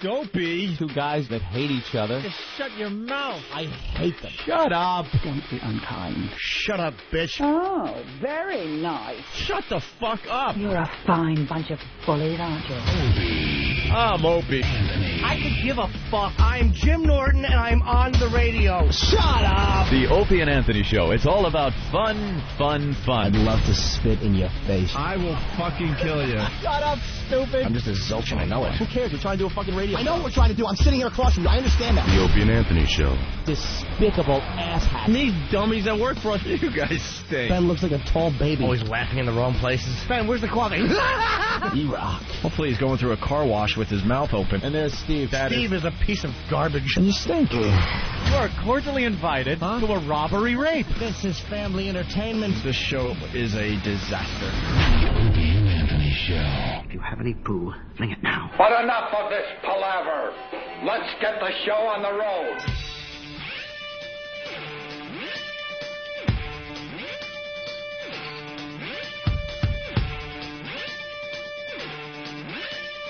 Dopey. Two guys that hate each other. Just shut your mouth. I hate them. Shut up. Don't be unkind. Shut up, bitch. Oh, very nice. Shut the fuck up. You're a fine bunch of bullies, aren't you? I'm Opie Anthony. I could give a fuck. I'm Jim Norton, and I'm on the radio. Shut up. The Opie and Anthony Show. It's all about fun, fun, fun. I'd love to spit in your face. I will fucking kill you. Shut up, stupid. I'm just a zilch and I know it. Who cares? We're trying to do a fucking radio. I know what we're trying to do. I'm sitting here across from you. I understand that. The Opie and Anthony Show. Despicable asshat. These dummies that work for us. You guys stink. Ben looks like a tall baby. Always laughing in the wrong places. Ben, where's the coffee? You rock. Hopefully he's going through a car wash with his mouth open. And there's Steve. Steve is a piece of garbage. And you stink. You are cordially invited to a robbery rape. This is family entertainment. This show is a disaster. The Opie and Anthony Show. If you have any poo, fling it now. But enough of this palaver. Let's get the show on the road.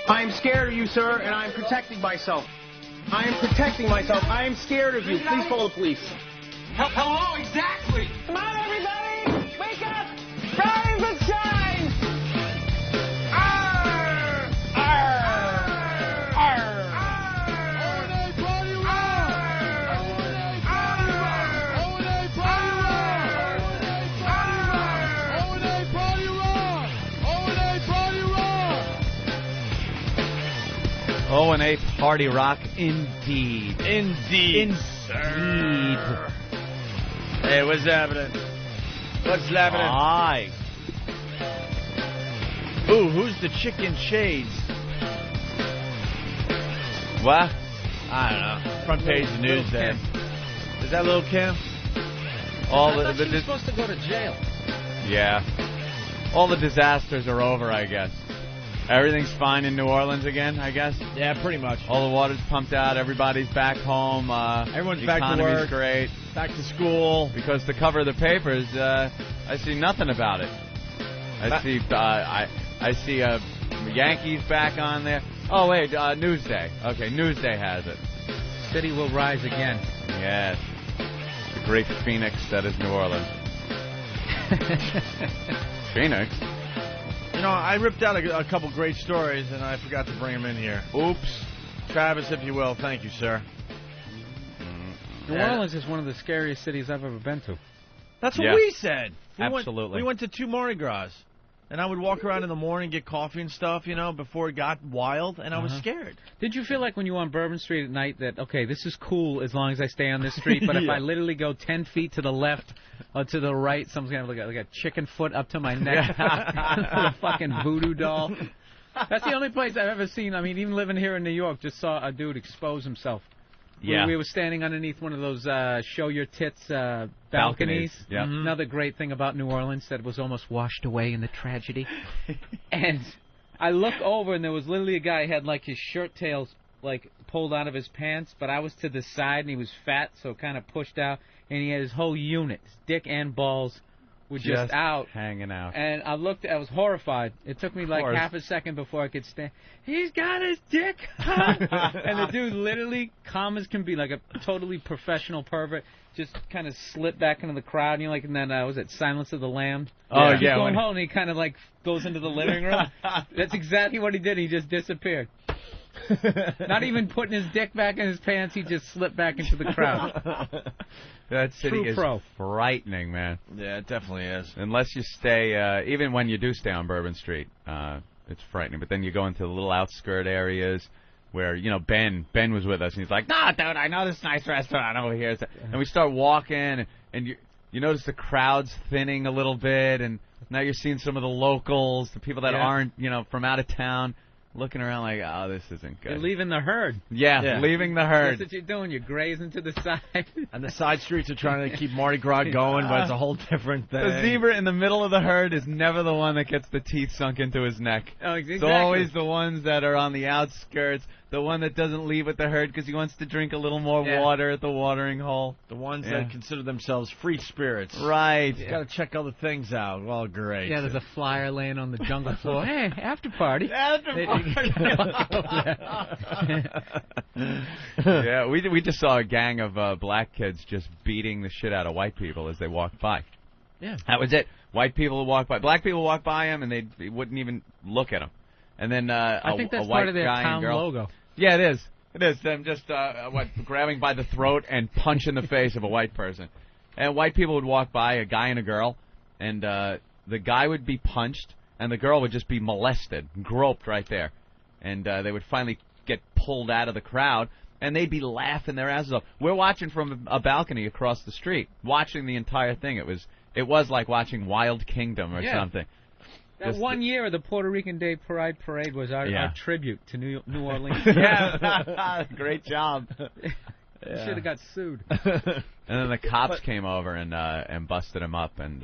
I'm scared of you, sir, and I'm protecting myself. I am protecting myself. I am scared of you. Please call the police. Hello, exactly. Come on, everybody. Wake up. Rise and shine. Arr! Arr! Arr! O&A Party Rock, indeed. Indeed. Hey, what's happening? What's happening? Aye. Ooh, who's the chicken shades? What? I don't know. Front page of news there. Is that Lil' Kim? All I thought she was supposed to go to jail. Yeah. All the disasters are over, I guess. Everything's fine in New Orleans again, I guess. Yeah, pretty much. All the water's pumped out. Everybody's back home. Everyone's the back to economy's work. Great. Back to school. Because the cover of the papers, I see nothing about it. I see Yankees back on there. Oh wait, Newsday. Okay, Newsday has it. City will rise again. Yes, the great Phoenix that is New Orleans. Phoenix. You know, I ripped out a couple great stories, and I forgot to bring them in here. Oops. Travis, if you will. Thank you, sir. New Orleans is one of the scariest cities I've ever been to. That's what we said. Absolutely. We went to 2 Mardi Gras, and I would walk around in the morning, get coffee and stuff, you know, before it got wild, and I was scared. Did you feel like when you were on Bourbon Street at night that, okay, this is cool as long as I stay on this street, but if I literally go 10 feet to the left or to the right, someone's going to have like a chicken foot up to my neck with a fucking voodoo doll? That's the only place I've ever seen. I mean, even living here in New York, just saw a dude expose himself. Yeah. We were standing underneath one of those show your tits balconies. Yeah. Another great thing about New Orleans that was almost washed away in the tragedy. And I look over, and there was literally a guy who had like his shirt tails like pulled out of his pants, but I was to the side, and he was fat, so kind of pushed out, and he had his whole unit, his dick and balls, were just out. Hanging out. And I was horrified. It took me like half a second before I could stand. He's got his dick out. And the dude literally, calm as can be, like a totally professional pervert, just kind of slipped back into the crowd. You know, like in that, was it Silence of the Lambs? Oh, He's yeah. going home, and he kind of like goes into the living room. That's exactly what he did. He just disappeared. Not even putting his dick back in his pants, he just slipped back into the crowd. That city is frightening, man. Yeah, it definitely is. Unless you stay, even when you do stay on Bourbon Street, it's frightening. But then you go into the little outskirt areas where, you know, Ben was with us, and he's like, "No, dude, I know this nice restaurant over here." And we start walking, and you notice the crowd's thinning a little bit, and now you're seeing some of the locals, the people that aren't, you know, from out of town, looking around like, oh, this isn't good. You're leaving the herd. Yeah, leaving the herd. That's what you're doing. You're grazing to the side. And the side streets are trying to keep Mardi Gras going, but it's a whole different thing. The zebra in the middle of the herd is never the one that gets the teeth sunk into his neck. Oh, exactly. It's always the ones that are on the outskirts, The one that doesn't leave with the herd because he wants to drink a little more water at the watering hole. The ones that consider themselves free spirits. Right. Got to check other things out. Well, great. Yeah, there's a flyer laying on the jungle floor. Hey, after party. After party. Yeah, we just saw a gang of black kids just beating the shit out of white people as they walked by. Yeah. That was it. White people would walk by. Black people would walk by them, and they wouldn't even look at them. And then I think that's a part white of their guy town and girl. logo. Yeah, it is. It is. Them just grabbing by the throat and punch in the face of a white person. And white people would walk by, a guy and a girl, and the guy would be punched, and the girl would just be molested, groped right there. And they would finally get pulled out of the crowd, and they'd be laughing their asses off. We're watching from a balcony across the street, watching the entire thing. It was like watching Wild Kingdom or something. That Just one year, the Puerto Rican Day Pride Parade was our tribute to New Orleans. Yeah, great job. Should have got sued. And then the cops came over and busted him up and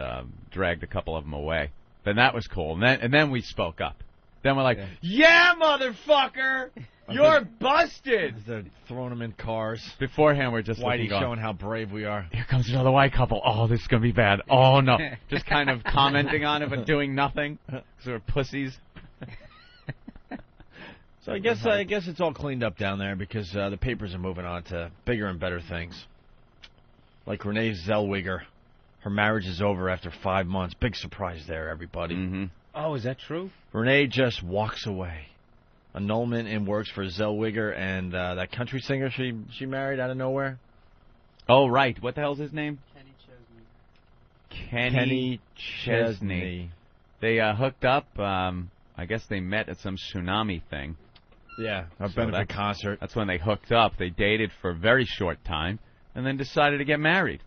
dragged a couple of them away. Then that was cool. And then we spoke up. Then we're like, yeah motherfucker! You're busted! They're throwing them in cars. Beforehand, we're just Whitey going, showing how brave we are. Here comes another white couple. Oh, this is going to be bad. Oh, no. Just kind of commenting on it but doing nothing because we're pussies. So I guess it's all cleaned up down there because the papers are moving on to bigger and better things. Like Renée Zellweger. Her marriage is over after 5 months. Big surprise there, everybody. Mm-hmm. Oh, is that true? Renée just walks away. Annulment in works for Zellweger and that country singer she married out of nowhere. Oh, right. What the hell's his name? Kenny Chesney. They hooked up. I guess they met at some tsunami thing. Yeah, a benefit concert. That's when they hooked up. They dated for a very short time and then decided to get married.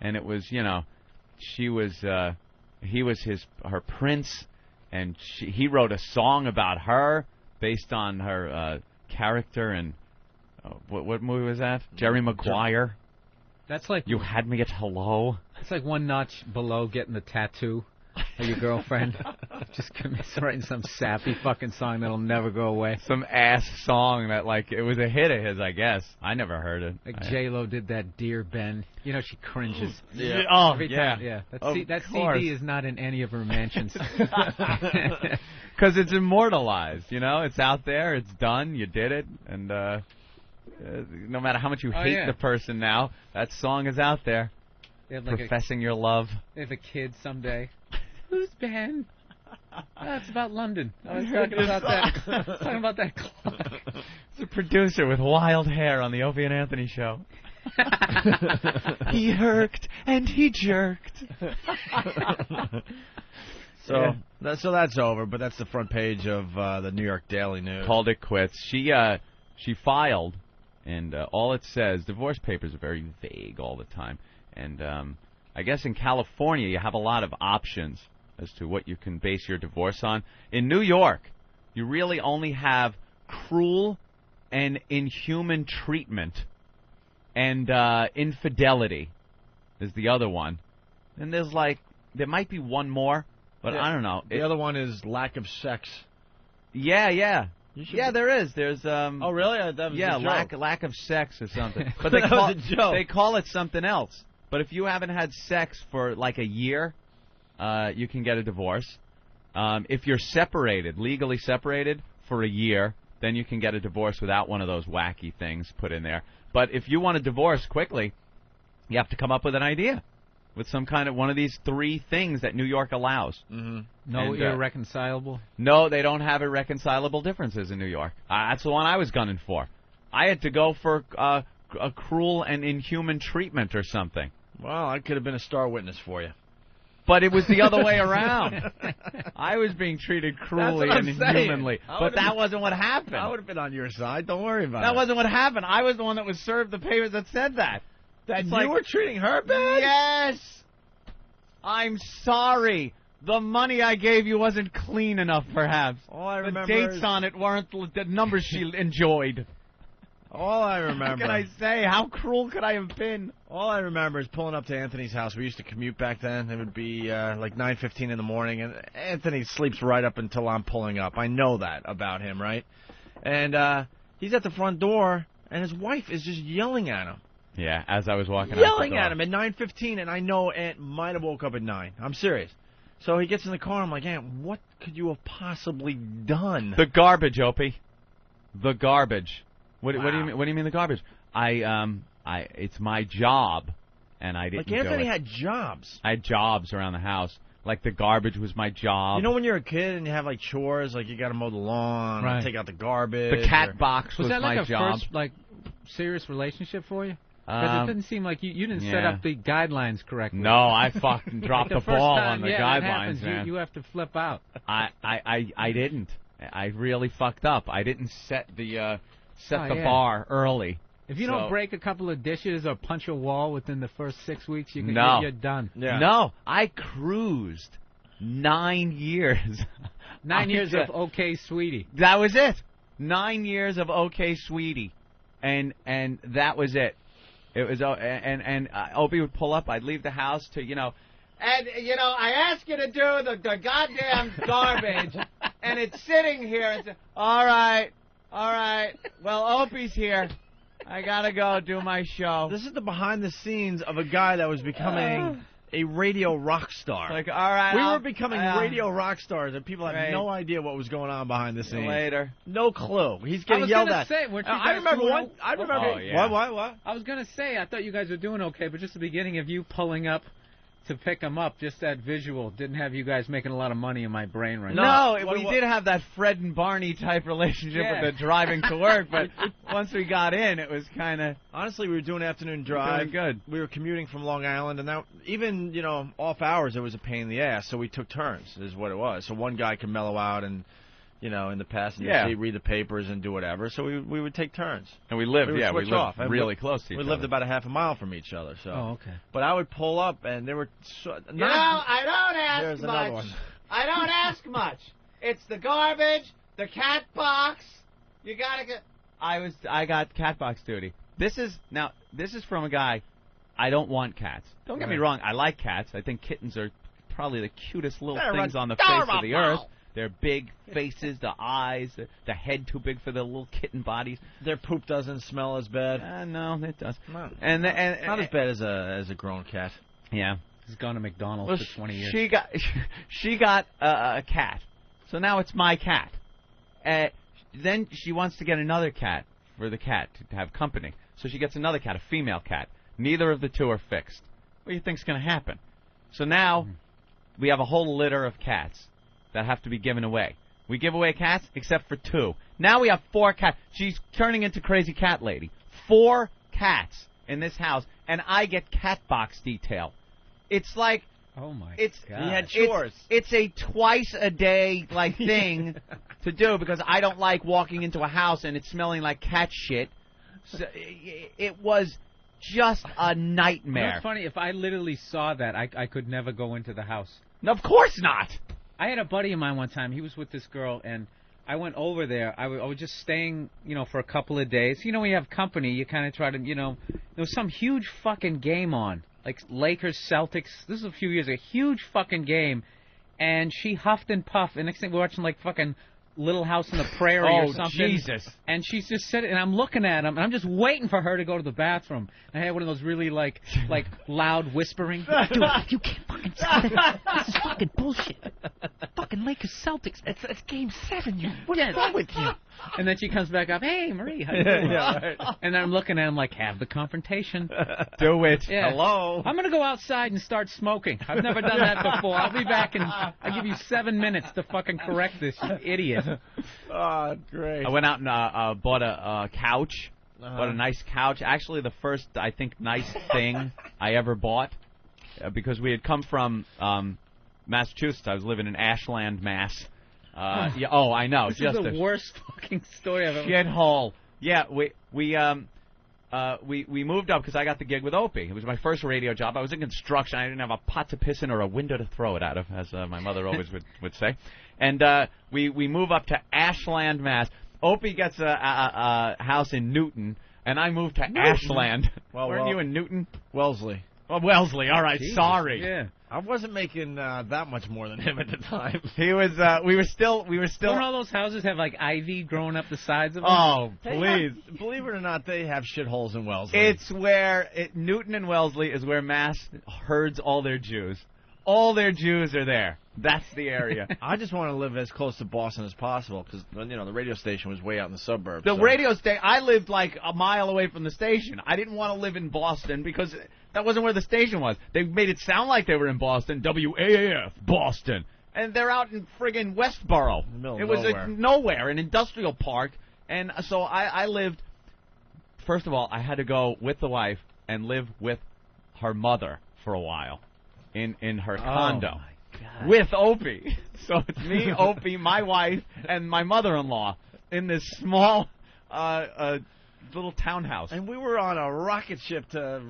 And it was, he was her prince, and he wrote a song about her based on her character in what movie was that? Jerry Maguire. That's like You Had Me at Hello. It's like one notch below getting the tattoo of your girlfriend. Just commiserating some sappy fucking song that'll never go away. Some ass song that, it was a hit of his, I guess. I never heard it. Like J-Lo did that Dear Ben. She cringes. Yeah. Oh, every time. Yeah. That CD is not in any of her mansions. Because it's immortalized, It's out there. It's done. You did it. And no matter how much you hate the person now, that song is out there. Professing your love. They have a kid someday. Who's Ben? It's about London. I was talking about that. Talking about that clock. It's a producer with wild hair on the Opie and Anthony show. He herked and he jerked. So that's over, but that's the front page of the New York Daily News. Called it quits. She filed, and all it says, divorce papers are very vague all the time. And I guess in California you have a lot of options as to what you can base your divorce on. In New York, you really only have cruel and inhuman treatment, and infidelity is the other one. And there might be one more, but I don't know. The other one is lack of sex. Yeah. Yeah, there is. There's Oh, really? That was a joke. lack of sex or something. But that was a joke. They call it something else. But if you haven't had sex for a year, you can get a divorce. If you're separated, legally separated for a year, then you can get a divorce without one of those wacky things put in there. But if you want a divorce quickly, you have to come up with an idea, with some kind of one of these 3 things that New York allows. Mm-hmm. No irreconcilable? No, they don't have irreconcilable differences in New York. That's the one I was gunning for. I had to go for a cruel and inhuman treatment or something. Well, I could have been a star witness for you. But it was the other way around. I was being treated cruelly and inhumanly. But that wasn't what happened. I would have been on your side. Don't worry about it. That wasn't what happened. I was the one that was served the papers that said that. That you were treating her bad? Yes. I'm sorry. The money I gave you wasn't clean enough, perhaps. All I remember the dates on it weren't the numbers she enjoyed. All I remember. What can I say? How cruel could I have been? All I remember is pulling up to Anthony's house. We used to commute back then. It would be 9:15 in the morning, and Anthony sleeps right up until I'm pulling up. I know that about him, right? And He's at the front door, and his wife is just yelling at him. Yeah, as I was walking Yelling at him at 9:15, and I know Aunt might have woke up at 9. I'm serious. So he gets in the car, and I'm like, Aunt, what could you have possibly done? The garbage, Opie. The garbage. What do you mean? What do you mean the garbage? It's my job, and I didn't. Like Anthony do it. had jobs. I had jobs around the house. Like the garbage was my job. You know when you're a kid and you have like chores, like you got to mow the lawn, or take out the garbage. The cat box was that my like a job. first like serious relationship for you? Because it didn't seem like you didn't set up the guidelines correctly. No, I fucking dropped the ball on the guidelines, happens, man. You have to flip out. I didn't. I really fucked up. I didn't set the bar early. If you don't break a couple of dishes or punch a wall within the first 6 weeks, you're done. Yeah. No, I cruised 9 years. 9 years of okay, sweetie. That was it. 9 years of okay, sweetie, and that was it. It was and Opie would pull up. I'd leave the house to and I ask you to do the goddamn garbage, and it's sitting here. And say, all right. Well, Opie's here. I gotta go do my show. This is the behind the scenes of a guy that was becoming a radio rock star. Like, all right, we were becoming radio rock stars, and people had no idea what was going on behind the scenes. Later, no clue. He's getting yelled at. I remember one. I remember. Oh, yeah. What? I was gonna say I thought you guys were doing okay, but just the beginning of you pulling up to pick him up, just that visual didn't have you guys making a lot of money in my brain right now. No, we did have that Fred and Barney type relationship with the driving to work, but once we got in, it was kind of... Honestly, we were doing afternoon drive. Good. We were commuting from Long Island, and that, even, off hours, it was a pain in the ass, so we took turns, is what it was. So one guy could mellow out and... in the passenger seat, read the papers and do whatever. So we would take turns. And we lived, we lived really close to each other. We lived about a half a mile from each other. So. Oh, okay. But I would pull up, and there were... I don't ask much. I don't ask much. It's the garbage, the cat box. You gotta get... I got cat box duty. This is from a guy, I don't want cats. Don't get me wrong, I like cats. I think kittens are probably the cutest little things on the face of the earth. Their big faces, the eyes, the head too big for their little kitten bodies. Their poop doesn't smell as bad. No, it does. No. And not as bad as a grown cat. Yeah. He's gone to McDonald's for 20 years. She got a cat, so now it's my cat. Then she wants to get another cat for the cat to have company. So she gets another cat, a female cat. Neither of the two are fixed. What do you think's going to happen? So now we have a whole litter of cats that have to be given away. We give away cats except for 2. Now we have 4 cats. She's turning into crazy cat lady. 4 cats in this house, and I get cat box detail. It's like... Oh, my God. He had chores. It's a twice-a-day thing to do because I don't like walking into a house and it's smelling like cat shit. So it was just a nightmare. It's funny. If I literally saw that, I could never go into the house. No, of course not. I had a buddy of mine one time. He was with this girl, and I went over there. I was just staying, for a couple of days. When you have company, you kind of try to, there was some huge fucking game on, like Lakers, Celtics. This is a few years ago. Huge fucking game, and she huffed and puffed. And next thing we're watching, like, fucking Little House on the Prairie or something. Oh, Jesus. And she's just sitting, and I'm looking at him, and I'm just waiting for her to go to the bathroom. And I had one of those really, like loud whispering. Dude, you can't fucking say that. This is fucking bullshit. Fucking Lakers Celtics. It's game 7. What's wrong with you? And then she comes back up, hey, Marie, how you doing? Right. And I'm looking at him like, have the confrontation. Do it. Yeah. Hello. I'm going to go outside and start smoking. I've never done that before. I'll be back, and I'll give you 7 minutes to fucking correct this, you idiot. Oh, great. I went out and bought a couch. Bought a nice couch. Actually, the first, I think, nice thing I ever bought. Because we had come from Massachusetts. I was living in Ashland, Mass. Yeah. Oh, I know. This just is the worst fucking story I've ever. Shithole. Yeah. We moved up because I got the gig with Opie. It was my first radio job. I was in construction. I didn't have a pot to piss in or a window to throw it out of, as my mother always would say. And we move up to Ashland, Mass. Opie gets a house in Newton, and I moved to Ashland. Well, Weren't you in Newton? Wellesley. Well, Wellesley, all right, Jesus, sorry. Yeah. I wasn't making that much more than him at the time. He was. We were still. Don't all those houses have like ivy growing up the sides of them? Oh, They please! have- believe it or not, they have shitholes in Wellesley. It's where Newton and Wellesley is where Mass herds all their Jews. All their Jews are there. That's the area. I just want to live as close to Boston as possible because the radio station was way out in the suburbs. The so. radio station. I lived like a mile away from the station. I didn't want to live in Boston because that wasn't where the station was. They made it sound like they were in Boston. WAAF, Boston, and they're out in friggin' Westboro. In the middle of it was nowhere. Nowhere, an industrial park, and so I lived. First of all, I had to go with the wife and live with her mother for a while in her condo. With Opie. So it's me, Opie, my wife, and my mother-in-law in this small little townhouse. And we were on a rocket ship to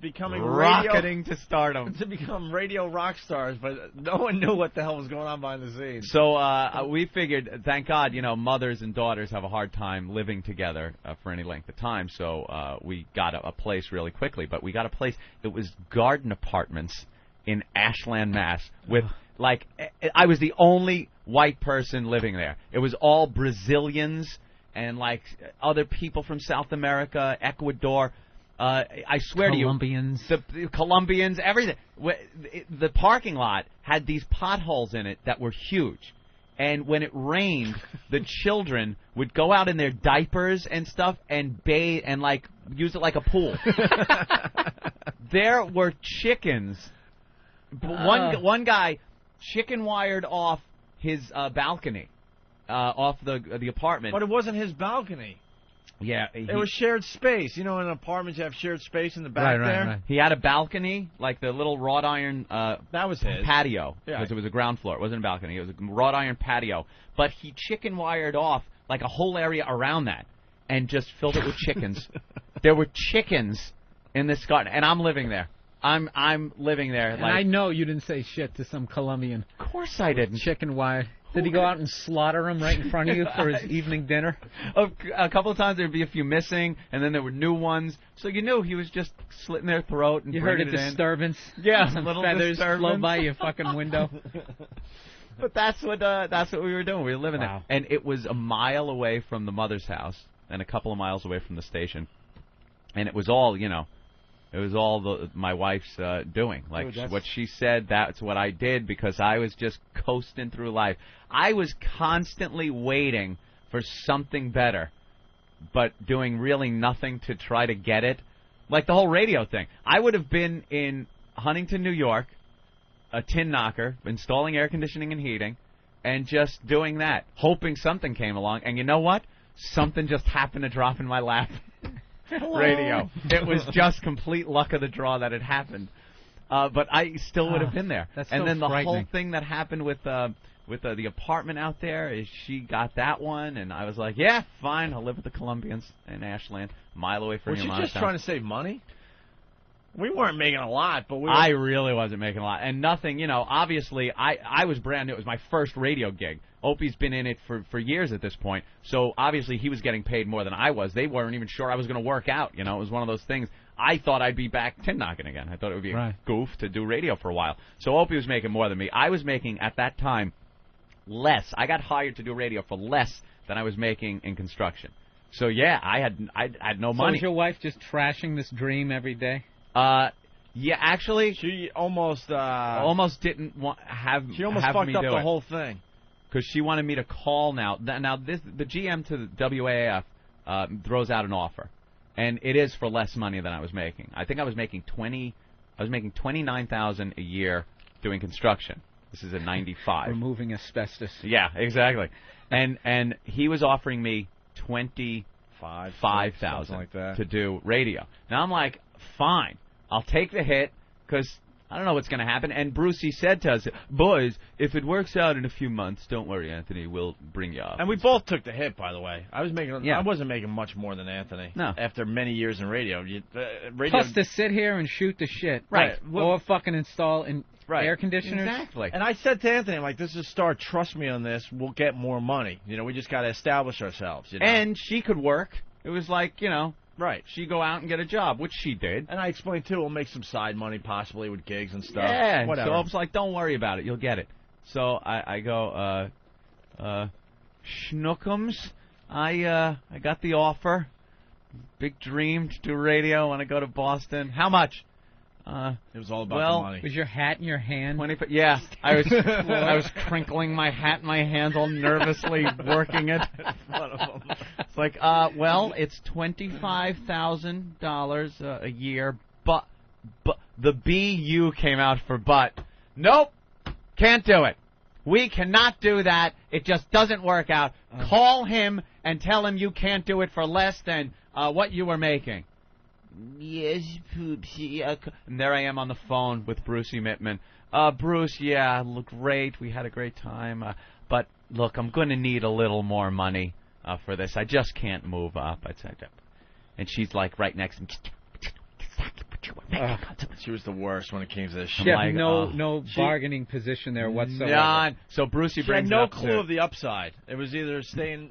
becoming Rocketing to stardom. to become radio rock stars, but no one knew what the hell was going on behind the scenes. So we figured, thank God, mothers and daughters have a hard time living together for any length of time, so we got a place really quickly. But we got a place, it was garden apartments in Ashland, Mass, with, like, I was the only white person living there. It was all Brazilians and, like, other people from South America, Ecuador. I swear Colombians. to you, the Colombians, everything. The parking lot had these potholes in it that were huge. And when it rained, the children would go out in their diapers and stuff and bathe and, like, use it like a pool. There were chickens. One guy chicken wired off his balcony, off the apartment. But it wasn't his balcony. Yeah, It was shared space. In apartments you have shared space in the back there. Right. he had a balcony, like the little wrought iron That was his. patio, Yeah. because it was a ground floor. It wasn't a balcony. It was a wrought iron patio. But he chicken wired off like a whole area around that and just filled it with chickens. There were chickens in this garden, and I'm living there. I'm living there. And like, I know you didn't say shit to some Colombian. Of course I didn't. Chicken wire. Did he go out and slaughter him right in front of you for his evening dinner? A couple of times there'd be a few missing, and then there were new ones. So you knew he was just slitting their throat and You heard a bringing it in. disturbance? Yeah, Some little feathers disturbance. flow by your fucking window. But that's what we were doing. We were living Wow. there, and it was a mile away from the mother's house and a couple of miles away from the station, and it was all It was all my wife's doing. Like, Dude, what she said, that's what I did, because I was just coasting through life. I was constantly waiting for something better, but doing really nothing to try to get it. Like the whole radio thing. I would have been in Huntington, New York, a tin knocker, installing air conditioning and heating, and just doing that, hoping something came along. And you know what? Something just happened to drop in my lap. Radio. It was just complete luck of the draw that it happened. But I still would have been there. That's and so then the whole frightening. thing that happened with the apartment out there is she got that one, and I was like, yeah, fine, I'll live with the Colombians in Ashland, a mile away from Was your you mom's just house. trying to save money? We weren't making a lot, but we were... I really wasn't making a lot. And nothing, obviously, I was brand new. It was my first radio gig. Opie's been in it for years at this point. So, obviously, he was getting paid more than I was. They weren't even sure I was going to work out. It was one of those things. I thought I'd be back tin knocking again. I thought it would be a goof to do radio for a while. So, Opie was making more than me. I was making, at that time, less. I got hired to do radio for less than I was making in construction. So, yeah, I had no So money. is your wife just trashing this dream every day? Yeah, actually, She almost... didn't have she almost have fucked me up do the it. whole thing. Because she wanted me to call now. Now, the GM to the WAAF throws out an offer, and it is for less money than I was making. I think I was making $29,000 a year doing construction. This is in '95. Removing asbestos. Yeah, exactly. And he was offering me $25,000 something like that. to do radio. Now I'm like, fine, I'll take the hit, because I don't know what's going to happen. And Brucey said to us, boys, if it works out in a few months, don't worry, Anthony, we'll bring you up. And we both took the hit, by the way. I Yeah. wasn't making much more than Anthony. No. After many years in radio. Radio Plus to sit here and shoot the shit. Right. Or fucking install air conditioners. Exactly. And I said to Anthony, I'm like, this is a start. Trust me on this. We'll get more money. We just got to establish ourselves. And she could work. It was like, Right. She'd go out and get a job, which she did. And I explained, too, we'll make some side money possibly with gigs and stuff. Yeah. Whatever. So I was like, don't worry about it. You'll get it. So I go, Schnookums, I got the offer. Big dream to do radio when I go to Boston. How much? It was all about the money. Was your hat in your hand? 20. Yeah, I was crinkling my hat in my hands, all nervously working it. It's like, well, it's $25,000 a year, but the BU came out for but. Nope, can't do it. We cannot do that. It just doesn't work out. Call him and tell him you can't do it for less than what you were making. Yes, Poopsie. And there I am on the phone with Brucey Mittman. Bruce, yeah, look great. We had a great time. But, look, I'm going to need a little more money for this. I just can't move up. And she's, like, right next to me. She was the worst when it came to this shit. She had no bargaining position there whatsoever. None. So Brucey brings she had no it up clue of the upside. It was either staying,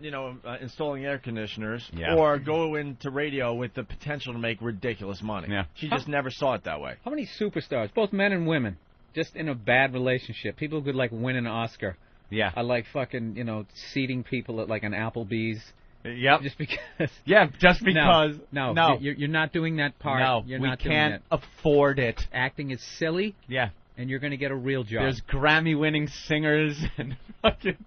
installing air conditioners, Yeah. or go into radio with the potential to make ridiculous money. Yeah. She just never saw it that way. How many superstars, both men and women, just in a bad relationship, people who could, like, win an Oscar, Yeah. are, like, fucking, seating people at, like, an Applebee's. Yep. Just because. Yeah, just because. No. You're not doing that part. No, you're we not doing can't it. afford it. Acting is silly. Yeah. And you're going to get a real job. There's Grammy-winning singers and fucking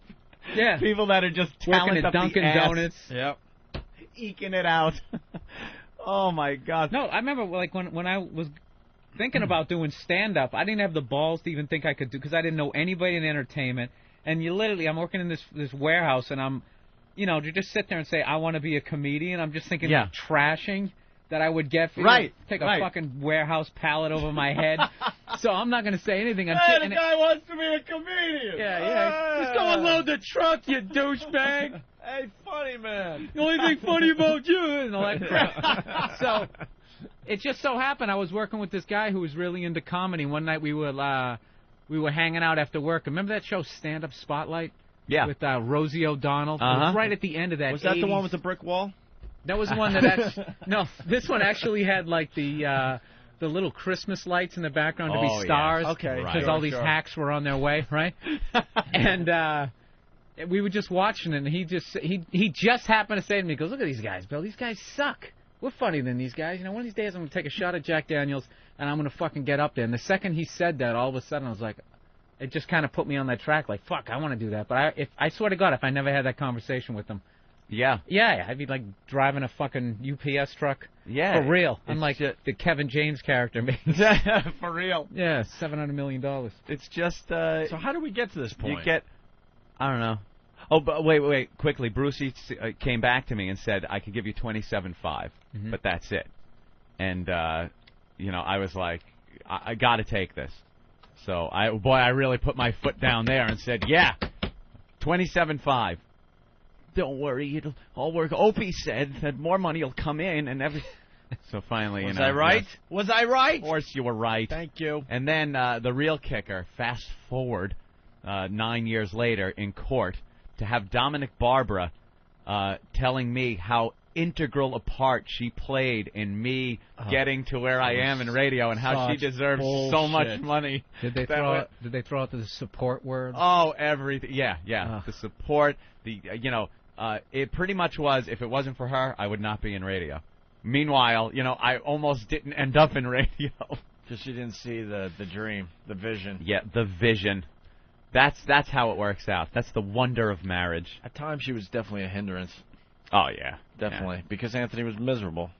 people that are just working talent at up Dunkin' the ass. Donuts. Yep. Eking it out. Oh, my God. No, I remember, like, when I was thinking about doing stand-up, I didn't have the balls to even think I could do, because I didn't know anybody in entertainment. And I'm working in this warehouse, and I'm, to just sit there and say, I want to be a comedian, I'm just thinking of trashing that I would get for take a fucking warehouse pallet over my head. So I'm not going to say anything. The guy wants to be a comedian. Yeah. Just go unload the truck, you douchebag. Hey, funny man. The only thing funny about you and all that crap. So it just so happened I was working with this guy who was really into comedy. One night we were hanging out after work. Remember that show, Stand Up Spotlight? Yeah. With Rosie O'Donnell. It was right at the end of that. Was that 80s. the one with the brick wall? That was the one that no, this one actually had like the little Christmas lights in the background to be stars. Okay. Because all these hacks were on their way, right? And we were just watching it, and he just happened to say to me, he goes, look at these guys, Bill. These guys suck. We're funnier than these guys. One of these days I'm going to take a shot at Jack Daniels, and I'm going to fucking get up there. And the second he said that, all of a sudden I was like, it just kind of put me on that track, like, fuck, I want to do that. But I swear to God, if I never had that conversation with him, yeah, I'd be like driving a fucking UPS truck. Yeah. For real. Unlike the Kevin James character. For real. Yeah, $700 million. It's just... so how do we get to this point? You get... I don't know. Oh, but wait, quickly. Brucey came back to me and said, I could give you $27.5, but that's it. And, I was like, I got to take this. So, I really put my foot down there and said, yeah, $27.5. Don't worry, it'll all work. Opie said that more money will come in and everything. So finally, Was I right? Yes. Was I right? Of course you were right. Thank you. And then the real kicker, fast forward 9 years later in court, to have Dominic Barbara telling me how integral a part she played in me getting to where I am in radio, and how she deserves so much money. Did they throw out the support word? Oh, everything. Yeah. The support. It pretty much was, if it wasn't for her, I would not be in radio. Meanwhile, I almost didn't end up in radio. Because she didn't see the dream, the vision. Yeah, the vision. That's how it works out. That's the wonder of marriage. At times, she was definitely a hindrance. Oh, yeah. Definitely. Yeah. Because Anthony was miserable.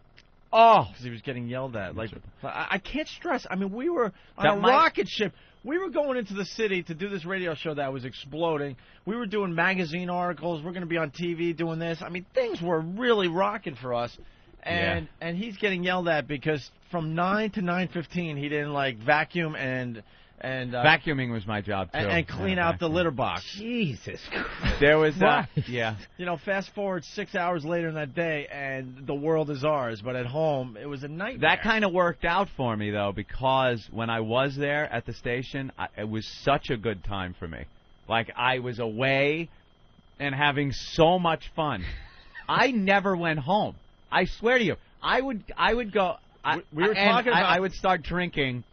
Oh! Because he was getting yelled at. Like, I can't stress. I mean, we were on a rocket ship. We were going into the city to do this radio show that was exploding. We were doing magazine articles. We're going to be on TV doing this. I mean, things were really rocking for us. And he's getting yelled at because from 9 to 9:15 he didn't vacuum and vacuuming was my job too. And clean out the litter box. Jesus Christ. There was fast forward 6 hours later in that day and the world is ours, but at home it was a nightmare. That kind of worked out for me though, because when I was there at the station, it was such a good time for me. Like, I was away and having so much fun. I never went home. I swear to you, I would go. We were talking about. I would start drinking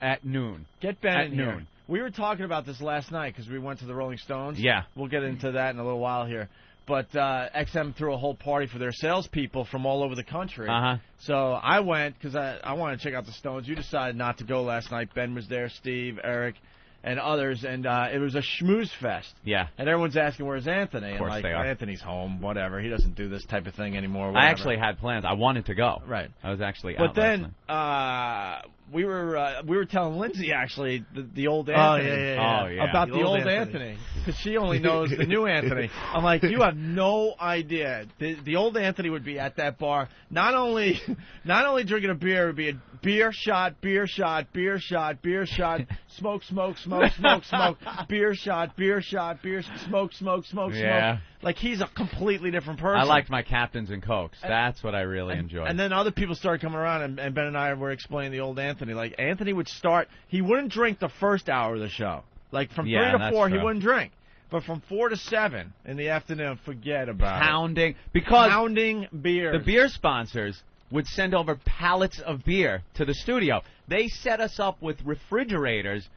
at noon. Get Ben at in here. noon. We were talking about this last night because we went to the Rolling Stones. Yeah. We'll get into that in a little while here. But XM threw a whole party for their salespeople from all over the country. Uh-huh. So I went because I wanted to check out the Stones. You decided not to go last night. Ben was there, Steve, Erik, and others, and it was a schmooze fest. Yeah. And everyone's asking, where's Anthony? Of course and they are. Anthony's home, whatever. He doesn't do this type of thing anymore. Whatever. I actually had plans. I wanted to go. Right. I was actually But out then last night. we were telling Lindsay actually the old Anthony. Oh, yeah. About the old Anthony because she only knows the new Anthony. I'm like, you have no idea. The old Anthony would be at that bar not only drinking a beer, it would be a beer shot, beer shot, beer shot, beer shot, smoke, smoke, smoke, smoke, smoke, beer shot, beer shot, beer smoke, smoke, smoke, Yeah. smoke. Like he's a completely different person. I liked my captains and cokes. That's what I really enjoyed. And then other people started coming around, and Ben and I were explaining the old Anthony. Like, Anthony would start, he wouldn't drink the first hour of the show. Like, from 3 to 4, he wouldn't drink. But from 4 to 7 in the afternoon, forget about Pounding. Because pounding beer. the beer sponsors would send over pallets of beer to the studio. They set us up with refrigerators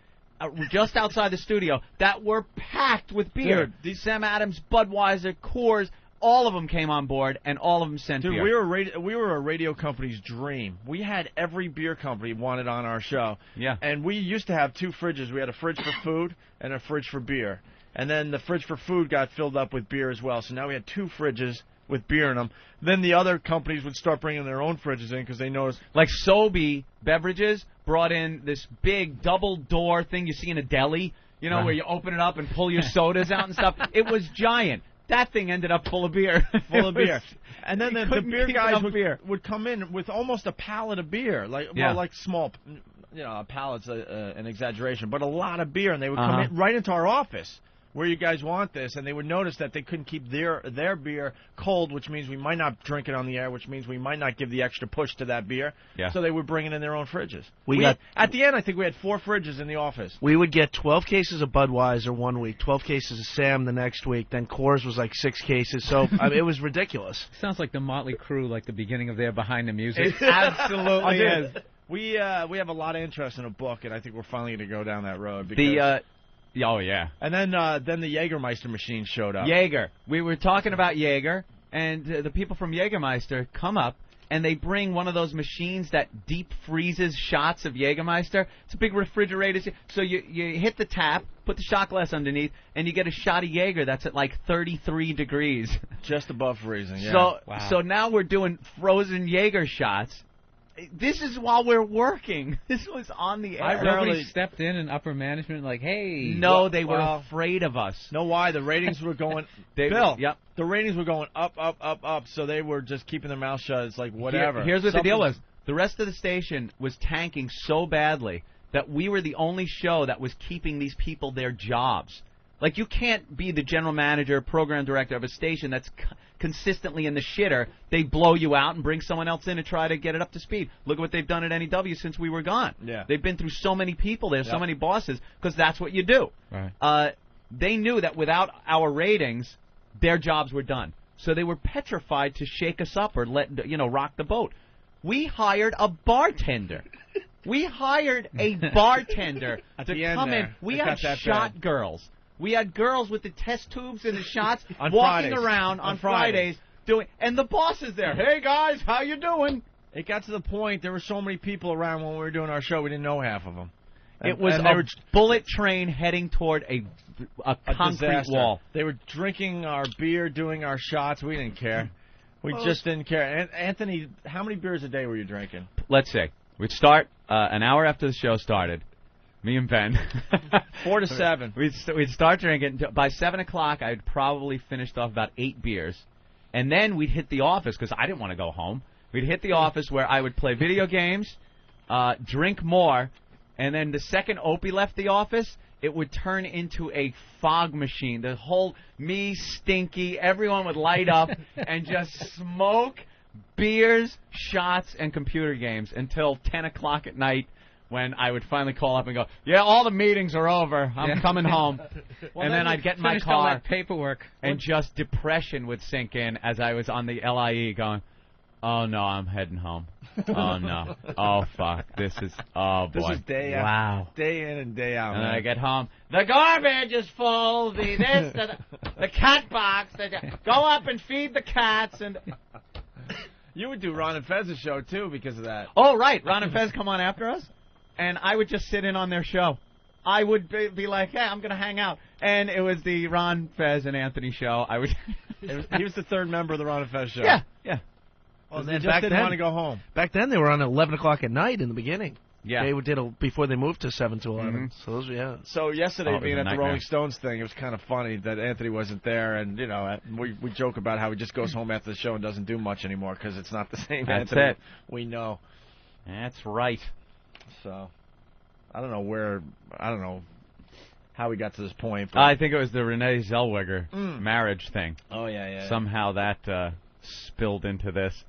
just outside the studio that were packed with beer. Dude, These Sam Adams, Budweiser, Coors, all of them came on board, and all of them sent Dude, beer. we were a radio company's dream. We had every beer company wanted on our show. Yeah. And we used to have 2 fridges. We had a fridge for food and a fridge for beer. And then the fridge for food got filled up with beer as well. So now we had 2 fridges with beer in them. Then the other companies would start bringing their own fridges in because they noticed. Like Sobe Beverages brought in this big double-door thing you see in a deli, you know, where you open it up and pull your sodas out and stuff. It was giant. That thing ended up full of beer. Full of beer. And then the beer guys would come in with almost a pallet of beer. Like small, a pallet's an exaggeration, but a lot of beer. And they would come in right into our office. Where you guys want this, and they would notice that they couldn't keep their beer cold, which means we might not drink it on the air, which means we might not give the extra push to that beer. Yeah. So they would bring it in their own fridges. At the end, I think we had 4 fridges in the office. We would get 12 cases of Budweiser one week, 12 cases of Sam the next week, then Coors was like 6 cases, so it was ridiculous. Sounds like the Motley Crue, like the beginning of their Behind the Music. It absolutely is. We have a lot of interest in a book, and I think we're finally going to go down that road. Because Oh, yeah. And then the Jägermeister machine showed up. Jaeger. We were talking about Jaeger, and the people from Jägermeister come up, and they bring one of those machines that deep freezes shots of Jägermeister. It's a big refrigerator. So you hit the tap, put the shot glass underneath, and you get a shot of Jaeger that's at like 33 degrees. Just above freezing, yeah. So now we're doing frozen Jaeger shots. This is while we're working. This was on the air. Nobody stepped in upper management like, hey. No, they were afraid of us. Know why? The ratings were going. Bill, the ratings were going up, up, up, up. So they were just keeping their mouth shut. It's like whatever. Here's what the deal was. The rest of the station was tanking so badly that we were the only show that was keeping these people their jobs. Like, you can't be the general manager, program director of a station that's consistently in the shitter. They blow you out and bring someone else in to try to get it up to speed. Look at what they've done at NEW since we were gone. Yeah. They've been through so many people there, so many bosses, because that's what you do. Right. They knew that without our ratings, their jobs were done. So they were petrified to shake us up or rock the boat. We hired a bartender. We hired a bartender to come in. We had shot girls. We had girls with the test tubes and the shots walking around on Fridays doing, and the boss is there. Hey guys, how you doing? It got to the point there were so many people around when we were doing our show we didn't know half of them. It was a bullet train heading toward a concrete disaster. wall. They were drinking our beer, doing our shots. We didn't care. We just didn't care. And Anthony, how many beers a day were you drinking? Let's see. We'd start an hour after the show started. Me and Ben. 4 to 7. We'd start drinking. By 7 o'clock, I'd probably finished off about 8 beers. And then we'd hit the office, because I didn't want to go home. We'd hit the office where I would play video games, drink more, and then the second Opie left the office, it would turn into a fog machine. The whole, me, Stinky, everyone would light up and just smoke beers, shots, and computer games until 10 o'clock at night, when I would finally call up and go, yeah, all the meetings are over. I'm coming home. And then I'd get in my all car. that paperwork. And just depression would sink in as I was on the LIE going, Oh, no, I'm heading home. Oh, no. Oh, fuck. This is, oh, boy. This is day out. Wow. Day in and day out, And man. then I get home. The garbage is full. The cat box. Go up and feed the cats. And You would do Ron and Fez's show, too, because of that. oh, right. Ron and Fez come on after us. And I would just sit in on their show. I would be like, hey, I'm going to hang out. And it was the Ron, Fez, and Anthony show. I would. He was the third member of the Ron and Fez show. Yeah. Well, then they just back didn't then- want to go home. Back then, they were on at 11 o'clock at night in the beginning. Yeah. They did before they moved to 7 to 11. Mhm. So those were, yeah. So yesterday, Oh, it was being a at the nightmare. Rolling Stones thing, it was kind of funny that Anthony wasn't there, and we joke about how he just goes home after the show and doesn't do much anymore because it's not the same That's Anthony it. we know. That's right. So I don't know how we got to this point. But I think it was the Renée Zellweger marriage thing. oh yeah. Somehow that spilled into this.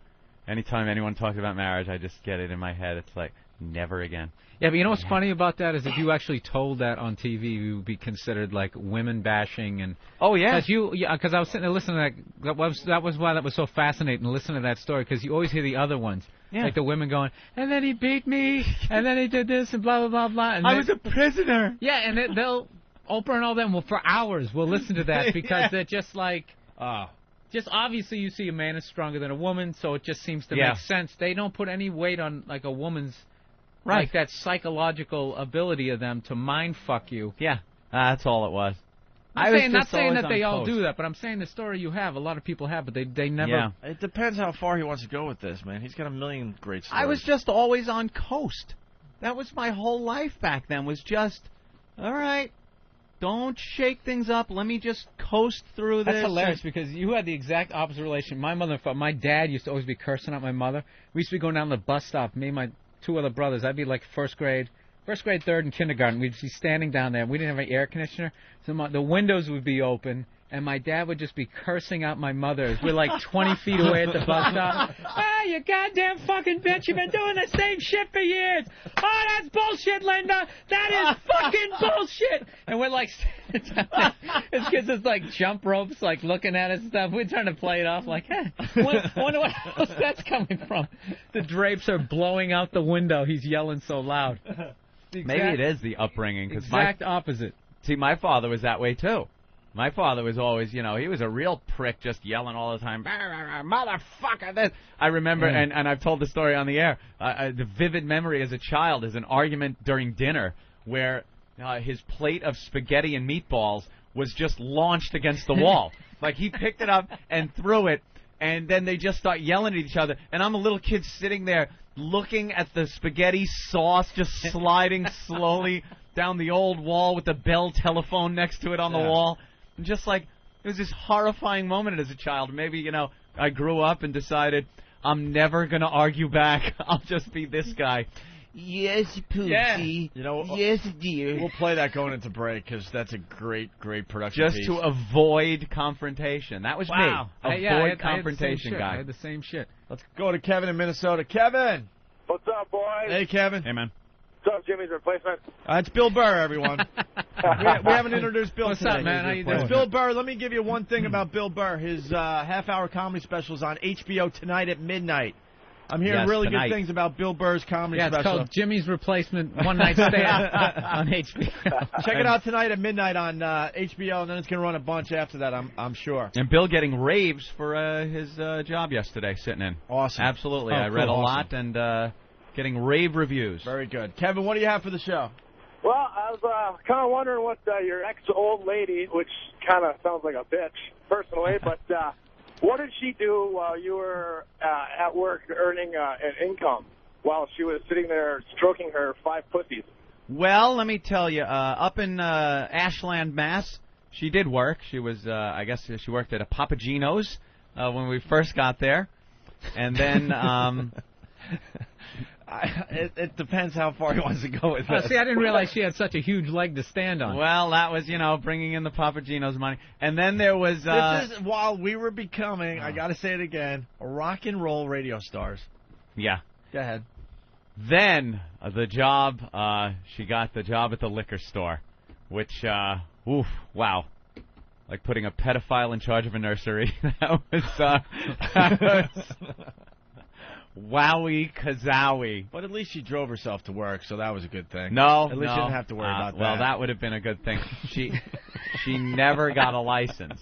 Anytime anyone talks about marriage, I just get it in my head. It's like, never again. Yeah, but you know what's funny about that is if you actually told that on TV, you would be considered like women bashing and. Oh yeah. Because I was sitting there listening to that. That was why that was so fascinating to listen to that story because you always hear the other ones. Yeah. Like the women going, and then he beat me, and then he did this, and blah blah blah blah. And I was a prisoner. Yeah, and they'll Oprah and all them. Well, for hours we'll listen to that because they're just like. Just obviously you see a man is stronger than a woman, so it just seems to make sense. They don't put any weight on like a woman's like that psychological ability of them to mind fuck you. Yeah, that's all it was. Not saying that they all do that, but I'm saying the story you have, a lot of people have, but they never. Yeah. It depends how far he wants to go with this, man. He's got a million great stories. I was just always on coast. That was my whole life back then. Was just, all right, don't shake things up. Let me just coast through this. That's hilarious because you had the exact opposite relation. My dad used to always be cursing at my mother. We used to be going down the bus stop, me and my two other brothers. I'd be like first grade, third, and kindergarten. We'd be standing down there. We didn't have an air conditioner, so the windows would be open, and my dad would just be cursing out my mother as we're like 20 feet away at the bus stop. Ah, you goddamn fucking bitch! You've been doing the same shit for years. Oh, that's bullshit, Linda. That is fucking bullshit. And we're like, this kid's just like jump ropes, like looking at us and stuff. We're trying to play it off like, wonder what else that's coming from. The drapes are blowing out the window. He's yelling so loud. Maybe it is the upbringing. Exact opposite. See, my father was that way too. My father was always, he was a real prick, just yelling all the time, motherfucker, this. I remember, and I've told the story on the air, the vivid memory as a child is an argument during dinner where his plate of spaghetti and meatballs was just launched against the wall. Like, he picked it up and threw it, and then they just start yelling at each other. And I'm a little kid sitting there looking at the spaghetti sauce just sliding slowly down the old wall with the Bell telephone next to it on the wall. And just like, it was this horrifying moment as a child. Maybe, I grew up and decided I'm never going to argue back. I'll just be this guy. Yes, Poochie. Yeah. Yes, dear. We'll play that going into break because that's a great production Just piece. to avoid confrontation. That was me. Avoid confrontation guy. I had the same shit. Let's go to Kevin in Minnesota. Kevin! What's up, boys? Hey, Kevin. Hey, man. What's up, Jimmy's replacement? It's Bill Burr, everyone. we haven't introduced Bill What's today. up, man? How you doing? It's Bill Burr. Let me give you one thing about Bill Burr. His half-hour comedy special is on HBO tonight at midnight. I'm hearing really tonight. good things about Bill Burr's comedy It's special. called Jimmy's Replacement One Night Stand on HBO. Check it out tonight at midnight on HBO, and then it's going to run a bunch after that, I'm sure. And Bill getting raves for his job yesterday, sitting in. Awesome. Absolutely. Oh, I read a cool. lot and getting rave reviews. Very good. Kevin, what do you have for the show? Well, I was kind of wondering what your ex-old lady, which kind of sounds like a bitch, personally, but what did she do while you were at work earning an income while she was sitting there stroking her 5 pussies? Well, let me tell you, up in Ashland, Mass., she did work. She was, I guess she worked at a Papagino's when we first got there. And then... It depends how far he wants to go with this. See, I didn't realize she had such a huge leg to stand on. Well, that was, bringing in the Papagino's money. And then there was... this is while we were becoming, I got to say it again, rock and roll radio stars. Yeah. Go ahead. Then the job, she got the job at the liquor store, which, wow. Like putting a pedophile in charge of a nursery. That was Wowie kazowie. But at least she drove herself to work, so that was a good thing. No, at least no. you didn't have to worry about that. Well, that would have been a good thing. She never got a license.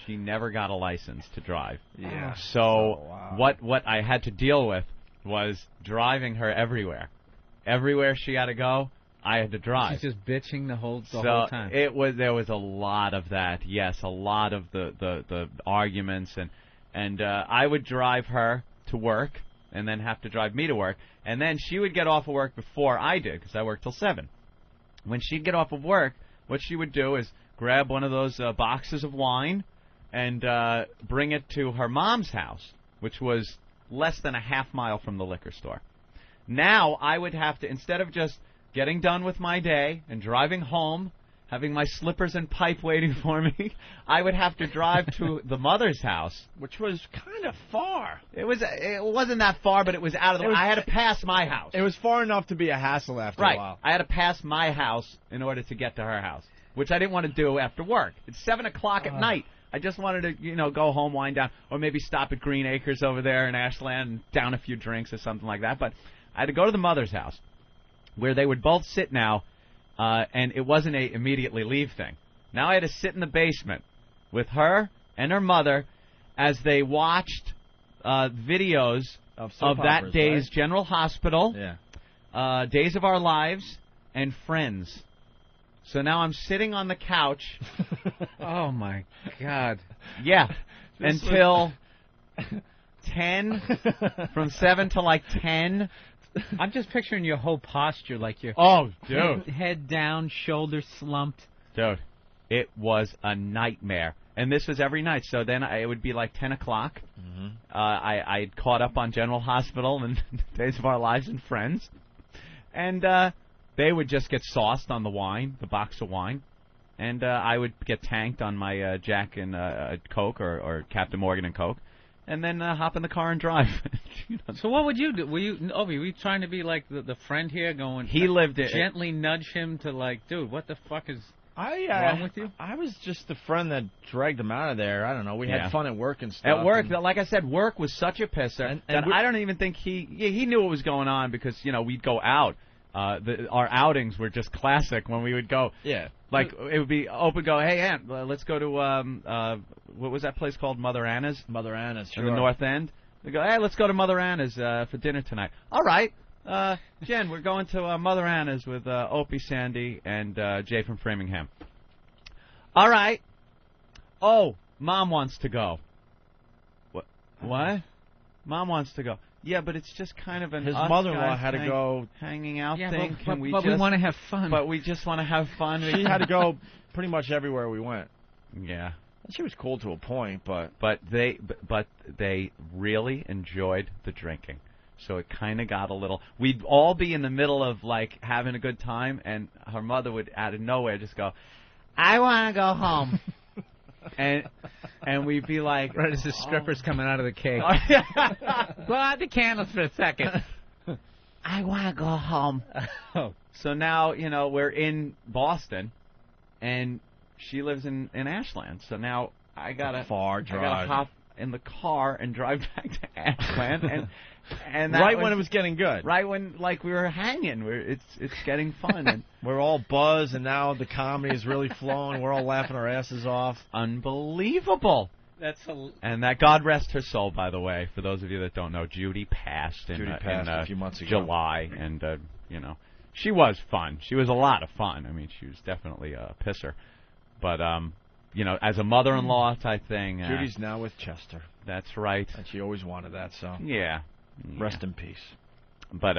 She never got a license to drive. Yeah. So wow. what I had to deal with was driving her everywhere. Everywhere she had to go, I had to drive. She's just bitching the whole time. There was a lot of that. Yes, a lot of the arguments and I would drive her to work and then have to drive me to work, and then she would get off of work before I did because I worked till 7. When she'd get off of work, what she would do is grab one of those boxes of wine and bring it to her mom's house, which was less than a half mile from the liquor store. Now I would have to, instead of just getting done with my day and driving home, having my slippers and pipe waiting for me, I would have to drive to the mother's house, which was kind of far. It wasn't that far, but it was out of the way. I had to pass my house. It was far enough to be a hassle after a while. I had to pass my house in order to get to her house, which I didn't want to do after work. It's 7 o'clock at night. I just wanted to, go home, wind down, or maybe stop at Green Acres over there in Ashland and down a few drinks or something like that. But I had to go to the mother's house, where they would both sit now, and it wasn't a immediately leave thing. Now I had to sit in the basement with her and her mother as they watched videos of that day's General Hospital, Days of Our Lives, and Friends. So now I'm sitting on the couch. Oh, my God. Yeah, until 10, from 7 to like 10. I'm just picturing your whole posture, like your head down, shoulders slumped. Dude, it was a nightmare. And this was every night. So then it would be like 10 o'clock. Mm-hmm. I'd caught up on General Hospital and Days of Our Lives and Friends. And they would just get sauced on the wine, the box of wine. And I would get tanked on my Jack and Coke or Captain Morgan and Coke. And then hop in the car and drive. So what would you do? Were you trying to be like the friend here, going? He lived it. Gently nudge him to like, dude, what the fuck is wrong with you? I was just the friend that dragged him out of there. I don't know. We had fun at work and stuff. At work, like I said, work was such a pisser that I don't even think he knew what was going on because we'd go out. Our outings were just classic when we would go. Yeah. Like, it would be, Opie go, hey, Aunt, let's go to, what was that place called? Mother Anna's? Mother Anna's, sure. In the North End. They go, hey, let's go to Mother Anna's for dinner tonight. All right. Jen, we're going to Mother Anna's with Opie, Sandy, and Jay from Framingham. All right. Oh, Mom wants to go. What? Mom wants to go. Yeah, but it's just kind of his mother-in-law had to go hanging out thing. But we want to have fun. But we just want to have fun. She had to go pretty much everywhere we went. Yeah. She was cool to a point, but they really enjoyed the drinking. So it kind of got a little. We'd all be in the middle of like having a good time, and her mother would out of nowhere just go, "I want to go home." And we'd be like, right as the stripper's coming out of the cake. Blow out the candles for a second. I want to go home. So now, we're in Boston, and she lives in Ashland. So now I got to hop in the car and drive back to Ashland. And right when it was getting good. Right when, we were hanging. It's getting fun. And we're all buzzed, and now the comedy is really flowing. We're all laughing our asses off. Unbelievable. And that, God rest her soul, by the way, for those of you that don't know, Judy passed in a few months ago. July. And, she was fun. She was a lot of fun. I mean, she was definitely a pisser. But, as a mother-in-law type thing. Judy's now with Chester. That's right. And she always wanted that, so. Yeah. Rest in peace. But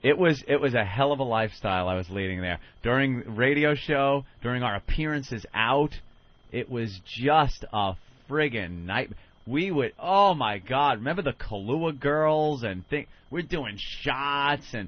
it was a hell of a lifestyle I was leading there. During the radio show, during our appearances out, it was just a friggin' night. We would, oh my God, remember the Kahlua girls and we're doing shots and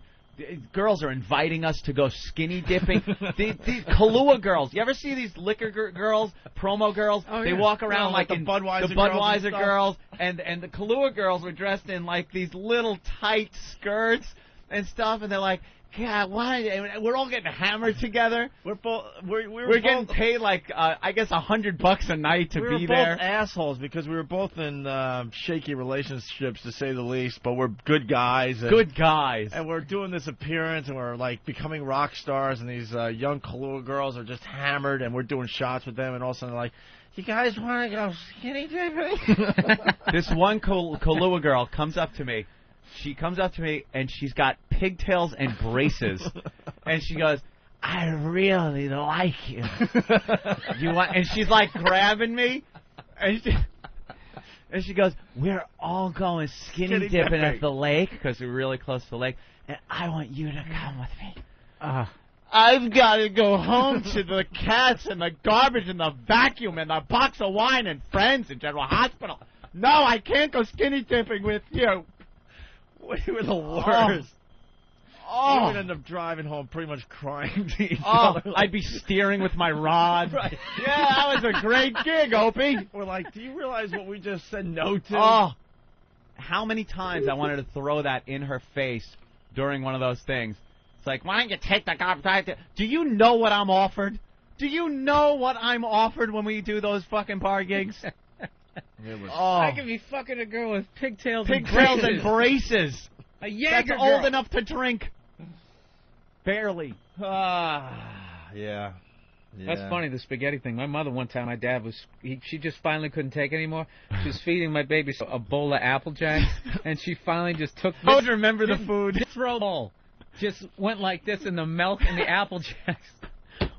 girls are inviting us to go skinny dipping. These Kahlua girls. You ever see these liquor girls, promo girls? Oh, they walk around like the in Budweiser girls, and the Kahlua girls were dressed in like these little tight skirts and stuff, and they're like, God, why? We're all getting hammered together. We're both We're getting paid like I guess $100 a night to be there. We were both assholes because we were both in shaky relationships, to say the least. But we're good guys. And we're doing this appearance, and we're like becoming rock stars. And these young Kahlua girls are just hammered, and we're doing shots with them. And all of a sudden, they're like, "You guys want to go skinny dipping?" This one Kahlua girl comes up to me. She comes up to me, and she's got pigtails and braces. And she goes, "I really like you." And she's, like, grabbing me. And she goes, "We're all going skinny dipping at the lake," because we're really close to the lake. "And I want you to come with me." I've got to go home to the cats and the garbage and the vacuum and the box of wine and friends and General Hospital. No, I can't go skinny dipping with you. We were the worst. We would end up driving home pretty much crying to each other. I'd be steering with my rod. Right. Yeah, that was a great gig, Opie. We're like, do you realize what we just said no to? Oh, how many times I wanted to throw that in her face during one of those things. It's like, why don't you take the garbage? Do you know what I'm offered? Do you know what I'm offered when we do those fucking bar gigs? I could be fucking a girl with pigtails and braces. A Jaeger That's girl. old enough to drink. Barely. Yeah. That's funny, the spaghetti thing. My mother one time, my dad she just finally couldn't take it anymore. She was feeding my baby a bowl of Apple Jacks, and she finally just took this. I would remember the food. This throw bowl just went like this, and the milk and the Apple Jacks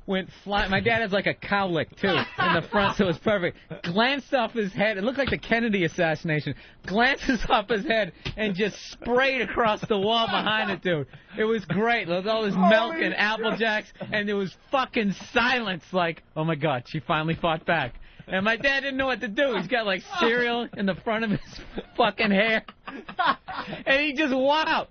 went flying. My dad has like a cowlick, too, in the front, so it was perfect. Glanced off his head. It looked like the Kennedy assassination. Glances off his head and just sprayed across the wall behind it, dude. It was great. There was all this milk and Apple Jacks, and there was fucking silence like, oh, my God, she finally fought back. And my dad didn't know what to do. He's got, like, cereal in the front of his fucking hair. And he just wow.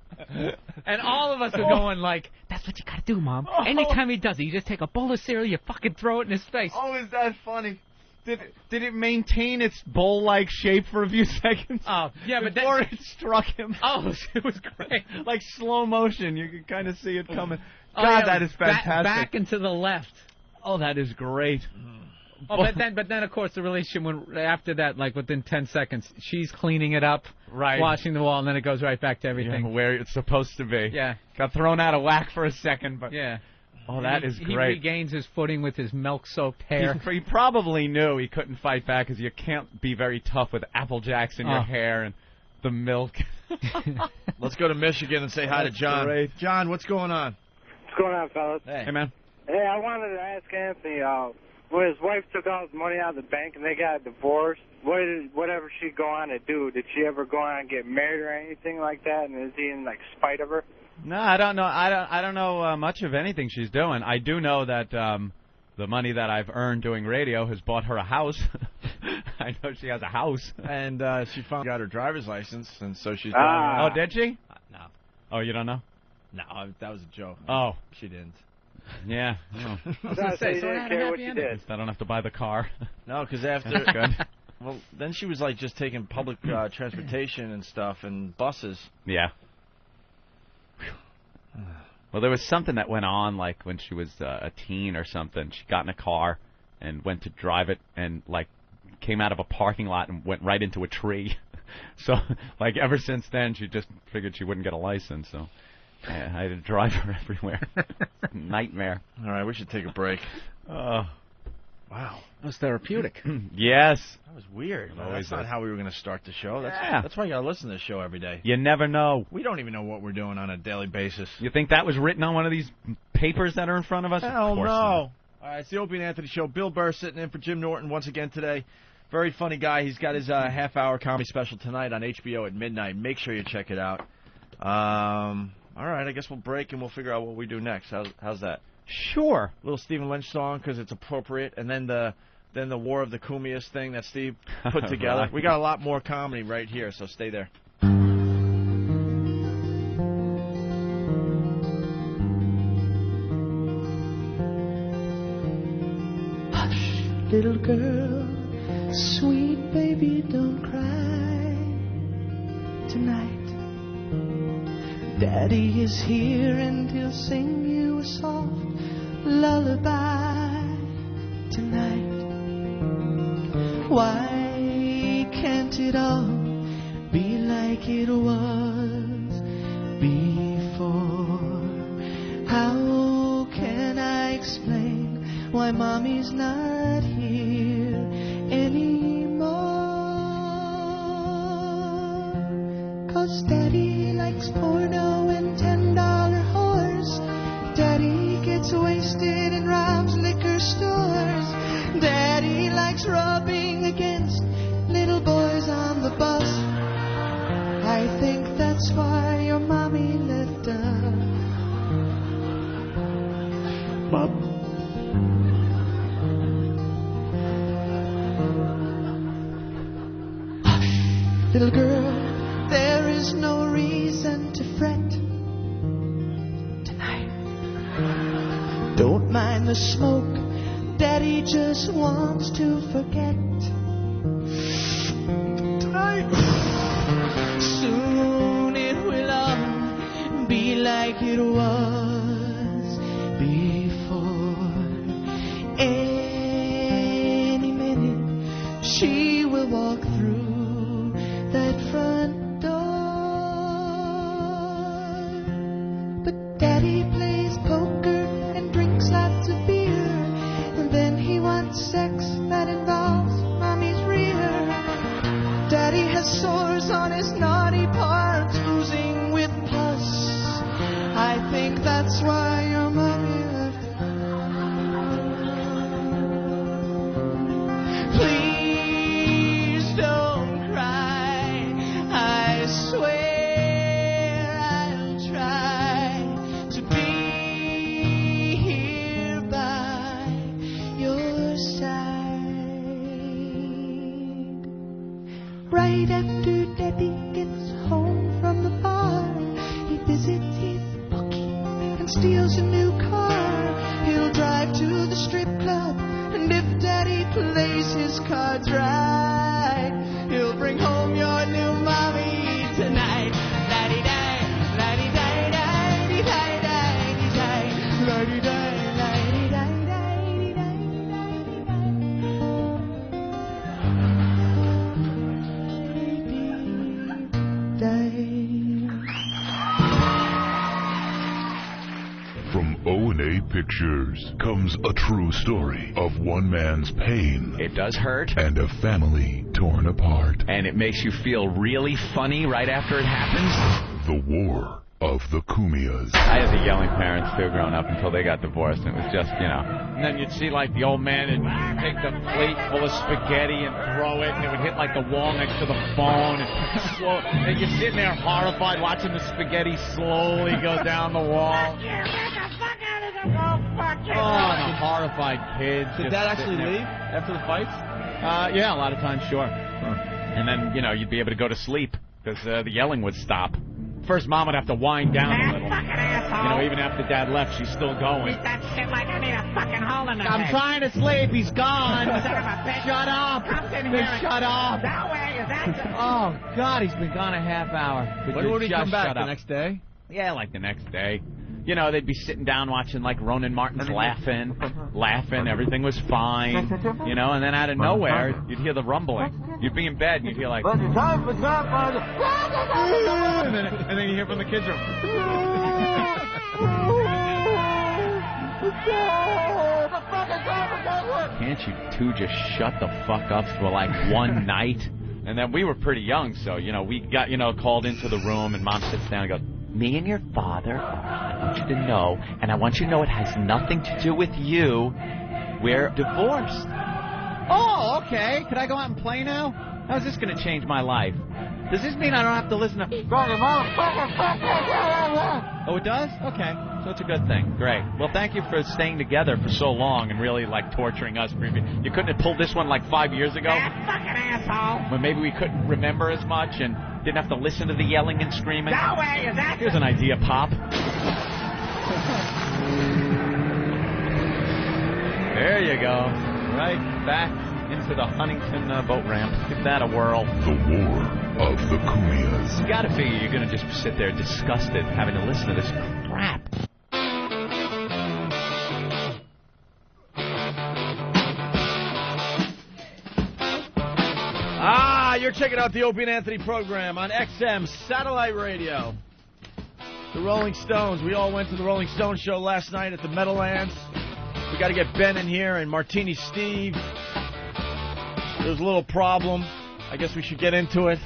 And all of us are going like, that's what you gotta do, Mom. Anytime he does it, you just take a bowl of cereal, you fucking throw it in his face. Oh, is that funny? Did it maintain its bowl-like shape for a few seconds? Oh, yeah, but before it struck him. Oh, it was great. Like slow motion, you could kind of see it coming. God, that is fantastic. Back and to the left. Oh, that is great. Oh, but then of course the relationship went after that, like within 10 seconds, she's cleaning it up, right, washing the wall, and then it goes right back to everything. Yeah, where it's supposed to be. Yeah. Got thrown out of whack for a second, but yeah. Oh, that is great. He regains his footing with his milk-soaked hair. He probably knew he couldn't fight back because you can't be very tough with Apple Jacks in your hair and the milk. Let's go to Michigan and say hi to John. Great. John, what's going on? What's going on, fellas? Hey, man. Hey, I wanted to ask Anthony, when his wife took all his money out of the bank and they got divorced, whatever she'd go on to do, did she ever go on and get married or anything like that? And is he in, like, spite of her? No, I don't know. I don't know much of anything she's doing. I do know that the money that I've earned doing radio has bought her a house. I know she has a house. And she finally got her driver's license, and so she's Oh, did she? No. Oh, you don't know? No, that was a joke. Oh. She didn't. Yeah. Oh. I was going to say, so I didn't care what you did. I don't have to buy the car. No, because after... That's good. Well, then she was, like, just taking public transportation and stuff and buses. Yeah. Well, there was something that went on, like, when she was a teen or something. She got in a car and went to drive it and, like, came out of a parking lot and went right into a tree. So, like, ever since then, she just figured she wouldn't get a license, so... Yeah, I had to drive her everywhere. Nightmare. All right, we should take a break. Wow. That was therapeutic. Yes. That was weird. Well, that's not how we were going to start the show. That's why you got to listen to the show every day. You never know. We don't even know what we're doing on a daily basis. You think that was written on one of these papers that are in front of us? Hell of course no. Not. All right, it's the Opie and Anthony Show. Bill Burr sitting in for Jim Norton once again today. Very funny guy. He's got his half-hour comedy special tonight on HBO at midnight. Make sure you check it out. All right, I guess we'll break and we'll figure out what we do next. How's that? Sure. Little Stephen Lynch song because it's appropriate, and then the War of the Kumias thing that Steve put together. Right. We got a lot more comedy right here, so stay there. Hush, little girl, sweet baby, don't cry tonight. Daddy is here and he'll sing you a soft lullaby tonight. Why can't it all be like it was before? How can I explain why Mommy's not here anymore? 'Cause Daddy likes porno and $10 horse. Daddy gets wasted and robs liquor stores. Daddy likes rubbing against little boys on the bus. I think that's why your mommy left us. Bob. Hush, little girl, there is no reason to fret tonight. Don't mind the smoke, Daddy just wants to forget tonight. Soon it will all be like it was before. Any minute she will walk through that front door. But Daddy plays poker and drinks lots of beer, and then he wants sex that involves Mommy's rear. Daddy has sores on his naughty parts, oozing with pus. I think that's why your mommy left. Please don't cry. I swear I'll try to be here by your side. Right after Daddy gets home from the bar, he visits his bookie and steals a new car. He'll drive to the strip club, and if Daddy plays his cards right, he'll bring home your new mommy tonight. La-di-di, la-di-di, la-di-di, la-di-di, la-di-di, From O&A Pictures comes a true story of one man's pain. It does hurt. And a family torn apart. And it makes you feel really funny right after it happens. The War of the Kumias. I had the yelling parents too growing up until they got divorced, and it was just, you know. And then you'd see like the old man and take the plate full of spaghetti and throw it, and it would hit like the wall next to the phone, and you're sitting there horrified watching the spaghetti slowly go down the wall. Oh, the horrified kids. Did Dad actually leave after the fights? Yeah, a lot of times, sure. And then, you know, you'd be able to go to sleep because the yelling would stop. First, Mom would have to wind down a little. You know, even after Dad left, she's still going. Beat that shit like I need a fucking hole in the head. I'm trying to sleep. He's gone. Son of a bitch. Shut up. Comes in here. Shut up. That way, is that good? Oh, God, he's been gone a half hour. When would he come back? The next day? Yeah, like the next day. You know, they'd be sitting down watching, like, Ronan Martin's laughing. Everything was fine. You know, and then out of nowhere, you'd hear the rumbling. You'd be in bed, and you'd hear, like... and then you hear from the kids' room. Can't you two just shut the fuck up for, like, one night? And then we were pretty young, so, you know, we got, you know, called into the room, and Mom sits down and goes... Me and your father, I want you to know, and I want you to know it has nothing to do with you. We're divorced. Oh, okay. Could I go out and play now? How's this going to change my life? Does this mean I don't have to listen to... Oh, it does? Okay. So it's a good thing. Great. Well, thank you for staying together for so long and really, like, torturing us. You couldn't have pulled this one, like, 5 years ago? That fucking asshole. When maybe we couldn't remember as much and didn't have to listen to the yelling and screaming? That way, is that Here's an idea, Pop. There you go. Right back into the Huntington boat ramp. Give that a whirl. The War of the Kumias. You gotta figure you're gonna just sit there disgusted having to listen to this crap. You're checking out the Opie Anthony program on XM Satellite Radio. The Rolling Stones. We all went to the Rolling Stones show last night at the Meadowlands. We got to get Ben in here and Martini Steve. There was a little problem. I guess we should get into it.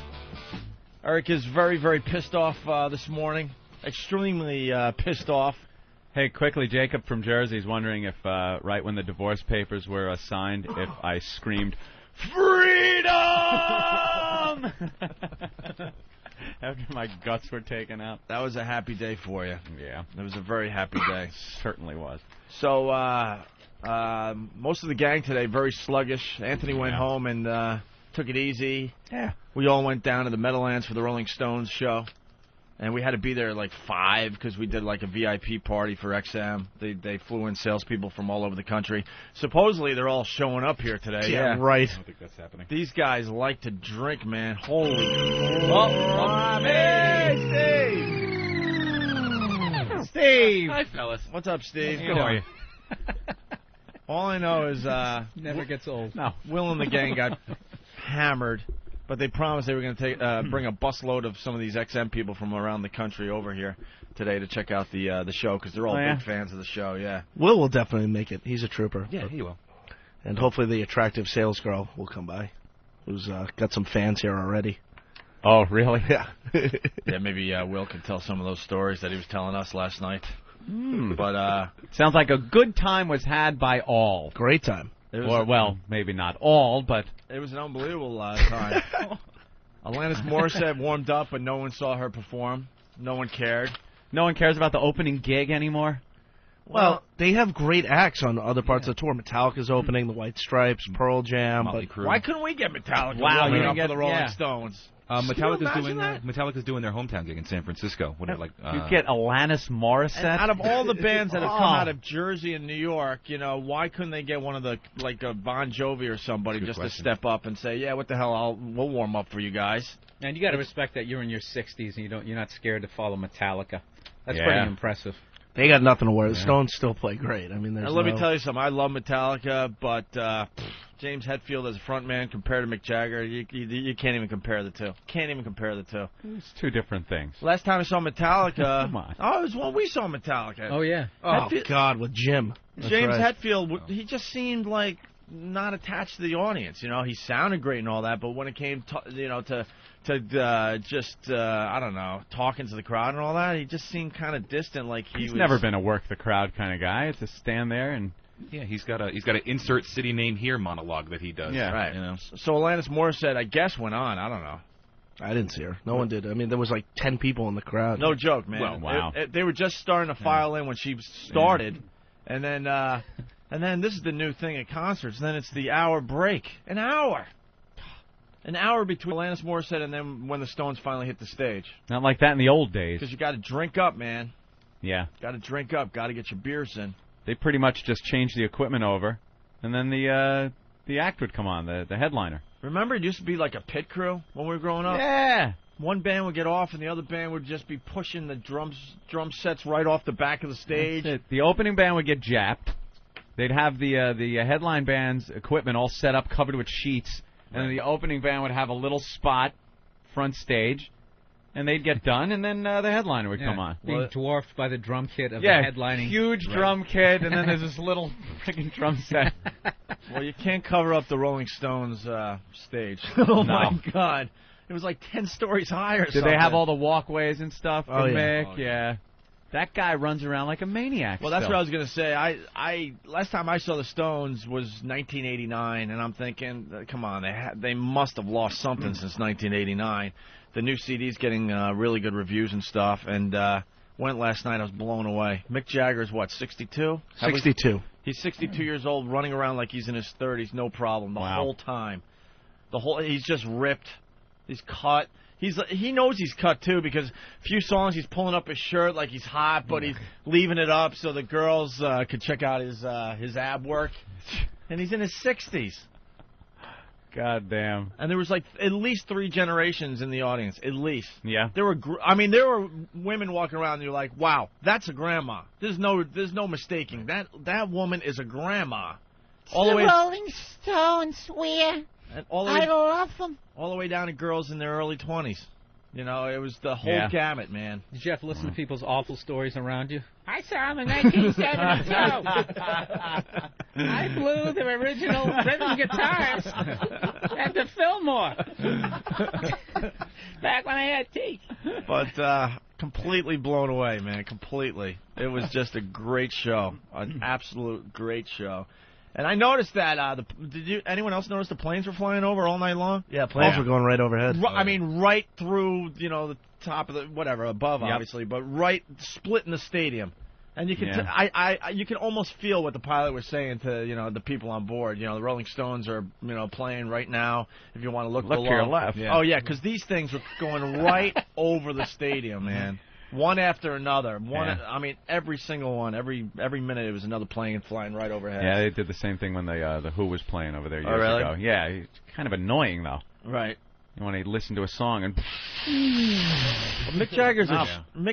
Erik is very, very pissed off this morning. Extremely pissed off. Hey, quickly, Jacob from Jersey is wondering if, right when the divorce papers were signed, if I screamed, "Freedom!" after my guts were taken out. That was a happy day for you. Yeah. It was a very happy day. Certainly was. So, most of the gang today, very sluggish. Anthony went home and took it easy. Yeah. We all went down to the Meadowlands for the Rolling Stones show. And we had to be there at like 5 because we did like a VIP party for XM. They flew in salespeople from all over the country. Supposedly they're all showing up here today. Yeah, right. I don't think that's happening. These guys like to drink, man. Holy. Hey, Steve. Hi, fellas. What's up, Steve? How are you? All I know is Never gets old. No. Will and the gang got hammered. But they promised they were going to bring a busload of some of these XM people from around the country over here today to check out the show because they're all big fans of the show. Yeah, Will definitely make it. He's a trooper. Yeah, he will. And hopefully the attractive sales girl will come by, who's got some fans here already. Oh, really? Yeah. Yeah, maybe Will could tell some of those stories that he was telling us last night. But sounds like a good time was had by all. Great time. Well, maybe not all, but it was an unbelievable time. Alanis Morissette warmed up, but no one saw her perform. No one cared. No one cares about the opening gig anymore. Well, they have great acts on other parts of the tour. Metallica's opening, the White Stripes, Pearl Jam. But why couldn't we get Metallica? Wow, you up didn't get for the Rolling yeah. Stones. Metallica's doing their hometown gig in San Francisco. What you get Alanis Morissette? And out of all the bands that have come out of Jersey and New York, you know, why couldn't they get one of the like a Bon Jovi or somebody just to step up and say, yeah, what the hell, we'll warm up for you guys. And you got to respect that you're in your 60s and you're not scared to follow Metallica. That's pretty impressive. They got nothing to worry. The Stones still play great. I mean, there's let me tell you something. I love Metallica, but James Hetfield as a frontman compared to Mick Jagger, you can't even compare the two. Can't even compare the two. It's two different things. Last time I saw Metallica, come on. Oh, it was when we saw Metallica. Oh yeah. Oh God, with Jim. James Hetfield, he just seemed like not attached to the audience. You know, he sounded great and all that, but when it came to I don't know, talking to the crowd and all that, he just seemed kind of distant. Like he's never been a work the crowd kind of guy. It's to stand there and he's got an insert city name here monologue that he does. Yeah, right. You know, so Alanis Morissette, I guess, went on. I don't know. I didn't see her. No one did. I mean, there was like 10 people in the crowd. No joke, man. Well, wow. They were just starting to file in when she started, and then this is the new thing at concerts. Then it's the hour break. An hour between Alanis Morissette and then when the Stones finally hit the stage. Not like that in the old days. Because you got to drink up, man. Yeah. Got to drink up. Got to get your beers in. They pretty much just changed the equipment over, and then the act would come on, the headliner. Remember, it used to be like a pit crew when we were growing up? Yeah. One band would get off, and the other band would just be pushing the drum sets right off the back of the stage. That's it. The opening band would get japped. They'd have the headline band's equipment all set up, covered with sheets, and then the opening band would have a little spot front stage, and they'd get done, and then the headliner would come on. Being dwarfed by the drum kit of the headlining. Huge drum kit, and then there's this little freaking drum set. Well, you can't cover up the Rolling Stones stage. Oh, my God. It was like 10 stories high or something. Did they have all the walkways and stuff for Mick? Oh, yeah. That guy runs around like a maniac. Well, that's what I was going to say. I last time I saw the Stones was 1989, and I'm thinking, come on, they must have lost something since 1989. The new CD's getting really good reviews and stuff, and went last night. I was blown away. Mick Jagger's what, 62? 62. He's 62 years old, running around like he's in his 30s, no problem, the whole time. He's just ripped. He's cut. He knows he's cut, too, because a few songs he's pulling up his shirt like he's hot, but he's leaving it up so the girls could check out his ab work. And he's in his 60s. God damn. And there was like at least 3 generations in the audience, at least. Yeah. There were, there were women walking around and you're like, wow, that's a grandma. There's no mistaking. That woman is a grandma. All the way, Rolling Stones, swear. I love them. All the way down to girls in their early 20s. You know, it was the whole gamut, man. Did you have to listen to people's awful stories around you? I saw them in 1972. I blew the original rhythm guitars at the Fillmore. Back when I had teeth. But completely blown away, man. Completely. It was just a great show. An absolute great show. And I noticed that. Anyone else notice the planes were flying over all night long? Yeah, planes were going right overhead. I mean, right through, the top of the above, obviously, but right splitting the stadium. And you can, you can almost feel what the pilot was saying to, the people on board. The Rolling Stones are, playing right now. If you want to look to your left. Yeah. Oh yeah, because these things were going right over the stadium, man. One after another. I mean, every single one. Every minute it was another plane flying right overhead. Yeah, they did the same thing when the Who was playing over there years really? ago. Yeah, it's kind of annoying though. Right. When they listen to a song and. Mick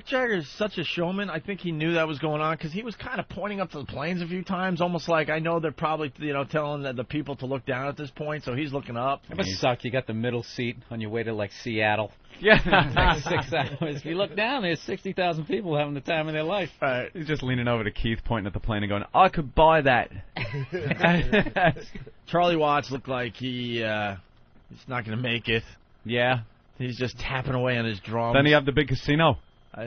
Jagger's such a showman. I think he knew that was going on because he was kind of pointing up to the planes a few times, almost like I know they're probably telling the people to look down at this point, so he's looking up. It must suck. You got the middle seat on your way to like Seattle. Yeah, like 6 hours. If you look down, there's 60,000 people having the time of their life. Right. He's just leaning over to Keith, pointing at the plane and going, "I could buy that." Charlie Watts looked like he's not going to make it. Yeah. He's just tapping away on his drums. Then he had the big casino.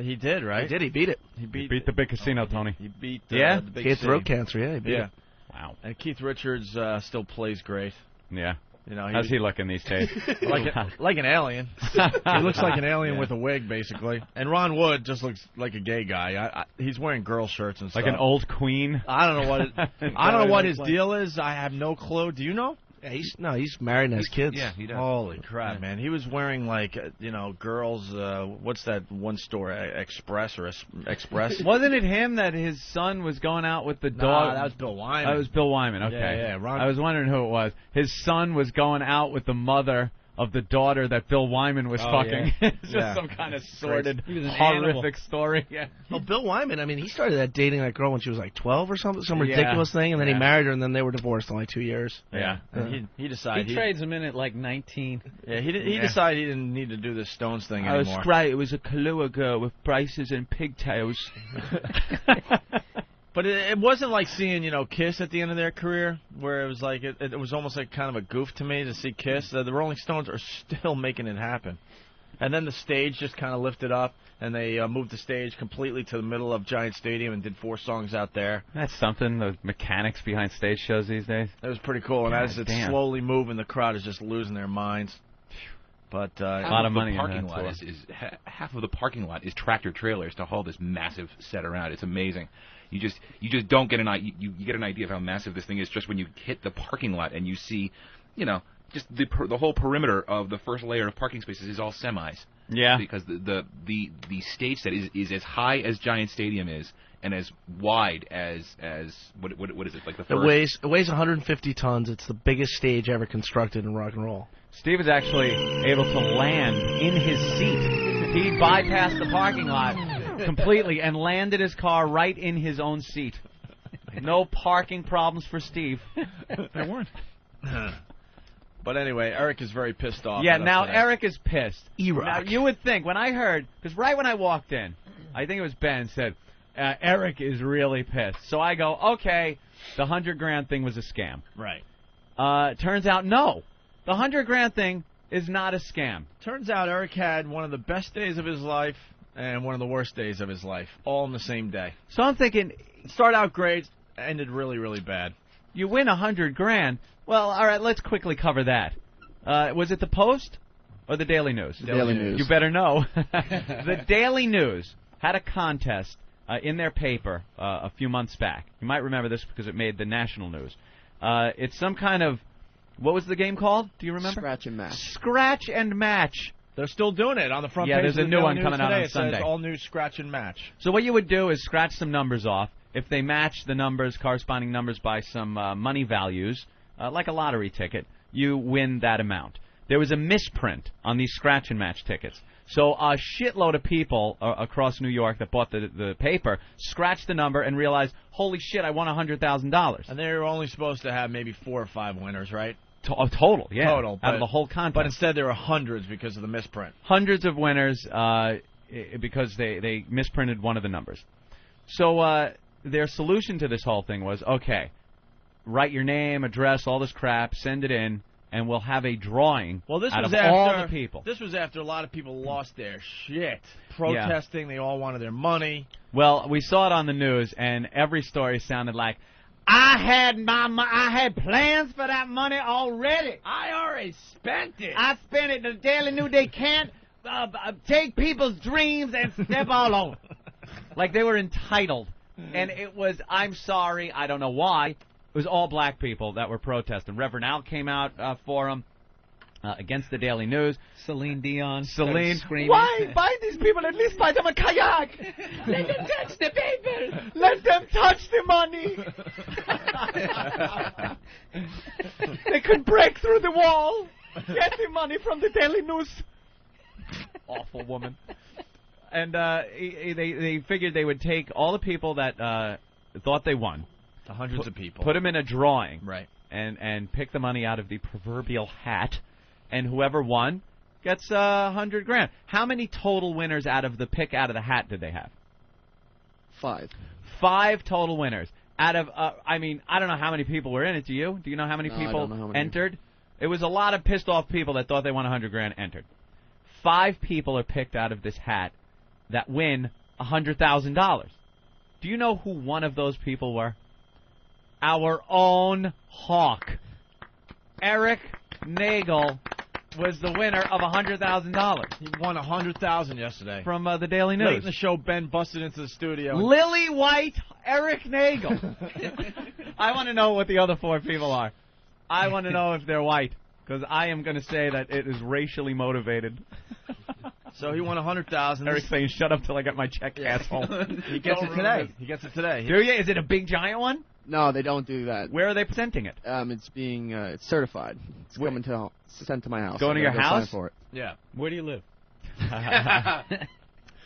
He did, right? He did. He beat it. He beat the big casino, Tony. He beat the big He had city. throat cancer. Yeah, he beat it. Wow. And Keith Richards still plays great. Yeah. How's How's he looking these days? like an alien. He looks like an alien with a wig, basically. And Ron Wood just looks like a gay guy. He's wearing girl shirts and stuff. Like an old queen. I don't know what his deal is. I have no clue. Do you know? Yeah, he's married and has kids. Yeah, he does. Holy crap, man! He was wearing like girls. What's that one store? Express or Express? Wasn't it him that his son was going out with the dog? That was Bill Wyman. That was Bill Wyman. Okay. Yeah. I was wondering who it was. His son was going out with the mother of the daughter that Bill Wyman was fucking. Yeah. It's just some kind of sordid, He was an horrific story. Yeah. Well, Bill Wyman, I mean, he started dating that girl when she was like 12 or something, some ridiculous thing, and then he married her, and then they were divorced in like 2 years. Yeah. He decided he trades them in at like 19. Yeah, he decided he didn't need to do this Stones thing anymore. It was great. It was a Kahlua girl with braces and pigtails. But it wasn't like seeing, Kiss at the end of their career, where it was like it was almost like kind of a goof to me to see Kiss. The Rolling Stones are still making it happen. And then the stage just kind of lifted up, and they moved the stage completely to the middle of Giant Stadium and did 4 songs out there. That's something, the mechanics behind stage shows these days. It was pretty cool, and as it's slowly moving, the crowd is just losing their minds. But a lot of money in parking that lot is half of the parking lot is tractor trailers to haul this massive set around. It's amazing. You just don't get you get an idea of how massive this thing is just when you hit the parking lot and you see, just the whole perimeter of the first layer of parking spaces is all semis. Yeah. Because the stage set is as high as Giant Stadium is and as wide as what is it, like the first? It weighs 150 tons. It's the biggest stage ever constructed in rock and roll. Steve was actually able to land in his seat. He bypassed the parking lot completely and landed his car right in his own seat. No parking problems for Steve. There weren't. But anyway, Erik is very pissed off. Yeah, now Erik is pissed. E-Rock. Now, you would think, when I heard, because right when I walked in, I think it was Ben, said, Erik is really pissed. So I go, okay, the $100,000 thing was a scam. Right. Turns out, no. The $100,000 thing is not a scam. Turns out Erik had one of the best days of his life and one of the worst days of his life, all in the same day. So I'm thinking, started out great, ended really, really bad. You win $100,000. Well, all right, let's quickly cover that. Was it the Post or the Daily News? Daily News. You better know. The Daily News had a contest in their paper a few months back. You might remember this because it made the national news. It's some kind of, what was the game called? Do you remember? Scratch and match. Scratch and match. They're still doing it on the front page. Yeah, there's a new one coming out on Sunday. It says all new scratch and match. So what you would do is scratch some numbers off. If they match the numbers, corresponding numbers by some money values, like a lottery ticket, you win that amount. There was a misprint on these scratch and match tickets. So a shitload of people across New York that bought the paper scratched the number and realized, holy shit, I won $100,000. And they were only supposed to have maybe 4 or 5 winners, right? Total, yeah. Total. Out of the whole contest. But instead there were hundreds because of the misprint. Hundreds of winners because they misprinted one of the numbers. So their solution to this whole thing was, okay, write your name, address, all this crap, send it in, and we'll have a drawing out of after, all the people. This was after a lot of people lost their shit. Protesting, They all wanted their money. Well, we saw it on the news, and every story sounded like, I had plans for that money already. I already spent it. I spent it. The Daily News, they can't take people's dreams and step all over. Like they were entitled. And it was, I'm sorry, I don't know why. It was all black people that were protesting. Reverend Al came out for them against the Daily News. Celine Dion. Screaming. Why? Buy these people, at least buy them a kayak. Let them touch the paper. Let them touch the money. They could break through the wall. Get the money from the Daily News. Awful woman. And they figured they would take all the people that thought they won. The hundreds of people. Put them in a drawing. Right. And pick the money out of the proverbial hat. And whoever won gets $100,000. How many total winners out of the pick out of the hat did they have? 5. 5 total winners. Out of, I don't know how many people were in it. Do you? Do you know how many people I don't know how many. entered? It was a lot of pissed off people that thought they won $100,000 entered. 5 people are picked out of this hat that win $100,000. Do you know who one of those people were? Our own Hawk. Erik Nagel was the winner of $100,000. He won $100,000 yesterday. From the Daily News. Late in the show, Ben busted into the studio. Lily White, Erik Nagel. I want to know what the other 4 people are. I want to know if they're white, because I am going to say that it is racially motivated. So he won $100,000. Eric's saying, shut up till I get my check, asshole. He gets it today. He gets it today. Do you? Is it a big giant one? No, they don't do that. Where are they presenting it? It's being it's certified. It's coming to sent to my house. Going to your house? Sign for it. Yeah. Where do you live?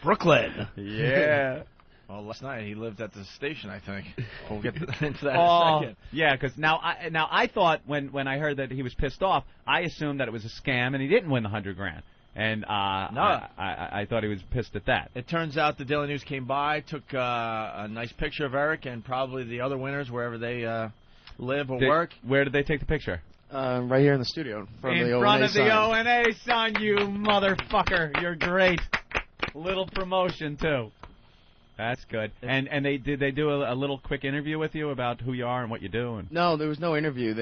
Brooklyn. Yeah. Well, last night he lived at the station, I think. We'll get into that in a second. Yeah, because now I thought when I heard that he was pissed off, I assumed that it was a scam and he didn't win the $100,000. And no. I thought he was pissed at that. It turns out the Daily News came by, took a nice picture of Erik and probably the other winners wherever they live or work. Where did they take the picture? Right here in the studio. In front of the O&A sign, you motherfucker. You're great. Little promotion, too. That's good. And did they do a little quick interview with you about who you are and what you do? And no, there was no interview.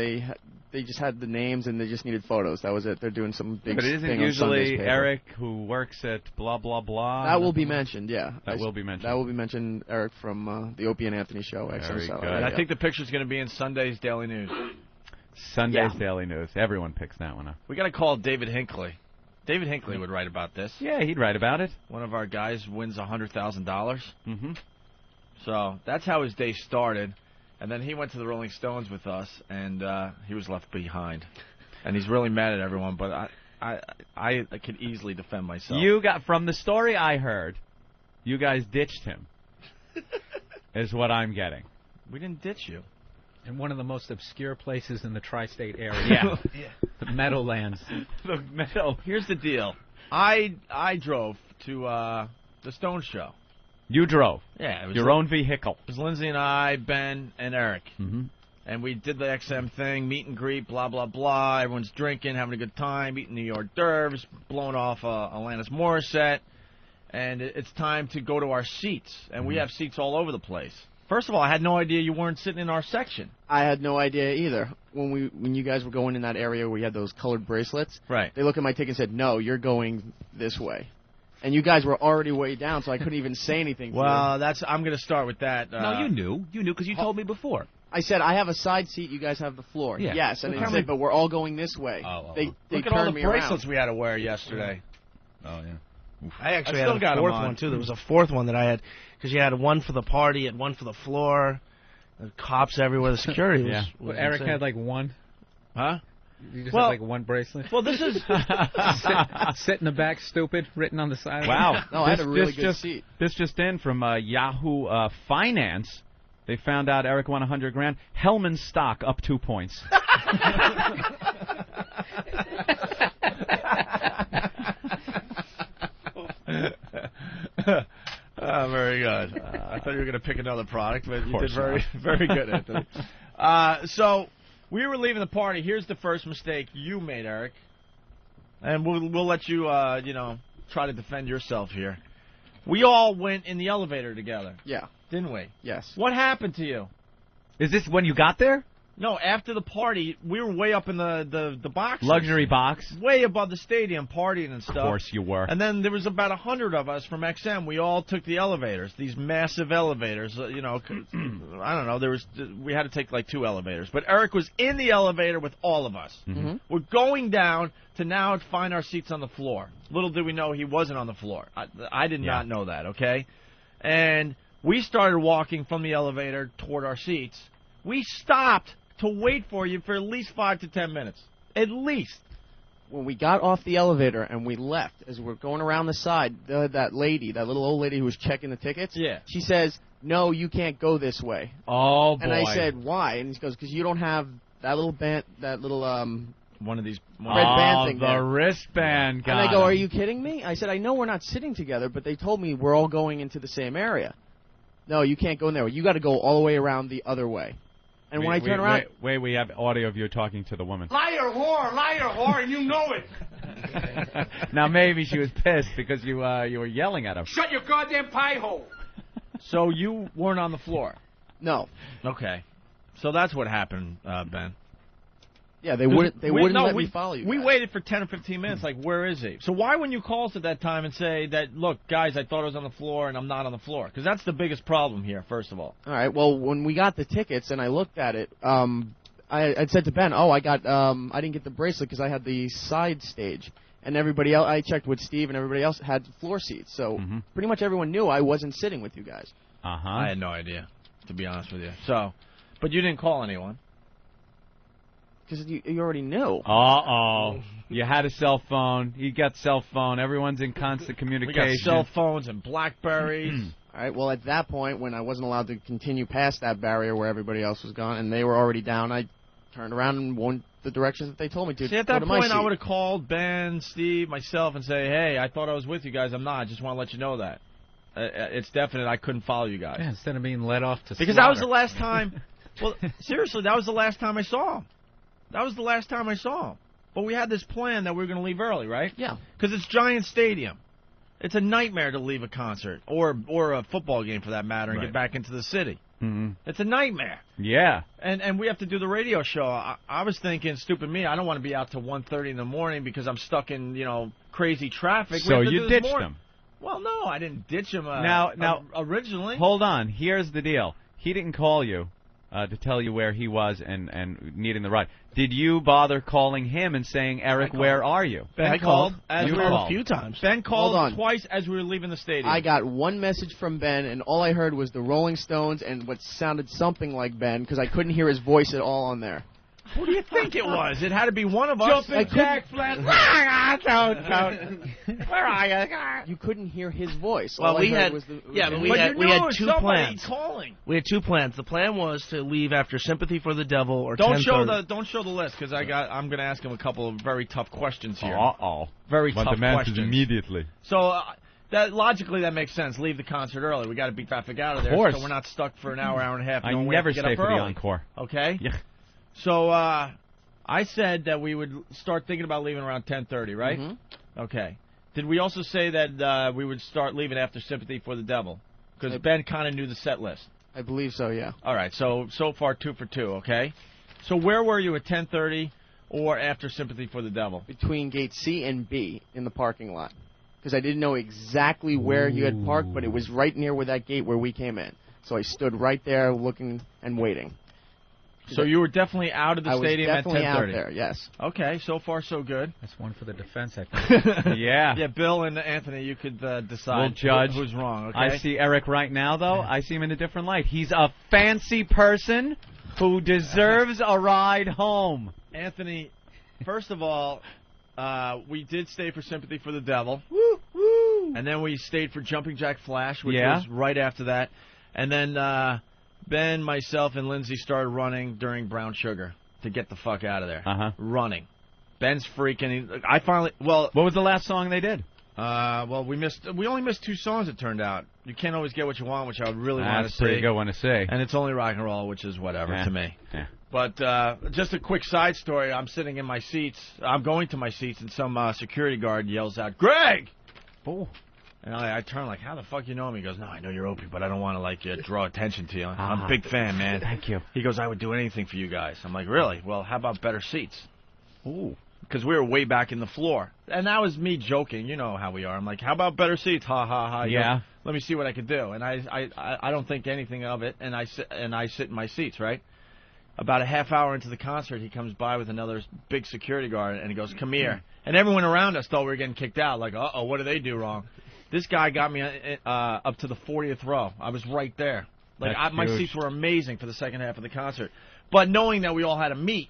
They just had the names and they just needed photos. That was it. They're doing some big. But it isn't usually Erik who works at blah blah blah. That will be mentioned. Yeah. That will be mentioned. That will be mentioned. Erik from the Opie and Anthony show. Very good. And I think the picture's going to be in Sunday's Daily News. Sunday's Daily News. Everyone picks that one up. We got to call David Hinckley. David Hinckley would write about this. Yeah, he'd write about it. One of our guys wins $100,000. Mm-hmm. So that's how his day started. And then he went to the Rolling Stones with us, and he was left behind. And he's really mad at everyone, but I could easily defend myself. From the story I heard, you guys ditched him, is what I'm getting. We didn't ditch you. In one of the most obscure places in the tri-state area. Yeah. The Meadowlands. The Meadow. Here's the deal. I drove to the Stone show. You drove? Yeah. It was your own vehicle. It was Lindsay and I, Ben, and Erik. Mm-hmm. And we did the XM thing, meet and greet, blah, blah, blah. Everyone's drinking, having a good time, eating New York d'oeuvres, blowing off Alanis Morissette. And it's time to go to our seats. And we have seats all over the place. First of all, I had no idea you weren't sitting in our section. I had no idea either. When you guys were going in that area where you had those colored bracelets, right? They looked at my ticket and said, "No, you're going this way." And you guys were already way down, so I couldn't even say anything. Well, I'm going to start with that. No, you knew because you told me before. I said I have a side seat. You guys have the floor. Yeah. Yes, and they said, but we're all going this way. They look at all the bracelets we had to wear yesterday. Oh yeah. Oof. I actually had a fourth one too. There was a fourth one that I had because you had one for the party and one for the floor. The cops everywhere. The security was Erik insane. had like one. Huh? You just Well- have like one bracelet. Well, this is sit in the back, stupid, written on the side. Wow. No, I had a really good just, seat. This just in from Yahoo Finance. They found out Erik won $100,000. Hellman's stock up 2 points. Very good. I thought you were going to pick another product, but you course did very, not. very good, Anthony. So we were leaving the party. Here's the first mistake you made, Erik, and we'll let you try to defend yourself here. We all went in the elevator together, Yeah. didn't we? Yes. What happened to you? Is this when you got there? No, after the party, we were way up in the box. Luxury box. Way above the stadium, partying and stuff. Of course you were. And then there was about 100 of us from XM. We all took the elevators, these massive elevators. I don't know. We had to take like 2 elevators. But Erik was in the elevator with all of us. Mm-hmm. We're going down to now find our seats on the floor. Little did we know he wasn't on the floor. I did not know that, okay? And we started walking from the elevator toward our seats. We stopped to wait for you for at least 5 to 10 minutes. At least. When we got off the elevator and we left, as we're going around the side, that lady, that little old lady who was checking the tickets, she says, "No, you can't go this way." Oh, boy. And I said, "Why?" And he goes, "Because you don't have that little band, that little one of these red band thing the there." wristband guy. And I go, "Are you kidding me?" I said, "I know we're not sitting together, but they told me we're all going into the same area." "No, you can't go in there. You got to go all the way around the other way." And when I turn around... Wait, we have audio of you talking to the woman. Liar, whore, and you know it. Now, maybe she was pissed because you were yelling at him. Shut your goddamn pie hole. So you weren't on the floor? No. Okay. So that's what happened, Ben. Yeah, they wouldn't let me follow you. We waited for 10 or 15 minutes, like, where is he? So why wouldn't you call us at that time and say that, look, guys, I thought I was on the floor and I'm not on the floor? Because that's the biggest problem here, first of all. All right, well, when we got the tickets and I looked at it, I said to Ben, I didn't get the bracelet because I had the side stage. And everybody else, I checked with Steve and everybody else had floor seats. So pretty much everyone knew I wasn't sitting with you guys. I had no idea, to be honest with you. So, but you didn't call anyone. Because you already knew. Uh-oh. You had a cell phone. You got cell phone. Everyone's in constant communication. We got cell phones and BlackBerries. All right, well, at that point, when I wasn't allowed to continue past that barrier where everybody else was gone and they were already down, I turned around and went the direction that they told me to. See, at that point, I would have called Ben, Steve, myself, and say, hey, I thought I was with you guys. I'm not. I just want to let you know that. It's definite I couldn't follow you guys. Yeah, instead of being led off to because that was the last time. Well, seriously, that was the last time I saw him. That was the last time I saw him. But we had this plan that we were going to leave early, right? Yeah. Because it's Giant Stadium. It's a nightmare to leave a concert or a football game, for that matter, and get back into the city. Mm-hmm. It's a nightmare. Yeah. And we have to do the radio show. I was thinking, stupid me, I don't want to be out till 1:30 in the morning because I'm stuck in, crazy traffic. So you ditched him. Well, no, I didn't ditch him now, originally. Hold on. Here's the deal. He didn't call you to tell you where he was and needing the ride. Did you bother calling him and saying, Erik, where are you? Ben called. You called a few times. Ben called twice as we were leaving the stadium. I got one message from Ben, and all I heard was the Rolling Stones and what sounded something like Ben because I couldn't hear his voice at all on there. Who do you think it was? It had to be one of us. Jumping jack flat. Where are you? You couldn't hear his voice. Well, all we I heard had was the, we had two plans. Calling. We had two plans. The plan was to leave after Sympathy for the Devil or don't show the list because I'm going to ask him a couple of very tough questions here. Very tough questions immediately. So. That logically that makes sense. Leave the concert early. We got to beat traffic out of there, so we're not stuck for an hour and a half. I never stay for the encore. Okay. Yeah. So I said that we would start thinking about leaving around 10:30, right? Mm-hmm. Okay. Did we also say that we would start leaving after Sympathy for the Devil? Because Ben kind of knew the set list. I believe so, yeah. All right. So far 2 for 2. Okay. So where were you at 10:30 or after Sympathy for the Devil? Between gate C and B in the parking lot. Because I didn't know exactly where you had parked, but it was right near where that gate where we came in. So I stood right there looking and waiting. So you were definitely out of the stadium at 10:30. I was definitely out there, yes. Okay, so far so good. That's one for the defense, I think. Yeah. Yeah, Bill and Anthony, you could decide we'll judge who's wrong, okay? I see Erik right now, though. I see him in a different light. He's a fancy person who deserves a ride home. Anthony, first of all, we did stay for Sympathy for the Devil. Woo, woo. And then we stayed for Jumping Jack Flash, which was right after that. And then Ben, myself, and Lindsay started running during Brown Sugar to get the fuck out of there. Running. Ben's freaking. I finally. Well, what was the last song they did? Well, we only missed 2 songs. It turned out. You can't always get what you want, which I would really want to see. That's a pretty good one to say. And it's only rock and roll, which is whatever to me. Yeah. But just a quick side story. I'm sitting in my seats. I'm going to my seats, and some security guard yells out, "Greg!" Oh. And I turn like, "How the fuck you know me?" He goes, "No, I know you're Opie, but I don't want to draw attention to you. I'm a big fan, man." Thank you. He goes, "I would do anything for you guys." I'm like, "Really? Well, how about better seats?" Ooh. Because we were way back in the floor. And that was me joking. You know how we are. I'm like, "How about better seats?" Ha, ha, ha. Yeah. Let me see what I could do. And I don't think anything of it, and I sit in my seats, right? About a half hour into the concert, he comes by with another big security guard, and he goes, "Come here." And everyone around us thought we were getting kicked out. Like, uh-oh, what did they do wrong? This guy got me up to the 40th row. I was right there. Like, my seats were amazing for the second half of the concert. But knowing that we all had to meet,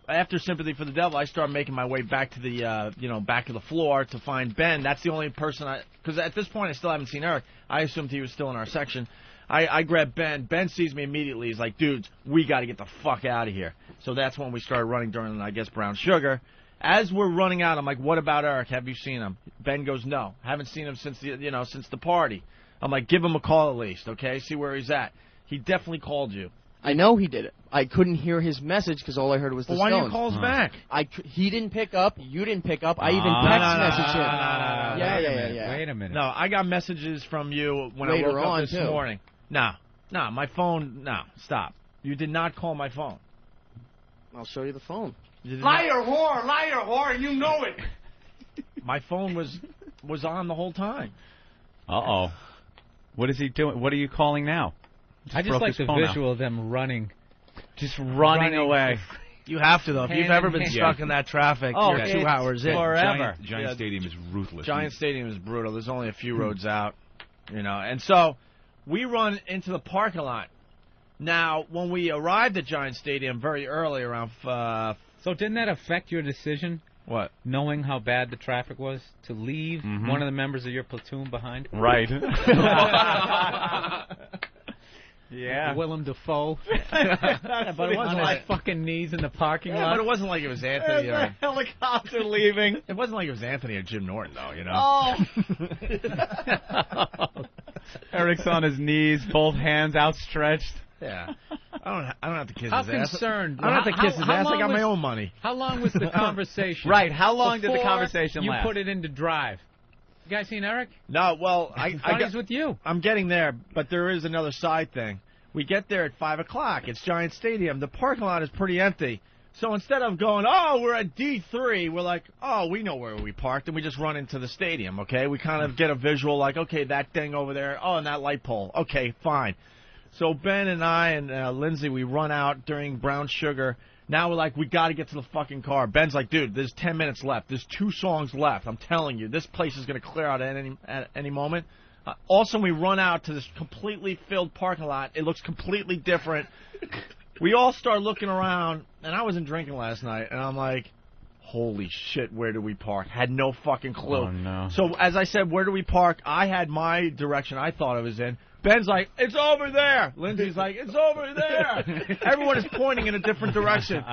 after Sympathy for the Devil, I started making my way back to the, back to the floor to find Ben. That's the only person because at this point I still haven't seen Erik. I assumed he was still in our section. I grabbed Ben. Ben sees me immediately. He's like, "Dudes, we got to get the fuck out of here." So that's when we started running during, I guess, Brown Sugar. As we're running out, I'm like, "What about Erik? Have you seen him?" Ben goes, "No, haven't seen him since the party." I'm like, "Give him a call at least, okay? See where he's at." He definitely called you. I know he did it. I couldn't hear his message because all I heard was the Why Stones. didn't you call us back? He didn't pick up. You didn't pick up. I even text messaged him. Yeah. Wait a minute. No, I got messages from you when Later I woke up on, this too. morning. No, my phone. No, stop. You did not call my phone. I'll show you the phone. Liar, whore, and you know it. My phone was on the whole time. Uh-oh. What is he doing? What are you calling now? I just like the visual of them running. Just running away. You have to, though. If you've ever been stuck in that traffic, you're 2 hours in. Forever. Giant Stadium is ruthless. Giant Stadium is brutal. There's only a few roads out, And so we run into the parking lot. Now, when we arrived at Giant Stadium very early, around... So didn't that affect your decision? What? Knowing how bad the traffic was to leave one of the members of your platoon behind? Right. Yeah. Willem Dafoe. But it wasn't on his fucking knees in the parking lot. But it wasn't like it was Anthony or... The helicopter leaving. It wasn't like it was Anthony or Jim Norton, though, Oh. Eric's on his knees, both hands outstretched. Yeah. I don't have to kiss How his ass. concerned? I don't have to kiss his ass. I got my own money. How long was the conversation? Right. How long did the conversation last? You put it into drive. You guys seen Erik? No, well, I got with you. I'm getting there, but there is another side thing. We get there at 5 o'clock. It's Giant Stadium. The parking lot is pretty empty. So instead of going, "Oh, we're at D3, we're like, "Oh, we know where we parked," and we just run into the stadium, okay? We kind of get a visual like, okay, that thing over there. Oh, and that light pole. Okay, fine. So Ben and I and Lindsay, we run out during Brown Sugar. Now we're like, we got to get to the fucking car. Ben's like, "Dude, there's 10 minutes left. There's 2 songs left. I'm telling you, this place is going to clear out at any moment." Also, we run out to this completely filled parking lot. It looks completely different. We all start looking around, and I wasn't drinking last night, and I'm like, holy shit, where do we park? Had no fucking clue. Oh, no. So as I said, where do we park? I had my direction I thought it was in. Ben's like, "It's over there." Lindsay's like, "It's over there." Everyone is pointing in a different direction.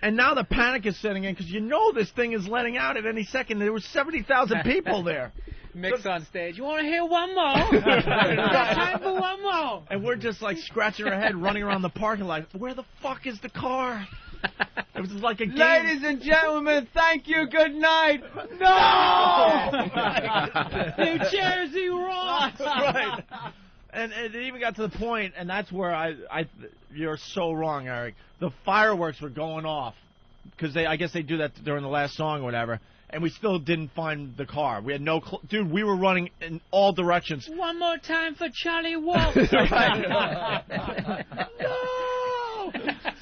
And now the panic is setting in because this thing is letting out at any second. There were 70,000 people there. Mix on stage. You want to hear one more? Got time for one more. And we're just like scratching our head, running around the parking lot. Where the fuck is the car? It was like a game. Ladies and gentlemen, thank you. Good night. No! New Jersey rocks. Right. And it even got to the point, and that's where you're so wrong, Erik. The fireworks were going off because I guess they do that during the last song or whatever. And we still didn't find the car. We had no dude, we were running in all directions. One more time for Charlie Wolf. No!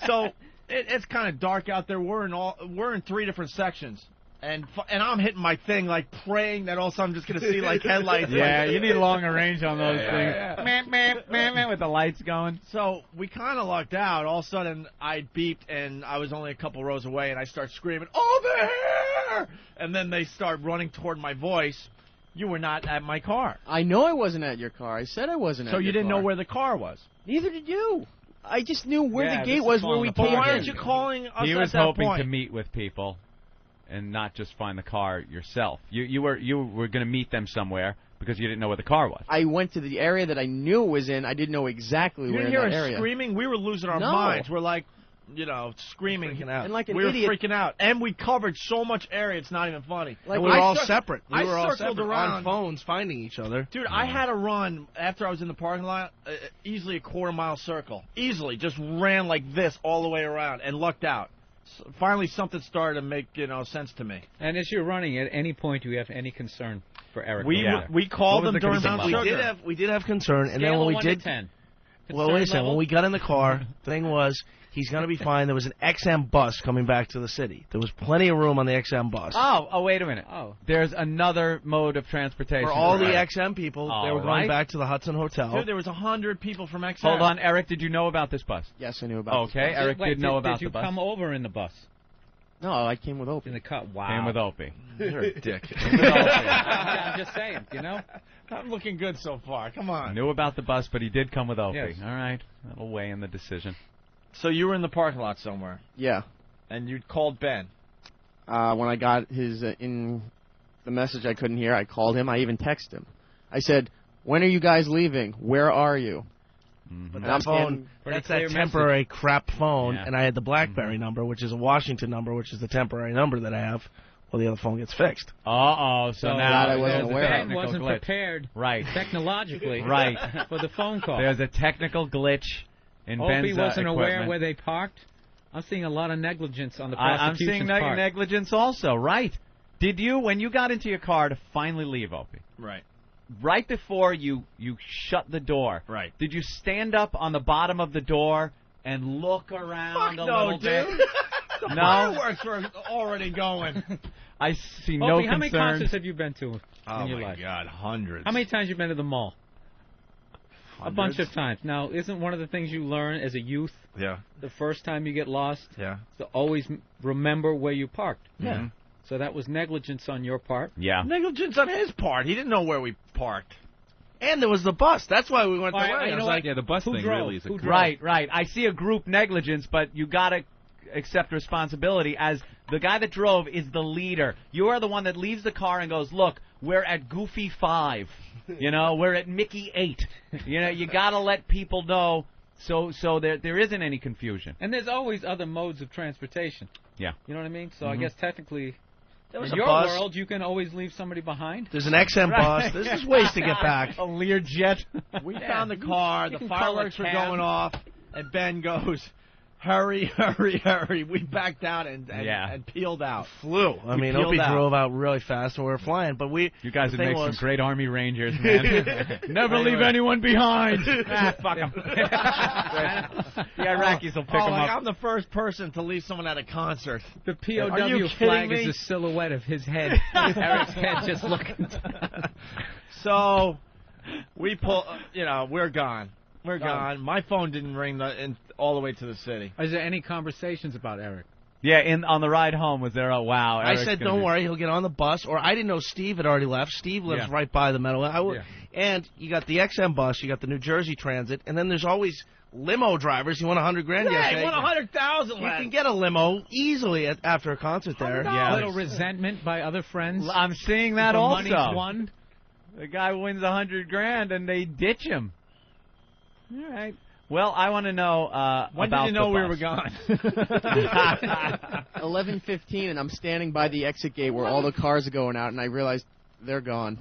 So it's kind of dark out there. We're in 3 different sections. And I'm hitting my thing, like praying that also I'm just going to see like headlights. Yeah, like, you need longer range on those things. With the lights going. So we kind of lucked out. All of a sudden, I beeped, and I was only a couple rows away, and I start screaming, "Over here!" And then they start running toward my voice. You were not at my car. I know I wasn't at your car. I said I wasn't at your car. So you didn't know where the car was? Neither did you. I just knew where Yeah, the gate this was is where we falling came apart. Why in. aren't you calling us He at was that hoping point? to meet with people and not just find the car yourself. You were going to meet them somewhere because you didn't know where the car was. I went to the area that I knew it was in. I didn't know exactly You where didn't in hear that us area. screaming? We were losing our No. minds. We're like, screaming. Freaking out. And like an we were idiot. freaking out. And we covered so much area, it's not even funny. Like, and we were I all cir- separate. I We were all circled separate around on phones finding each other. Dude, I had to run after I was in the parking lot, easily a quarter-mile circle. Easily. Just ran like this all the way around and lucked out. So finally, something started to make sense to me. And as you're running, at any point, do you have any concern for Erik? We called them during Mount we Sugar. did have concern, and Scale then when of we 1 did to 10. Well, wait a second. level? When we got in the car, thing was, he's going to be fine. There was an XM bus coming back to the city. There was plenty of room on the XM bus. Oh, wait a minute. There's another mode of transportation. For all the XM people, they were going back to the Hudson Hotel. Dude, there was 100 people from XM. Hold on, Eric, did you know about this bus? Yes, I knew about Okay, this bus. Eric did know about Did you the bus. come over in the bus? No, I came with Opie. In the cut. Wow. Came with Opie. You're a dick. I'm just saying, I'm looking good so far. Come on. Knew about the bus, but he did come with Opie. Yes. All right. That'll weigh in the decision. So you were in the parking lot somewhere. Yeah. And you called Ben. When I got his in the message I couldn't hear, I called him. I even texted him. I said, "When are you guys leaving? Where are you?" But that phone, that's that temporary crap phone, and I had the BlackBerry number, which is a Washington number, which is the temporary number that I have. Well, the other phone gets fixed. So So now that I wasn't aware of. Ben wasn't glitch. prepared Right. technologically Right. for the phone call. There's a technical glitch in Opie Ben's wasn't aware equipment. where they parked. I'm seeing a lot of negligence on the I'm prosecution's seeing part. negligence also, right. Did you, when you got into your car to finally leave, Opie, right before you shut the door, did you stand up on the bottom of the door and look around a little bit? The No? fireworks were already going. I see no Opie, how concern. many concerts have you been to Oh, in your my life? God, hundreds. How many times have you been to the mall? Hundreds. A bunch of times. Now, isn't one of the things you learn as a youth, Yeah. the first time you get lost, Yeah. to always remember where you parked? Yeah. So that was negligence on your part. Yeah. Negligence on his part. He didn't know where we parked. And there was the bus. That's why we went the way. I was like, the bus Who thing drove? really is a Who drove? Right. I see a group negligence, but you got to accept responsibility as the guy that drove is the leader. You are the one that leaves the car and goes, look, we're at Goofy 5. We're at Mickey 8. You got to let people know so there isn't any confusion. And there's always other modes of transportation. Yeah. You know what I mean? So I guess technically, there was in a your bus. world, you can always leave somebody behind. There's an XM bus. There's just ways to get back. A Learjet. We found the car. The can call fireworks a were cab. going off. And Ben goes, hurry, hurry, hurry. We backed out and peeled out. Flew. I mean, peeled Opie out. drove out really fast, and we were flying. But You guys the would thing make was- some great Army Rangers, man. Never leave anyone behind. Fuck them. The Iraqis will pick them like up. I'm the first person to leave someone at a concert. The Are you POW kidding flag me? is a silhouette of his head. Eric's head just looking. So we pull. We're gone. We're gone. My phone didn't ring all the way to the city. Is there any conversations about Erik? Yeah, on the ride home, was there a wow? I Eric's said, gonna don't be- worry, he'll get on the bus. Or I didn't know Steve had already left. Steve lives right by the Meadowlands. And you got the XM bus, you got the New Jersey Transit, and then there's always limo drivers. You won $100,000 Yeah, yesterday. he won 100,000. You can get a limo easily after a concert there. A little resentment by other friends. I'm seeing that The also. money's won. The guy wins $100,000 and they ditch him. All right. Well, I want to know When about did you know the we bus. were gone? 11:15, and I'm standing by the exit gate where all the cars are going out, and I realized they're gone.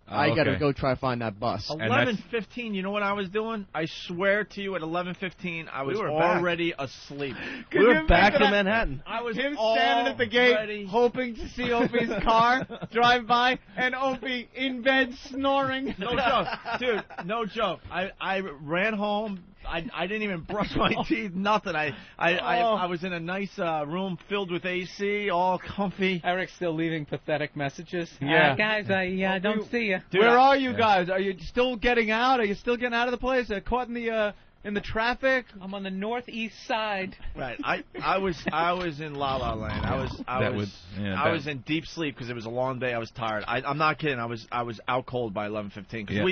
I got to go try to find that bus. 11:15. You know what I was doing? I swear to you, at 11:15, I was were back. already asleep. We were back in Manhattan. I was Him standing at the gate, hoping to see Opie's car drive by, and Opie in bed snoring. No joke, dude. No joke. I ran home, I didn't even brush my teeth, nothing. I was in a nice room filled with AC, all comfy. Eric's still leaving pathetic messages. Yeah. Guys, I don't see you. Where are you guys? Are you still getting out? Are you still getting out of the place? Caught in the traffic? I'm on the northeast side. Right. I was in La La Land. I was in deep sleep because it was a long day. I was tired. I'm not kidding. I was out cold by 11:15 because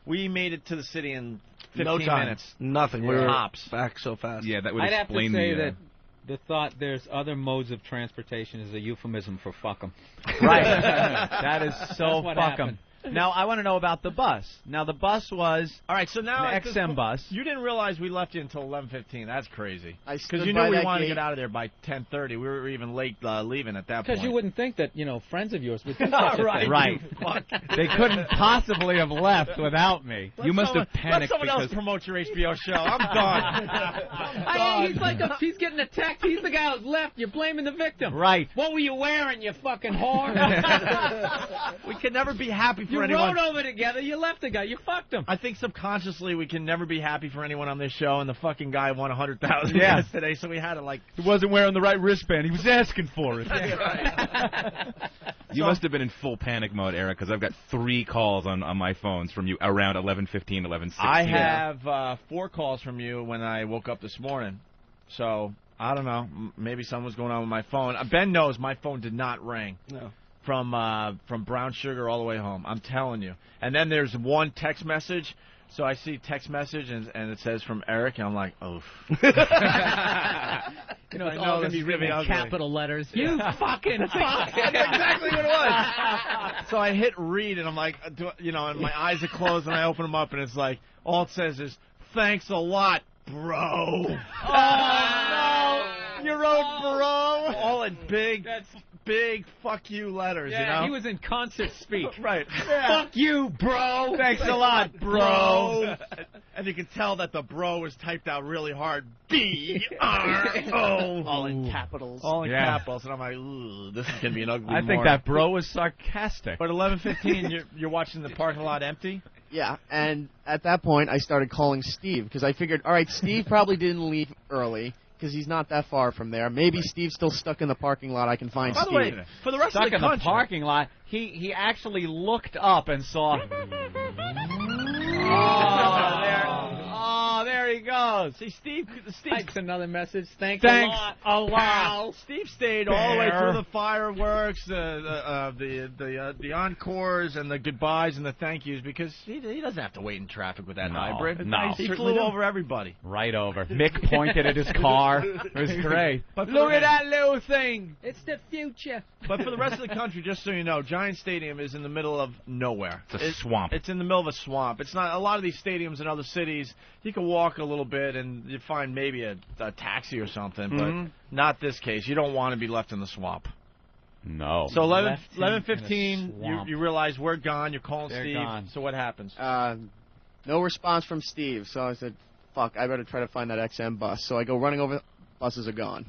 we made it to the city in 15 minutes. Nothing. We were tops. back so fast. Yeah, that would I'd explain have to say that the thought there's other modes of transportation is a euphemism for fuck 'em. Right. That is so what fuck 'em. happened. Now, I want to know about the bus. Now, the bus was all right. So now an XM bus. You didn't realize we left you until 11:15. That's crazy. Because you knew we wanted to get out of there by 10:30. We were even late leaving at that point. Because you wouldn't think that, friends of yours would do such a thing. Right. They couldn't possibly have left without me. You must have panicked let someone else promote your HBO show. I'm done. He's getting attacked. He's the guy who's left. You're blaming the victim. Right. What were you wearing, you fucking whore? We can never be happy for You anyone. rode over together. You left the guy. You fucked him. I think subconsciously we can never be happy for anyone on this show, and the fucking guy won 100,000 today, so we had to He wasn't wearing the right wristband. He was asking for it. You must have been in full panic mode, Eric, because I've got 3 calls on my phones from you around 11:15, 11:16. I have 4 calls from you when I woke up this morning, so I don't know. Maybe something was going on with my phone. Ben knows my phone did not ring. No. From Brown Sugar all the way home. I'm telling you. And then there's one text message. So I see text message and it says from Eric, and I'm like, oof. It's all going to be written in capital letters. You fucking fuck. That's exactly what it was. So I hit read, and I'm like, and my eyes are closed, and I open them up, and it's like, all it says is, thanks a lot, bro. Oh, no. You wrote bro. All in big fuck you letters, Yeah, he was in concert speak. Right. Yeah. Fuck you, bro. Thanks a lot, bro. And you can tell that the bro was typed out really hard. B-R-O. All in capitals. All in capitals. And I'm like, ooh, this is going to be an ugly morning. I think that bro was sarcastic. But 11:15, you're watching the parking lot empty? Yeah, and at that point, I started calling Steve, because I figured, all right, Steve probably didn't leave early, because he's not that far from there. Maybe Steve's still stuck in the parking lot. I can find Steve. By the way, for the rest stuck of the in country, the parking lot, he actually looked up and saw. There he goes. See, Steve Types another message. Thanks a lot. Wow. Steve stayed all the way through the fireworks, the encores, and the goodbyes and the thank yous, because he doesn't have to wait in traffic with that hybrid. No. He flew over everybody. Right over. Mick pointed at his car. It was great. Look at that little thing. It's the future. But for the rest of the country, just so you know, Giant Stadium is in the middle of nowhere. It's a swamp. It's in the middle of a swamp. It's not a lot of these stadiums in other cities. You can walk a little bit and you find maybe a taxi or something, but not this case. You don't want to be left in the swamp. No. So 11:15, you realize we're gone. You're calling Steve. Gone. So what happens? No response from Steve, so I said, fuck, I better try to find that XM bus. So I go running over. Buses are gone.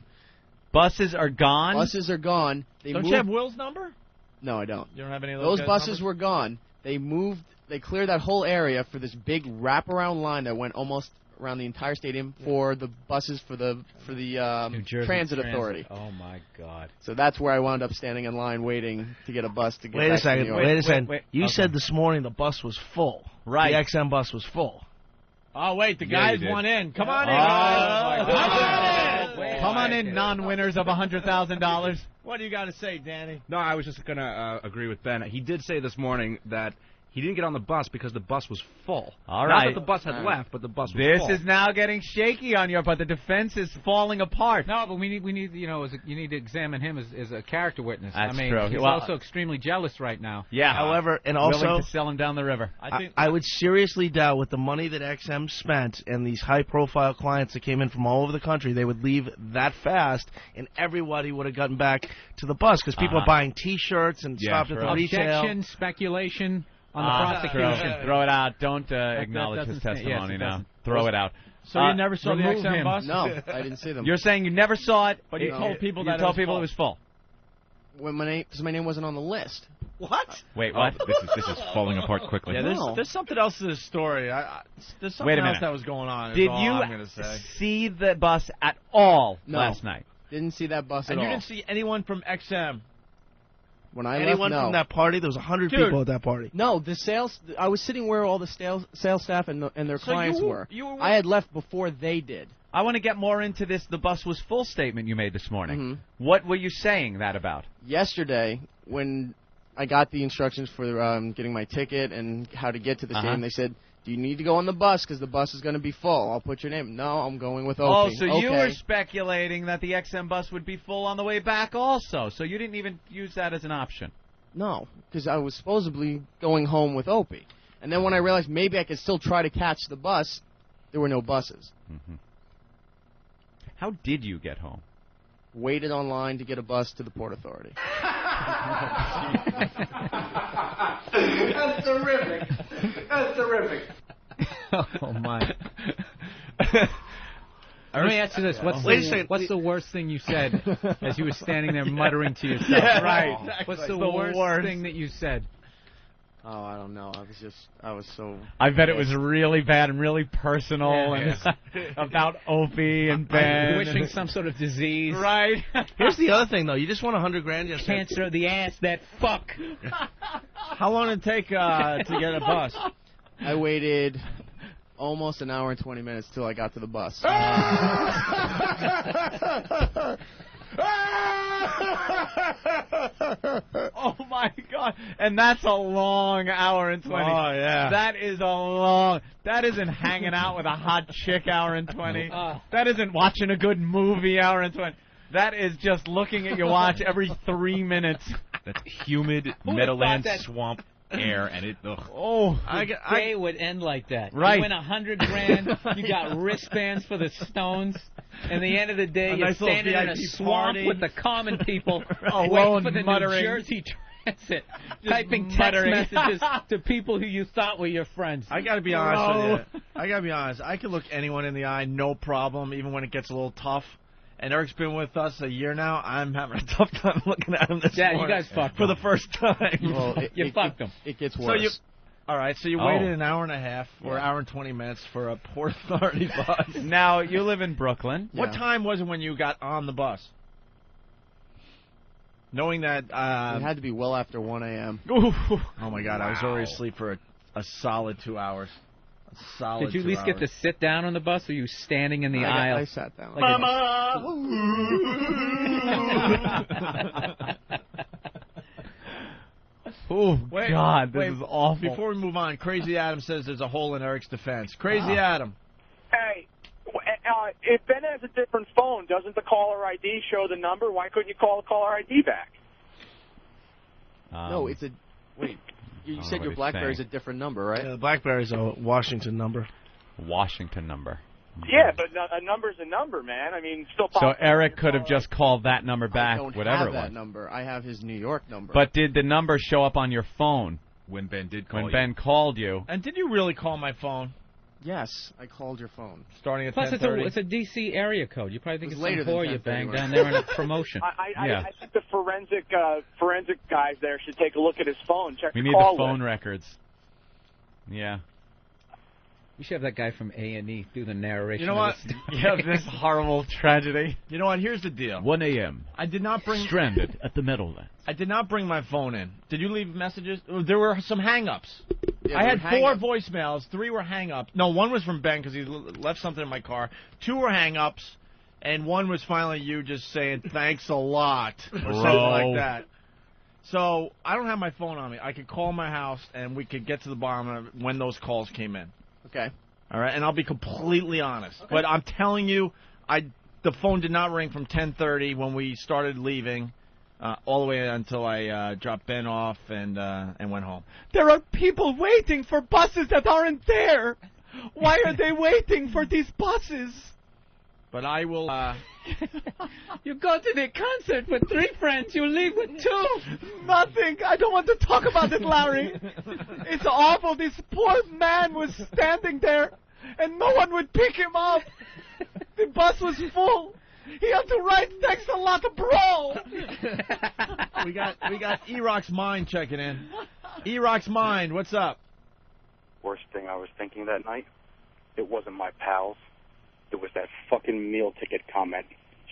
Buses are gone? Buses are gone. Don't you have Will's number? No, I don't. You don't have any of those guys' buses numbers? were gone. They moved. They cleared that whole area for this big wraparound line that went almost around the entire stadium for the buses for the New Jersey Transit Authority. Oh my God! So that's where I wound up standing in line waiting to get a bus to get Wait back a second. to New York. Wait a second. Wait. You Okay. said this morning the bus was full. Right. The XM bus was full. Oh, wait, the Yeah, guys you did. won in. Come on in. Come on in, non-winners of $100,000. What do you got to say, Danny? No, I was just going to agree with Ben. He did say this morning that he didn't get on the bus because the bus was full. All Not right. that the bus had left, but the bus was This full. is now getting shaky on your part. The defense is falling apart. No, but we need you need to examine him as a character witness. That's I mean, true. he's Well, also extremely jealous right now. Yeah. However, and also, willing to sell him down the river. I would seriously doubt with the money that XM spent and these high-profile clients that came in from all over the country, they would leave that fast, and everybody would have gotten back to the bus because people are buying T-shirts and stopped at the retail. Objection, speculation on the prosecution. Throw it out. Don't acknowledge his doesn't stand- testimony yes, it now. doesn't. Throw it out. So you never saw the remove XM him. bus? No, I didn't see them. You're saying you never saw it, But you told people you that told it was people full. it was full. When my name wasn't on the list. What? Wait, what? This is falling apart quickly. Yeah, there's something else to this story. There's something else that was going on. Did you I'm gonna say. see the bus at all No. last night? Didn't see that bus at And all. you didn't see anyone from XM? When I Anyone left, no. from that party? There was 100 Dude. people at that party. No, the sales. I was sitting where all the sales staff and their So clients you- were. you were- I had left before they did. I want to get more into this "the bus was full" statement you made this morning. Mm-hmm. What were you saying that about? Yesterday, when I got the instructions for getting my ticket and how to get to the stadium, they said, "Do you need to go on the bus? Because the bus is going to be full. I'll put your name." No, I'm going with Opie. Oh, so you were speculating that the XM bus would be full on the way back also. So you didn't even use that as an option. No, because I was supposedly going home with Opie. And then when I realized maybe I could still try to catch the bus, there were no buses. Mm-hmm. How did you get home? Waited online to get a bus to the Port Authority. That's terrific. That's terrific. Oh, my. Let me ask you this. What's the worst thing you said as you were standing there muttering to yourself? Yeah, right. Exactly. What's the worst thing that you said? Oh, I don't know. I was so... I bet it was really bad and really personal and about Opie and Ben. Wishing some sort of disease. Right. Here's the other thing, though. You just won $100,000 yesterday. Cancer of the ass, that fuck. How long did it take to get a bus? I waited almost an hour and 20 minutes till I got to the bus. Oh my God! And that's a long hour and 20. Oh yeah. That is a long. That isn't hanging out with a hot chick hour and 20. That isn't watching a good movie hour and 20. That is just looking at your watch every 3 minutes. That's humid Meadowlands swamp air, and it. Ugh. Oh, the day would end like that. Right. You win $100,000. You got wristbands for the Stones. And the end of the day, you're nice little standing in a VIP swamp party. with the common people, Alone, waiting for the muttering. New Jersey Transit, typing text muttering. messages to people who you thought were your friends. I gotta be honest with you. I gotta be honest. I can look anyone in the eye, no problem, even when it gets a little tough. And Eric's been with us a year now. I'm having a tough time looking at him this morning. You guys fucked for him. the first time. Well, You fucked him. It gets So worse. all right, so you waited an hour and a half or hour and 20 minutes for a Port Authority bus. Now you live in Brooklyn. What time was it when you got on the bus? Knowing that it had to be well after 1 a.m. Oh my God, I was already asleep for a solid 2 hours. A solid. Did you at 2 least get hours. to sit down on the bus, or were you standing in the aisle? I sat down. Like Oh God, this is awful. Before we move on, Crazy Adam says there's a hole in Eric's defense. Crazy Adam. Hey, if Ben has a different phone, doesn't the caller ID show the number? Why couldn't you call the caller ID back? No, it's a... Wait, you know said what your he's BlackBerry's saying. a different number, right? Yeah, the BlackBerry's a Washington number. Washington number. Yeah, but a number's a number, man. I mean, still So possible. Eric could have just called that number back, I don't whatever have it that was. number. I have his New York number. But did the number show up on your phone When Ben did call when you. Ben called you? And did you really call my phone? Yes, I called your phone. Starting at Plus, 10:30. it's a D.C. area code. You probably think It it's was some later than whore you 10:30 banged when I down there in a promotion. Yeah. I think the forensic guys there should take a look at his phone. Check We the need call the phone list. records. Yeah. You should have that guy from A&E do the narration. You know what? of this. Yeah, this horrible tragedy. You know what? Here's the deal. 1 a.m. I did not bring Stranded at the Meadowlands. I did not bring my phone in. Did you leave messages? There were some hang-ups. Yeah, I there had were 4 hang-ups. voicemails. 3 were hang-ups. No, 1 was from Ben because he left something in my car. 2 were hang-ups, and 1 was finally you just saying thanks a lot or something like that. So I don't have my phone on me. I could call my house, and we could get to the bottom of when those calls came in. Okay. All right, and I'll be completely honest. Okay. But I'm telling you, the phone did not ring from 10:30 when we started leaving, all the way until I dropped Ben off and went home. There are people waiting for buses that aren't there. Why are they waiting for these buses? But I will. You go to the concert with 3 friends, you leave with 2. Nothing. I don't want to talk about it, Larry. It's awful. This poor man was standing there, and no one would pick him up. The bus was full. He has the right. Thanks a lot, bro. We got E-Rock's Mind checking in. E-Rock's Mind, what's up? Worst thing I was thinking that night, it wasn't my pals. It was that fucking meal ticket comment.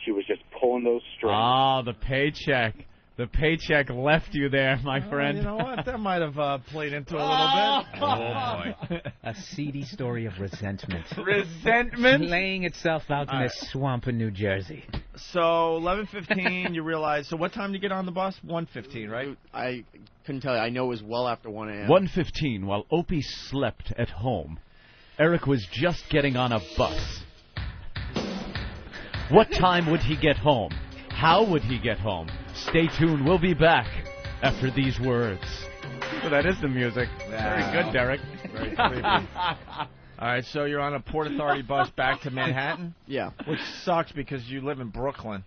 She was just pulling those strings. Oh, the paycheck. The paycheck left you there, my friend. You know what? That might have played into a little bit. Oh, boy. A seedy story of resentment. Resentment? Laying itself out in this swamp in New Jersey. So, 11:15, you realize. So, what time did you get on the bus? 1:15, right? I couldn't tell you. I know it was well after 1 a.m. 1:15, while Opie slept at home, Erik was just getting on a bus. What time would he get home? How would he get home? Stay tuned. We'll be back after these words. So that is the music. Very good, Derek. Very creepy. All right, so you're on a Port Authority bus back to Manhattan? Yeah. Which sucks because you live in Brooklyn.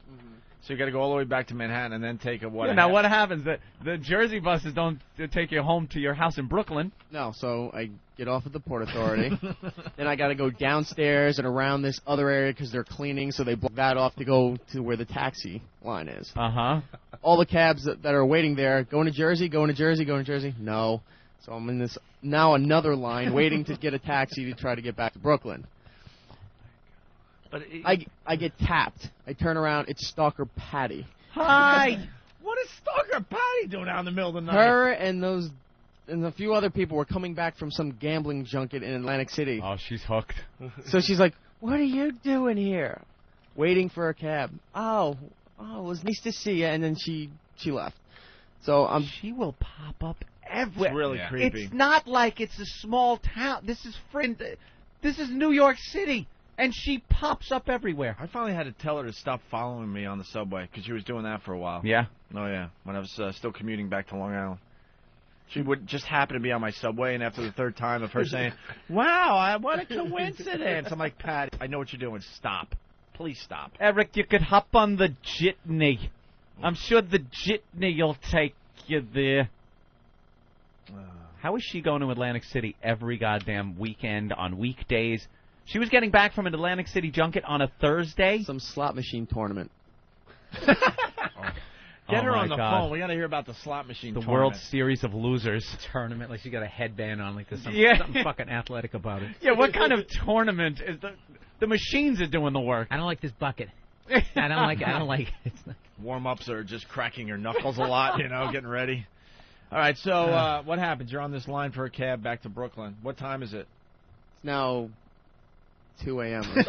So you got to go all the way back to Manhattan and then take a what? Yeah, now what happens? The Jersey buses don't take you home to your house in Brooklyn. No, so I get off at the Port Authority. Then I got to go downstairs and around this other area because they're cleaning, so they block that off to go to where the taxi line is. Uh-huh. All the cabs that are waiting there, going to Jersey, going to Jersey, going to Jersey. No. So I'm in this now another line waiting to get a taxi to try to get back to Brooklyn. But I get tapped. I turn around. It's Stalker Patty. Hi. What is Stalker Patty doing out in the middle of the night? Her and a few other people were coming back from some gambling junket in Atlantic City. Oh, she's hooked. So she's like, "What are you doing here?" Waiting for a cab. Oh, it was nice to see you. And then she left. So she will pop up everywhere. It's really creepy. It's not like it's a small town. This is New York City. And she pops up everywhere. I finally had to tell her to stop following me on the subway because she was doing that for a while. Yeah? Oh, yeah. When I was still commuting back to Long Island. She would just happen to be on my subway, and after the third time of her saying, "Wow, what a coincidence." I'm like, "Pat, I know what you're doing. Stop. Please stop." Erik, you could hop on the jitney. I'm sure the jitney will take you there. How is she going to Atlantic City every goddamn weekend on weekdays? She was getting back from an Atlantic City junket on a Thursday. Some slot machine tournament. Get her on the God. phone. We got to hear about the slot machine The tournament. World Series of Losers. Tournament, like she got a headband on, like there's something fucking athletic about it. Yeah, what kind of tournament is the machines are doing the work? I don't like this bucket. I don't like it. It's not... Warm-ups are just cracking your knuckles a lot, getting ready. All right, so what happens? You're on this line for a cab back to Brooklyn. What time is it? It's now 2 a.m. It's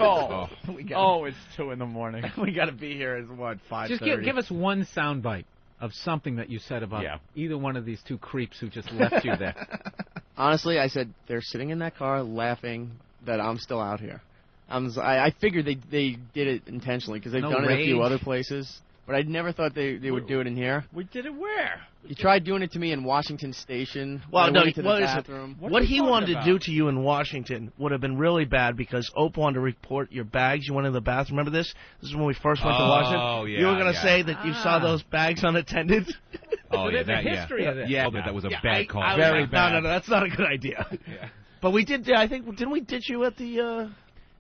2 in the morning. We got to be here at, 5:30? Just give us one soundbite of something that you said about either one of these two creeps who just left you there. Honestly, I said they're sitting in that car laughing that I'm still out here. I figured they did it intentionally because they've done it a few other places. But I never thought they would do it in here. We did it where? You tried doing it to me in Washington Station. Well, no, to the bathroom. What he wanted to do to you in Washington would have been really bad because Ope wanted to report your bags. You went in the bathroom. Remember this? This is when we first went to Washington. Oh, yeah. You were going to say that you saw those bags unattended. Oh, yeah. There's a history of that. Yeah, that was a bad call. Very bad. No, that's not a good idea. Yeah. But we did, I think, didn't we ditch you at the...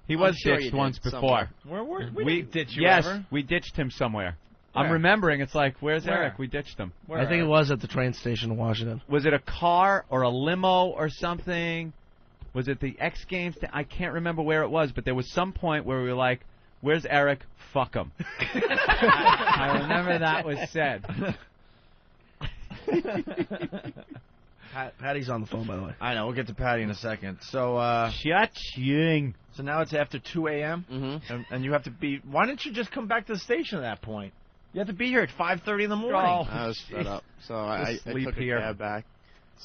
He was sure ditched once before. We didn't ditch you Yes, ever. we ditched him somewhere. Where? I'm remembering. It's like, where's Where? Erik? We ditched him. Where? I think it was at the train station in Washington. Was it a car or a limo or something? Was it the X Games? I can't remember where it was, but there was some point where we were like, where's Erik? Fuck him. I remember that was said. Patty's on the phone, by the way. I know. We'll get to Patty in a second. So, Cha-ching. So now it's after 2 a.m., and you have to be... Why didn't you just come back to the station at that point? You have to be here at 5:30 in the morning. I was fed up. So I took here. a cab back,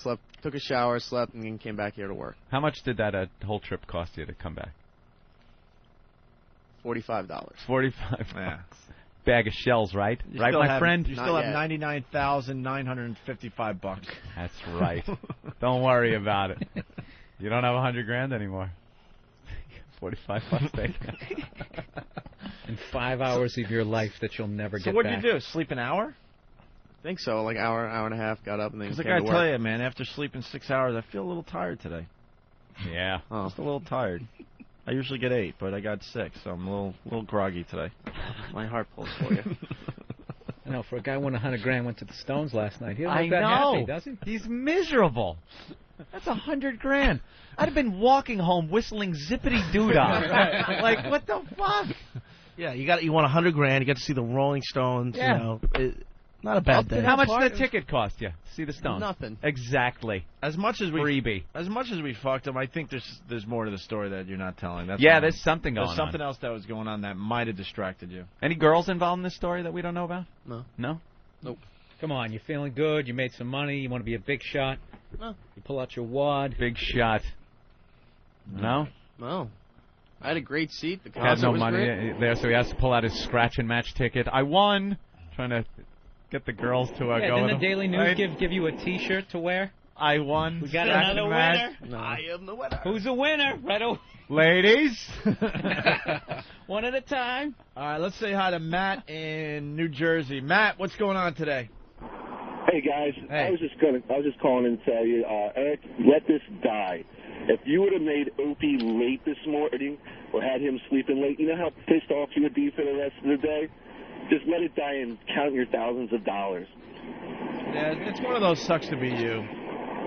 slept, took a shower, slept, and then came back here to work. How much did that whole trip cost you to come back? $45. $45. Yeah. Bag of shells, right? You right, still my have, friend? You still have $99,955. That's right. Don't worry about it. You don't have $100,000 anymore. $45 back. In 5 hours of your life that you'll never get back. So what'd you do? Sleep an hour? I think so. Like hour and a half. Got up and then Because I came to gotta tell work. you, man, after sleeping 6 hours, I feel a little tired today. Yeah. Oh. Just a little tired. I usually get 8, but I got 6, so I'm a little groggy today. My heart pulls for you. I know, for a guy who won $100,000 went to the Stones last night. He doesn't I look that know. happy, does he? He's miserable. That's $100,000. I'd have been walking home whistling Zippity Doo Dah. Like, what the fuck? Yeah, you won $100,000. You got to see the Rolling Stones. Yeah. You know, not a bad day. How much did the ticket cost you to see the Stones? Nothing. Exactly. As much as we freebie. As much as we fucked him, I think there's more to the story that you're not telling. That's Yeah, all. there's something going There's something else that was going on that might have distracted you. Any girls involved in this story that we don't know about? No. No? Nope. Come on, you're feeling good. You made some money. You want to be a big shot. No. You pull out your wad. Big shot. No? No. I had a great seat. The He had concert no was money great. there, so he has to pull out his scratch and match ticket. I won. Trying to get the girls to Yeah, go didn't with the him. Daily News Right? give you a T-shirt to wear? I won. We got Scratch another and match. winner. No. I am the winner. Who's a winner? Right away. Ladies. One at a time. All right, let's say hi to Matt in New Jersey. Matt, what's going on today? Hey guys, Hey. I was just calling in to tell you, Eric, let this die. If you would have made Opie late this morning or had him sleeping late, you know how pissed off you would be for the rest of the day? Just let it die and count your thousands of dollars. Yeah, it's one of those sucks to be you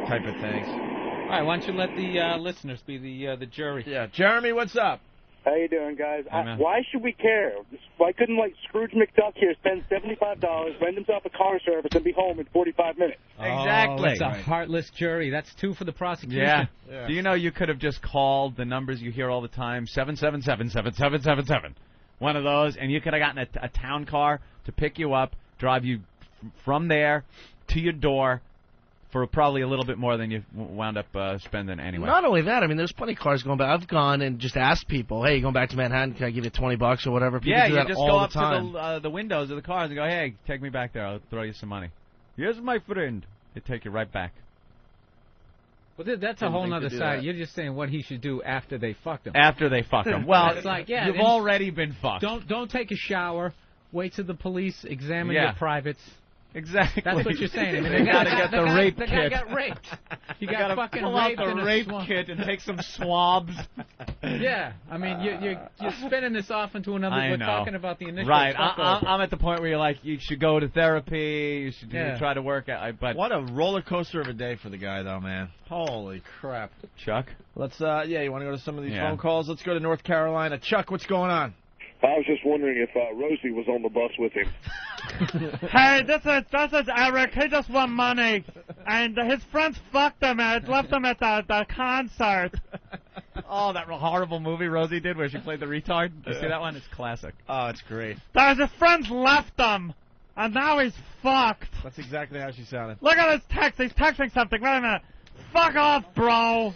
type of things. All right, why don't you let the listeners be the jury? Yeah, Jeremy, what's up? How you doing, guys? Hey, man. Why should we care? Why couldn't, like, Scrooge McDuck here spend $75, rent himself a car service, and be home in 45 minutes? Oh, it's a heartless jury. That's 2 for the prosecution. Yeah. Do you know you could have just called the numbers you hear all the time, 777-7777, one of those, and you could have gotten a town car to pick you up, drive you from there to your door for probably a little bit more than you wound up spending anyway. Not only that, I mean, there's plenty of cars going back. I've gone and just asked people, hey, you going back to Manhattan? Can I give you $20 or whatever? People Yeah, do you that just all go the up time. to the windows of the cars and go, hey, take me back there. I'll throw you some money. Here's my friend. They take you right back. Well, that's a Didn't whole think to other do side. that. You're just saying what he should do after they fucked him. After they fuck him. Well, it's like, yeah, you've and already been fucked. Don't take a shower. Wait till the police examine Yeah. your privates. Exactly. That's what you're saying. I mean, They gotta get the rape The guy kit. got raped. He They got gotta fucking pull out raped the in a rape swamp. kit and take some swabs. Yeah, I mean, you're spinning this off into another. I We're know. talking about the initial. Right. fuck I'm at the point where you're like, you should go to therapy. You should try to work out. But What a roller coaster of a day for the guy, though, man. Holy crap. Chuck? Let's, you want to go to some of these Yeah. phone calls? Let's go to North Carolina. Chuck, what's going on? I was just wondering if Rosie was on the bus with him. Hey, this is Eric. He just won money, and his friends fucked him and left him at the concert. Oh, that horrible movie Rosie did where she played the retard. You see that one? It's classic. Oh, it's great. His friends left him, and now he's fucked. That's exactly how she sounded. Look at his text. He's texting something. Wait a minute. Fuck off, bro.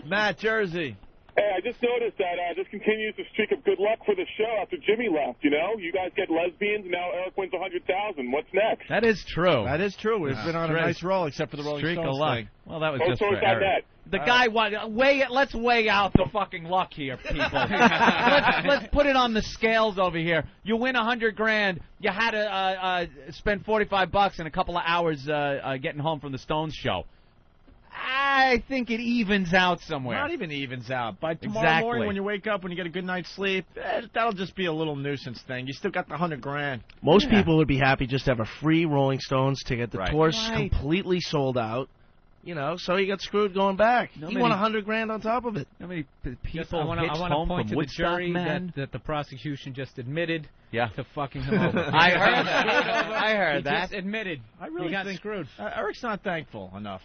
Matt, Jersey. Hey, I just noticed that this continues the streak of good luck for the show after Jimmy left, you know? You guys get lesbians, and now Eric wins 100,000. What's next? That is true. That is true. We've been on a Streak. nice roll, except for the Rolling Streak of Stones luck. thing. Well, that was Oh, just so for it's not Eric. The guy, let's weigh out the fucking luck here, people. let's put it on the scales over here. You win $100,000. You had to spend $45 in a couple of hours getting home from the Stones show. I think it evens out somewhere. Not even evens out. By tomorrow Exactly. morning when you wake up, when you get a good night's sleep, that'll just be a little nuisance thing. You still got the $100,000. Most people would be happy just to have a free Rolling Stones ticket. The Right. tour's Right. completely sold out. You know, so he got screwed going back. He won $100,000 on top of it. How many Just, I want to point to the jury that the prosecution just admitted to fucking him over. I heard that. I heard he that. just admitted. I really he got think screwed. Eric's not thankful enough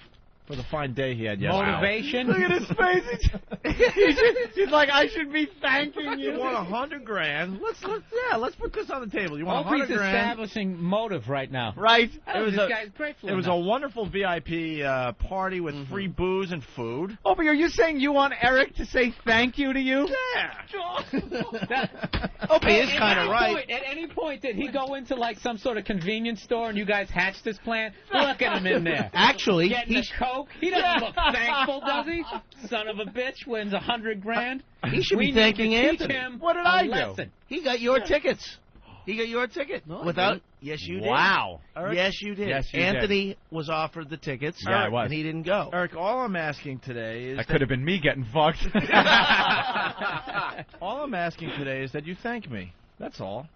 for the fine day he had yesterday. Motivation. Look at his face. He's like, I should be thanking you. You want $100,000? Let's put this on the table. You want Opie's $100,000? establishing motive right now. Right. Oh, this guy's grateful It was a enough. wonderful VIP party with free booze and food. Opie, are you saying you want Eric to say thank you to you? Opie is kind of right. At any point, did he go into like some sort of convenience store and you guys hatched this plan? Look at him in there. Actually, getting a Coke. He doesn't look thankful, does he? Son of a bitch wins $100,000. He should We be need thanking to teach Anthony. him What did a I do? lesson. He got your tickets. He got your ticket. No, I Without? didn't. Yes, you did. Wow. Yes, you did. Yes, you Anthony was offered the tickets. Yeah, I was. And he didn't go. Eric, all I'm asking today is That could have been me getting fucked. all I'm asking today is that you thank me. That's all.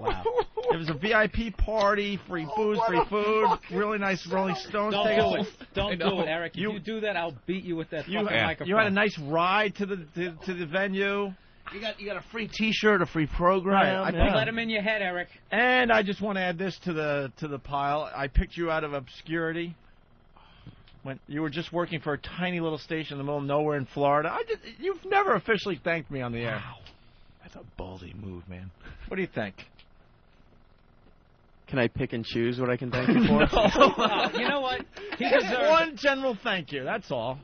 Wow. It was a VIP party, free booze, free food, really nice Rolling Stones Don't tickets. do it. Don't do it, Eric. If you do that, I'll beat you with that fucking microphone. You had a nice ride to the venue. You got a free T-shirt, a free program. Right. Let him in your head, Eric. And I just want to add this to the pile. I picked you out of obscurity when you were just working for a tiny little station in the middle of nowhere in Florida. You've never officially thanked me on the air. Wow. That's a ballsy move, man. What do you think? Can I pick and choose what I can thank you for? No, you know what? He Just deserves one general thank you. That's all.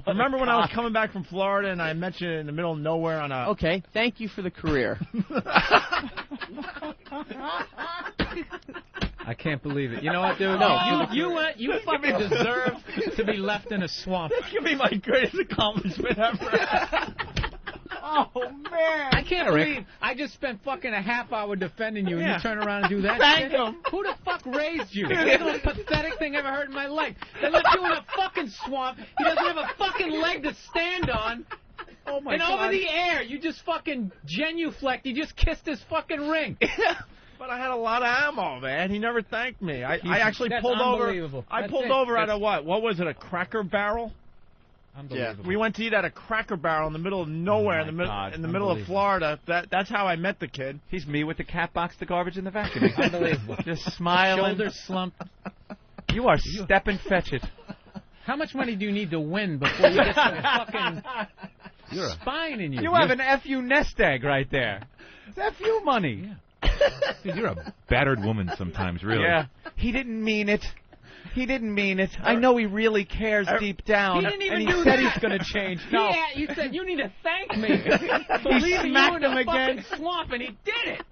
Remember when I was coming back from Florida and I met you in the middle of nowhere on a... Okay, thank you for the career. I can't believe it. You know what, dude? No, you fucking deserve to be left in a swamp. That could be my greatest accomplishment ever. Oh, man. I can't believe I just spent fucking a half hour defending you, and you turn around and do that Thank shit? him. Who the fuck raised you? That's the most pathetic thing I ever heard in my life. They left you in a fucking swamp. He doesn't have a fucking leg to stand on. Oh, my and God. over the air, you just fucking genuflect. You just kissed his fucking ring. But I had a lot of ammo, man. He never thanked me. I actually That's pulled over. unbelievable. I That's pulled it. over out of what? What was it? A Cracker Barrel? Unbelievable. We went to eat at a Cracker Barrel in the middle of nowhere, in the middle of Florida. That's how I met the kid. He's me with the cat box, the garbage, and the vacuum. Unbelievable. Just smiling. Shoulders slumped. You are step and fetch it. How much money do you need to win before you get some fucking spine in you? You have an FU nest egg right there. It's FU money. Dude, you're a battered woman sometimes, really. Yeah. He didn't mean it. He didn't mean it. I know he really cares deep down. He didn't even and do he said that. he's going to change. No. You said you need to thank me for leaving you in the fucking swamp, and he did it.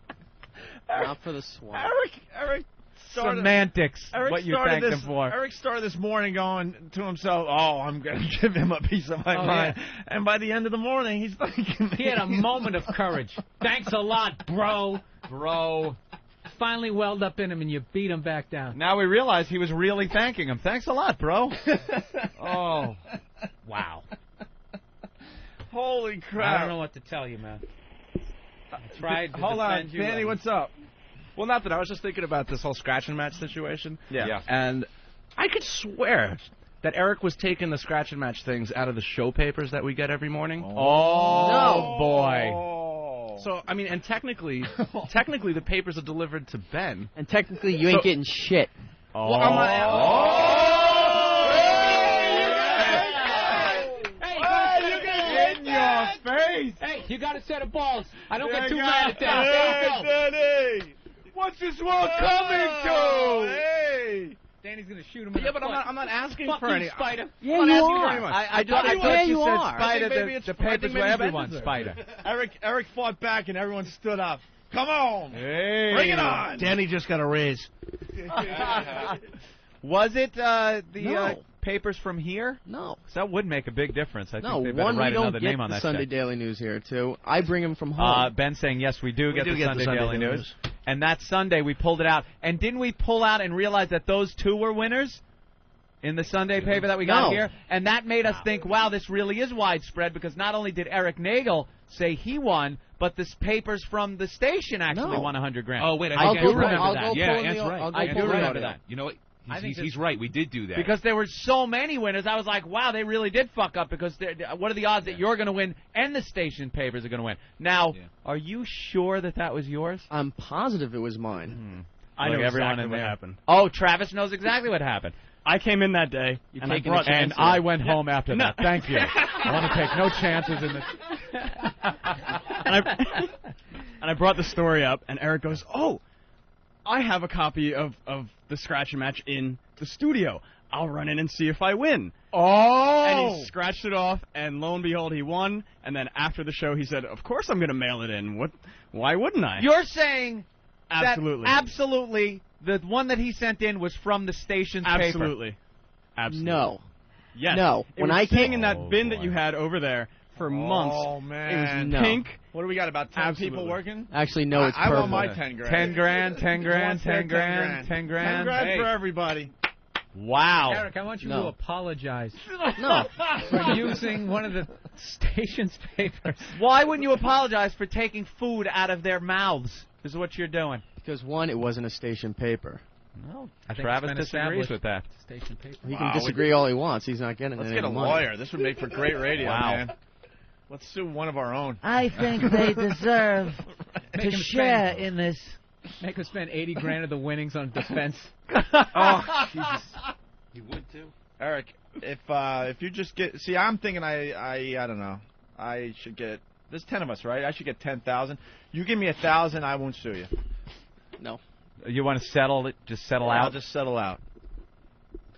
Not for the swamp. Eric started, Semantics. Eric what you started thanked this, him for. Eric started this morning going to himself, "Oh, I'm going to give him a piece of my mind." Yeah. And by the end of the morning, he's thanking me. He had a moment of courage. Thanks a lot, bro. Bro. Finally welled up in him, and you beat him back down. Now we realize he was really thanking him. Thanks a lot, bro. Oh. Wow. Holy crap. I don't know what to tell you, man. I tried to Hold on, defend you. Danny, what's up? Well, not that I was just thinking about this whole scratch and match situation. Yeah. And I could swear that Eric was taking the scratch and match things out of the show papers that we get every morning. Oh, No. boy. So, I mean, and technically the papers are delivered to Ben. And technically, you ain't getting shit. Oh. Well, I'm In your face. Hey, you got a set of balls. I don't Yeah, get too yeah. mad at that. There you go. Danny! What's this world coming to? Hey! Danny's gonna shoot him in Yeah, the but foot. I'm not asking Fuck for you, any. Spider. Yeah, I'm you not asking for are. any much. I Yeah, thought you you said are. Spider. maybe it's The I think papers maybe were Ben everyone's deserves Spider. Eric fought back and everyone stood up. Come on! Hey. Bring it on! Danny just got a raise. Was it the No. papers from here? No. So that would make a big difference. I No, think they better one, we write don't another get name on the that Sunday check. Daily News here, too. I bring them from home. Ben saying, yes, we do get do the get Sunday the Sunday Daily Daily News. And that Sunday, we pulled it out. And didn't we pull out and realize that those two were winners in the Sunday paper that we got No. here? And that made us think, wow, this really is widespread, because not only did Eric Nagel say he won, but the papers from the station actually No. won $100,000. Oh, wait, I'll I go do remember I'll that. go Yeah, pull in that's the, right. I'll go I pull do in the remember audio. that. You know what? I think He's right. We did do that. Because there were so many winners, I was like, wow, they really did fuck up, because what are the odds that you're going to win and the station papers are going to win? Now, are you sure that was yours? I'm positive it was mine. I know Look, everyone exactly in what there. happened. Oh, Travis knows exactly what happened. I came in that day, and I taking brought a chance And there. I went home after that. Thank you. I want to take no chances in this. and I brought the story up, and Eric goes, "Oh, I have a copy of the scratch and match in the studio. I'll run in and see if I win." Oh! And he scratched it off, and lo and behold, he won. And then after the show, he said, "Of course I'm going to mail it in. Why wouldn't I?" You're saying Absolutely. that absolutely the one that he sent in was from the station's paper. Absolutely. No. Yes. No. It When was I sitting came in that bin that you had over there for months. Oh, man. It was No. pink. What do we got, about 10 Absolutely. people working? Actually, no, it's I purple. want my 10 grand. 10 grand, 10 grand, 10 grand, 10 grand. 10 grand Hey. for everybody. Wow. Eric, I want you No. to apologize No. for using one of the station's papers. Why wouldn't you apologize for taking food out of their mouths? Is what you're doing. Because, one, it wasn't a station paper. No, I think Travis it's been disagrees established. with that. Station paper. He can disagree all he wants. He's not getting Let's any get a money. lawyer. This would make for great radio, Wow. man. Let's sue one of our own. I think they deserve Make to him share spend- in this. Make him spend 80 grand of the winnings on defense. Oh, Jesus. You would too. Eric, if you just get, see, I'm thinking I don't know. I should get. There's 10 of us, right? I should get 10,000. You give me 1,000, I won't sue you. No. You want to settle it? Just settle I'll out? just settle out.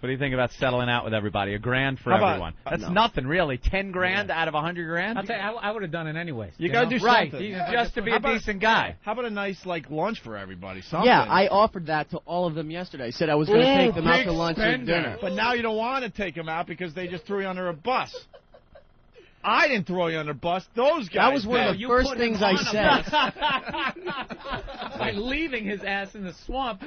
What do you think about settling out with everybody? $1,000 for How about- everyone. That's no. nothing, really. 10 grand out of 100 grand? I'll tell you, I would have done it anyways. You gotta know? do Right, something. just to be How a about- decent guy. How about a nice lunch for everybody? Something. Yeah, I offered that to all of them yesterday. I said I was going to take them out big to lunch and spender. dinner. But now you don't want to take them out because they just throw you under a bus. I didn't throw you under a bus. Those guys. That was one of the first things I said. By leaving his ass in the swamp.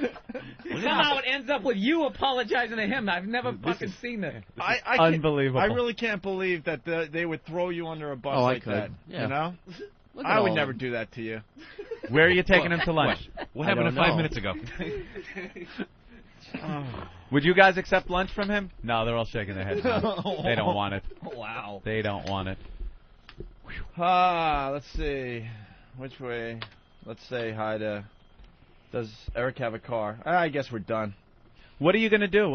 Somehow it ends up with you apologizing to him. I've never fucking seen that. I Unbelievable. I really can't believe that they would throw you under a bus Oh, I like could. that. Yeah. You know? Look at I all would of never them. do that to you. Where are you taking him to lunch? What I happened don't 5 know. minutes ago? Would you guys accept lunch from him? No, they're all shaking their heads. No. They don't want it. Wow. They don't want it. Let's see. Which way? Let's say hi to. Does Eric have a car? I guess we're done. What are you going to do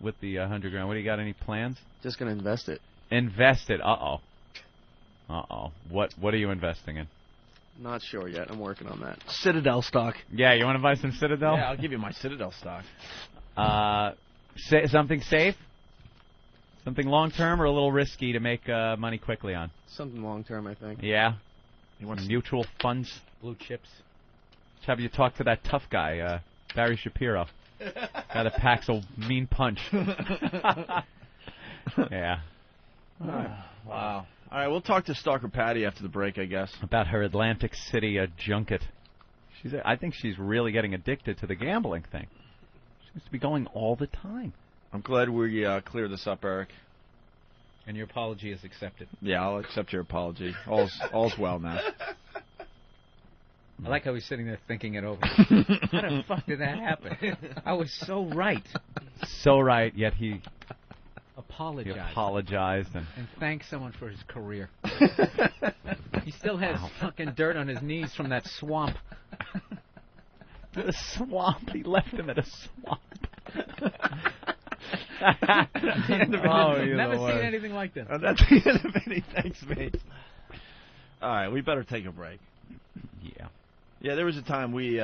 with the 100 grand? What do you got? Any plans? Just going to invest it. Invest it. Uh-oh. What are you investing in? Not sure yet. I'm working on that. Citadel stock. Yeah, you want to buy some Citadel? Yeah, I'll give you my Citadel stock. Something safe? Something long-term or a little risky to make money quickly on? Something long-term, I think. Yeah? You want mutual funds? Blue chips. Let's have you talk to that tough guy, Barry Shapiro. Guy that packs a mean punch. Yeah. Wow. All right, we'll talk to Stalker Patty after the break, I guess. About her Atlantic City junket. I think she's really getting addicted to the gambling thing. She seems to be going all the time. I'm glad we cleared this up, Eric. And your apology is accepted. Yeah, I'll accept your apology. All's well now. I like how he's sitting there thinking it over. How the fuck did that happen? I was so right. So right, yet he Apologized. and thanked someone for his career. He still has fucking dirt on his knees from that swamp. The swamp. He left him at a swamp. Never seen anything like this. That's the end of any thanks, mate. All right, we better take a break. Yeah. Yeah, there was a time we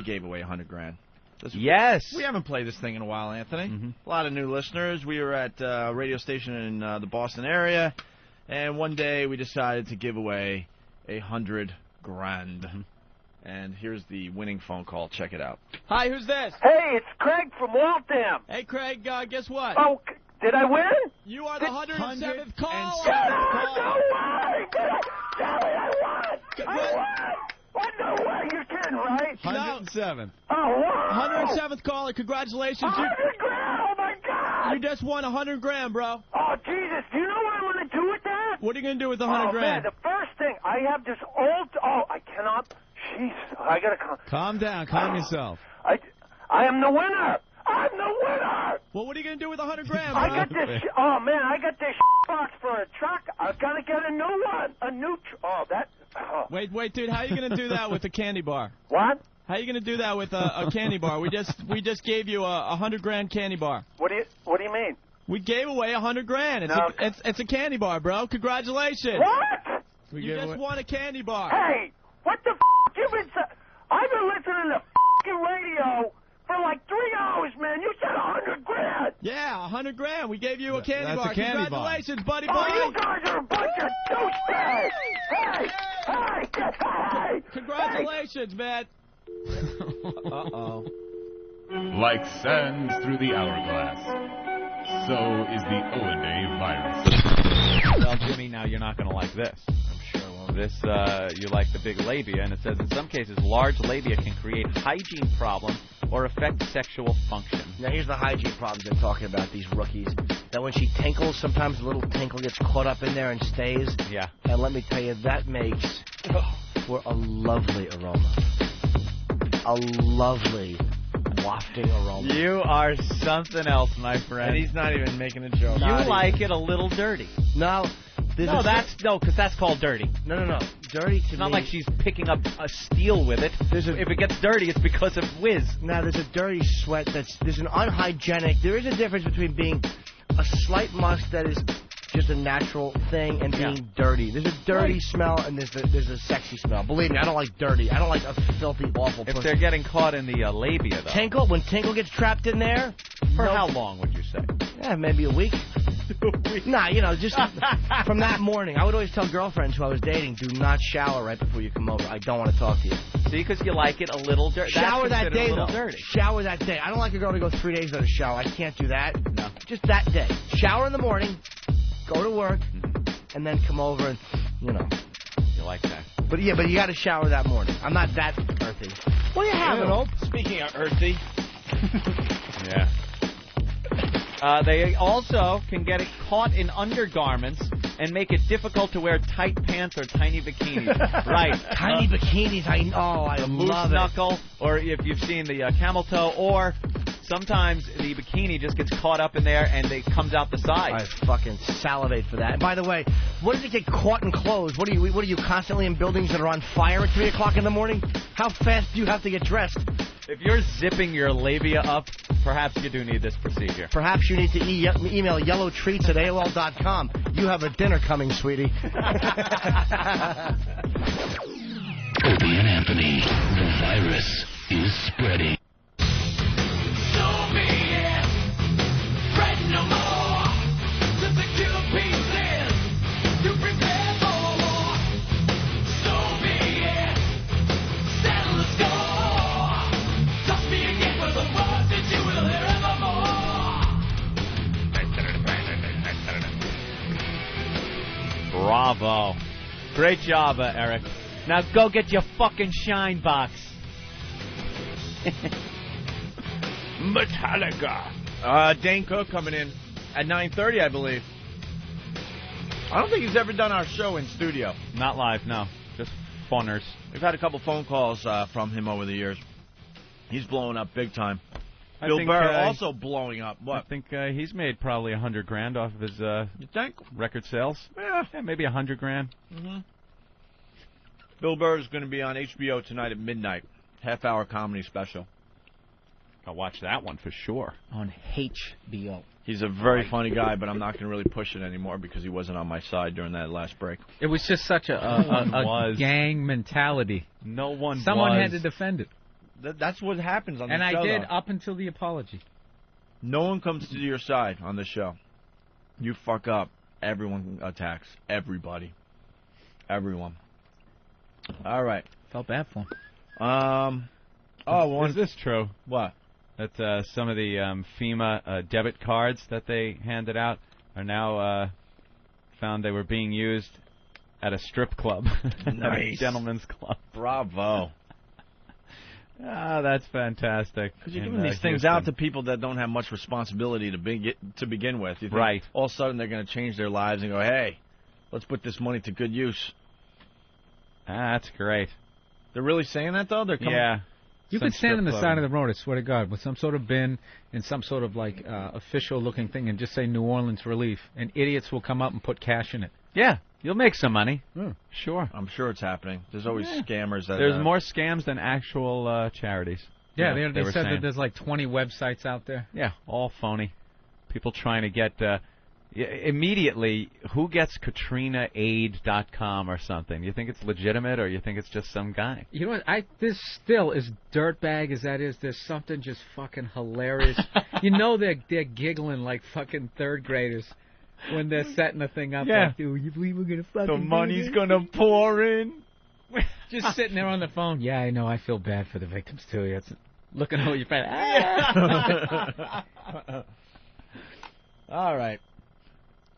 gave away 100 grand. Yes. We haven't played this thing in a while, Anthony. Mm-hmm. A lot of new listeners. We were at a radio station in the Boston area, and one day we decided to give away 100 grand. Mm-hmm. And here's the winning phone call. Check it out. Hi, who's this? Hey, it's Craig from Waltham. Hey, Craig, guess what? Oh, did I win? You are the 107th call. No way! Tell me I won! I won! What? No way! You're kidding, right? 107. Oh, wow! 107th caller. Congratulations. 100 grand! Oh, my God! You just won 100 grand, bro. Oh, Jesus. Do you know what I'm going to do with that? What are you going to do with the 100 Man, grand? the first thing, I have this old... Oh, I cannot... Jeez, I got to... Calm down. Calm yourself. I am the winner! I'm the winner! Well, what are you going to do with 100 grand, bro? I got this... Oh, man, I got this box for a truck. I've got to get a new one. A new... Oh, that... Oh. Wait, dude. How are you going to do that with a candy bar? What? How are you going to do that with a candy bar? We just gave you a 100 grand candy bar. What do you mean? We gave away 100 grand. It's a candy bar, bro. Congratulations. What? You just won a candy bar. Hey, what the f***? I've been listening to f***ing radio for like 3 hours, man. You said 100 grand. Yeah, 100 grand. We gave you a candy bar. a candy bar. Congratulations, buddy boy. Oh, you guys are a bunch of douchebags. Hey. Congratulations, man. Like sands through the hourglass, So is the O&A virus. Well, Jimmy, now you're not going to like this. I'm sure. Well, this, you like the big labia, and it says in some cases, large labia can create hygiene problems or affect sexual function. Now, here's the hygiene problems they're talking about, these rookies. That when she tinkles, sometimes a little tinkle gets caught up in there and stays. Yeah. And let me tell you, that makes for a lovely aroma. A lovely wafting aroma. You are something else, my friend. And he's not even making a joke. You like it a little dirty. No. Because that's called dirty. No. Dirty to It's me. not like she's picking up a steel with it. If it gets dirty, it's because of whiz. Now, there's a dirty sweat there's an unhygienic. There is a difference between being a slight musk that is just a natural thing and being dirty. There's a dirty smell and there's a sexy smell. Believe me, I don't like dirty. I don't like a filthy, awful If pussy. they're getting caught in the labia, though. When tinkle gets trapped in there. For how long would you say? Yeah, maybe a week. Nah, just from that morning. I would always tell girlfriends who I was dating, do not shower right before you come over. I don't want to talk to you. See, because you like it a little dirty. Shower that day, though. Dirty. Shower that day. I don't like a girl to go 3 days without a shower. I can't do that. No. Just that day. Shower in the morning, go to work, and then come over and, You like that. But you got to shower that morning. I'm not that earthy. What are you having, Hope? Speaking of earthy. Yeah. They also can get it caught in undergarments and make it difficult to wear tight pants or tiny bikinis. Right. Tiny bikinis. I moose love it. knuckle, or if you've seen the camel toe, or sometimes the bikini just gets caught up in there and it comes out the side. I fucking salivate for that. And by the way, what does it get caught in clothes? What are you constantly in buildings that are on fire at 3 o'clock in the morning? How fast do you have to get dressed? If you're zipping your labia up, perhaps you do need this procedure. Perhaps you need to email yellowtreats at AOL.com. You have a dinner coming, sweetie. Opie and Anthony, the virus is spreading. Bravo. Great job, Eric. Now go get your fucking shine box. Metallica. Dane Cook coming in at 9:30, I believe. I don't think he's ever done our show in studio. Not live, no. Just phoners. We've had a couple phone calls from him over the years. He's blowing up big time. I Bill think, Burr also blowing up. What? I think he's made probably $100,000 off of his you think? record sales. Yeah, maybe $100,000. Mm-hmm. Bill Burr is going to be on HBO tonight at midnight. Half-hour comedy special. I'll watch that one for sure. On HBO. He's a very funny guy, but I'm not going to really push it anymore because he wasn't on my side during that last break. It was just such a gang mentality. No one Someone had to defend it. That's what happens on the show. And I did though. up until the apology. No one comes to your side on the show. You fuck up, everyone attacks. Everybody. Everyone. All right. Felt bad for him. Is this true? What? That some of the FEMA debit cards that they handed out are now found they were being used at a strip club. Nice. A gentleman's club. Bravo. Ah, that's fantastic. Because you're giving these things out to people that don't have much responsibility to begin with. You think right. All of a sudden they're going to change their lives and go, hey, let's put this money to good use. Ah, that's great. They're really saying that, though? They're coming. Yeah. You could stand on the side of the road, I swear to God, with some sort of bin and some sort of official-looking thing and just say New Orleans Relief, and idiots will come up and put cash in it. Yeah, you'll make some money. Sure. I'm sure it's happening. There's always scammers. There's more scams than actual charities. Yeah, they they were said saying. that there's 20 websites out there. Yeah, all phony. People trying to get... immediately, who gets KatrinaAid.com or something? You think it's legitimate, or you think it's just some guy? You know what? This still, as dirtbag as that is, there's something just fucking hilarious. You know they're giggling like fucking third graders when they're setting the thing up. Yeah. Like, dude, you believe we're gonna fucking The money's do this? gonna pour in. Just sitting there on the phone. Yeah, I know. I feel bad for the victims too. It's looking over your face. All right.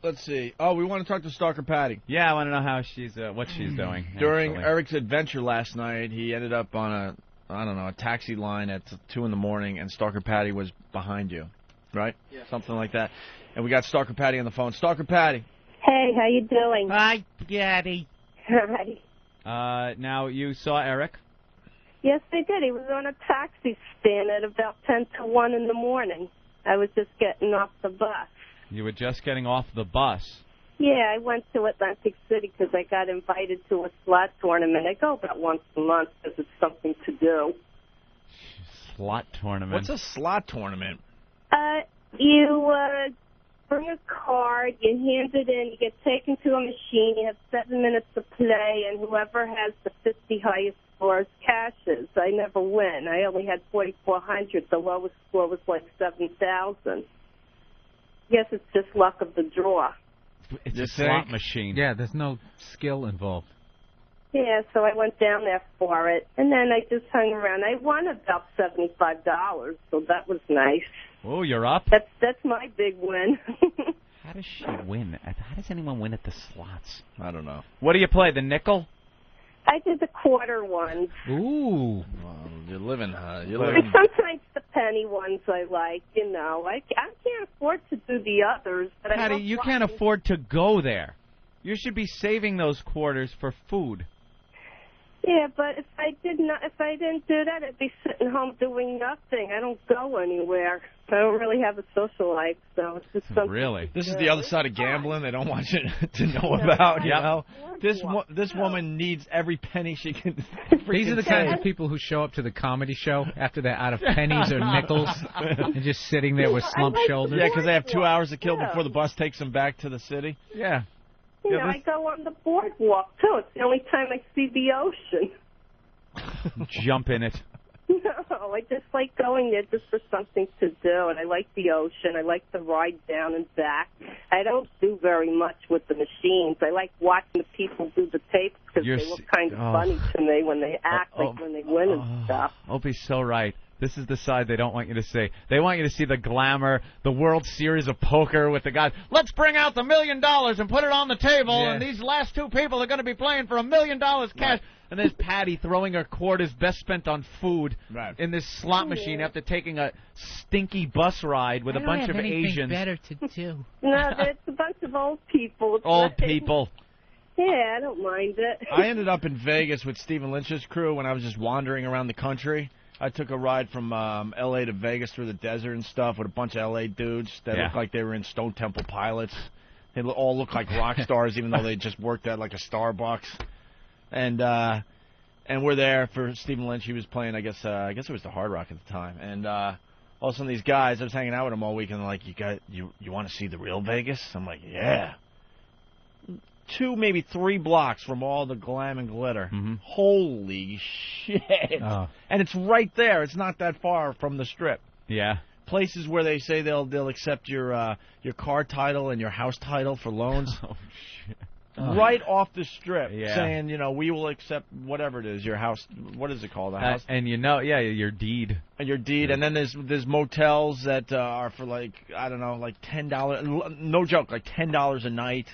Let's see. Oh, we want to talk to Stalker Patty. Yeah, I want to know how she's what she's doing. During actually. Eric's adventure last night, he ended up on a taxi line at 2 in the morning, and Stalker Patty was behind you, right? Yeah. Something like that. And we got Stalker Patty on the phone. Stalker Patty. Hey, how you doing? Hi, Patty. Hi. Now, you saw Erik? Yes, I did. He was on a taxi stand at about 10 to 1 in the morning. I was just getting off the bus. You were just getting off the bus. Yeah, I went to Atlantic City because I got invited to a slot tournament. I go about once a month because it's something to do. Slot tournament. What's a slot tournament? You bring a card, you hand it in, you get taken to a machine, you have 7 minutes to play, and whoever has the 50 highest scores cashes. I never win. I only had 4,400. The lowest score was like 7,000. Yes, it's just luck of the draw. It's a slot machine. Yeah, there's no skill involved. Yeah, so I went down there for it, and then I just hung around. I won about $75, so that was nice. Oh, you're up? That's my big win. How does she win? How does anyone win at the slots? I don't know. What do you play, the nickel? I did the quarter ones. Ooh. Well, you're living, And sometimes the penny ones I like, you know. I can't afford to do the others. But Patty, you can't afford to go there. You should be saving those quarters for food. Yeah, but if I didn't do that, I'd be sitting home doing nothing. I don't go anywhere. I don't really have a social life, so it's just something. Really? This is the other side of gambling they don't want you to know about, you know? This woman needs every penny she can. These are the kinds of people who show up to the comedy show after they're out of pennies or nickels and just sitting there with slumped shoulders. Yeah, because they have 2 hours to kill before the bus takes them back to the city. Yeah. You know, I go on the boardwalk, too. It's the only time I see the ocean. Jump in it. No, I just like going there just for something to do, and I like the ocean. I like to ride down and back. I don't do very much with the machines. I like watching the people do the tapes because they look kind of funny to me when they act, like when they win and stuff. Opie's so right. This is the side they don't want you to see. They want you to see the glamour, the World Series of Poker with the guys. Let's bring out the $1 million and put it on the table, and these last two people are going to be playing for $1 million cash. Right. And there's Patty throwing her quarters best spent on food in this slot machine after taking a stinky bus ride with a bunch of Asians. Better to do. No, it's a bunch of old people. It's old people. Yeah, I don't mind it. I ended up in Vegas with Stephen Lynch's crew when I was just wandering around the country. I took a ride from L.A. to Vegas through the desert and stuff with a bunch of L.A. dudes that looked like they were in Stone Temple Pilots. They all looked like rock stars, even though they just worked at like a Starbucks. And we're there for Stephen Lynch. He was playing, I guess it was the Hard Rock at the time. And all of a sudden, these guys, I was hanging out with them all week, and they're like, you want to see the real Vegas? I'm like, yeah. 2, maybe 3 blocks from all the glam and glitter. Mm-hmm. Holy shit. And it's right there. It's not that far from the Strip. Yeah. Places where they say they'll accept your car title and your house title for loans. Oh, shit. Right off the Strip, saying, we will accept whatever it is, your house, what is it called, a house? And your deed. And your deed, and then there's motels that are for like, I don't know, like $10, no joke, like $10 a night.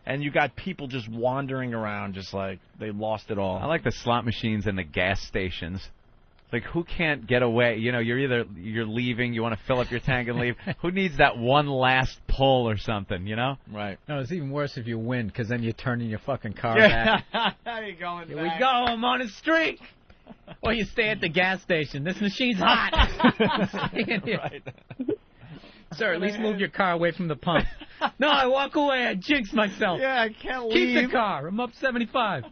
And you got people just wandering around, just like they lost it all. I like the slot machines and the gas stations. Like, who can't get away? You know, you're leaving, you want to fill up your tank and leave. Who needs that one last pull or something, you know? Right. No, it's even worse if you win, because then you're turning your fucking car back. You're going Here we go, I'm on a streak. Or you stay at the gas station. This machine's hot. Right. Sir, at least move your car away from the pump. No, I walk away. I jinx myself. Yeah, I can't leave. Keep the car. I'm up 75.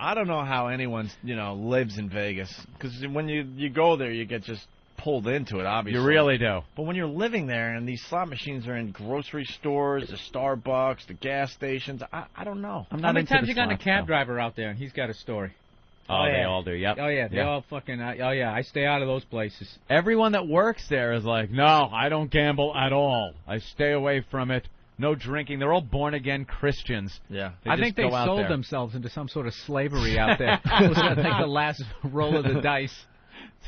I don't know how anyone, lives in Vegas. Because when you go there, you get just pulled into it, obviously. You really do. But when you're living there and these slot machines are in grocery stores, the Starbucks, the gas stations, I don't know. How many times you got a cab driver out there and he's got a story? Oh, they all do, yep. Oh, yeah, they all fucking, I stay out of those places. Everyone that works there is like, no, I don't gamble at all. I stay away from it. No drinking. They're all born-again Christians. Yeah. I think they sold themselves into some sort of slavery out there. It was like the last roll of the dice.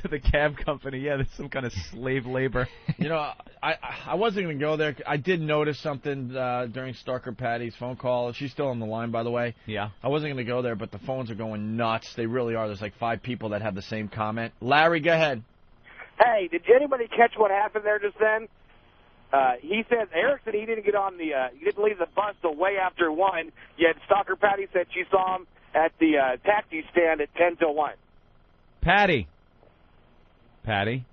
to the cab company. Yeah, there's some kind of slave labor. You know, I wasn't going to go there. I did notice something during Stalker Patty's phone call. She's still on the line, by the way. Yeah. I wasn't going to go there, but the phones are going nuts. They really are. There's like 5 people that have the same comment. Larry, go ahead. Hey, did anybody catch what happened there just then? He said, Erik said he didn't get on the, he didn't leave the bus till way after 1, yet Stalker Patty said she saw him at the taxi stand at 10 till 1. Patty.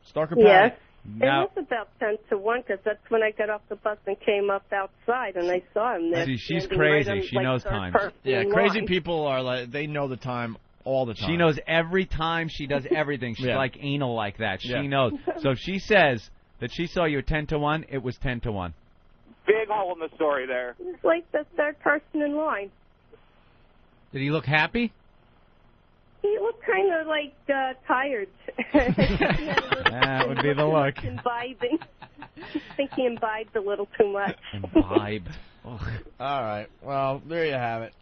Stalker Yes. Patty. Now, It was about 10 to 1 because that's when I got off the bus and came up outside and I saw him there. see, she's standing crazy. right on, She like, knows third time. person Yeah, in crazy line. people are like, they know the time all the time. she knows every time. She does everything. She's Yeah. like anal like that. She Yeah. knows. So if she says that she saw you at 10 to 1, it was 10 to 1. Big hole in the story there. It's like the third person in line. Did he look happy? He looked kind of like tired. That would be the look. Imbibing. I think he imbibed a little too much. Imbibed. All right. Well, there you have it.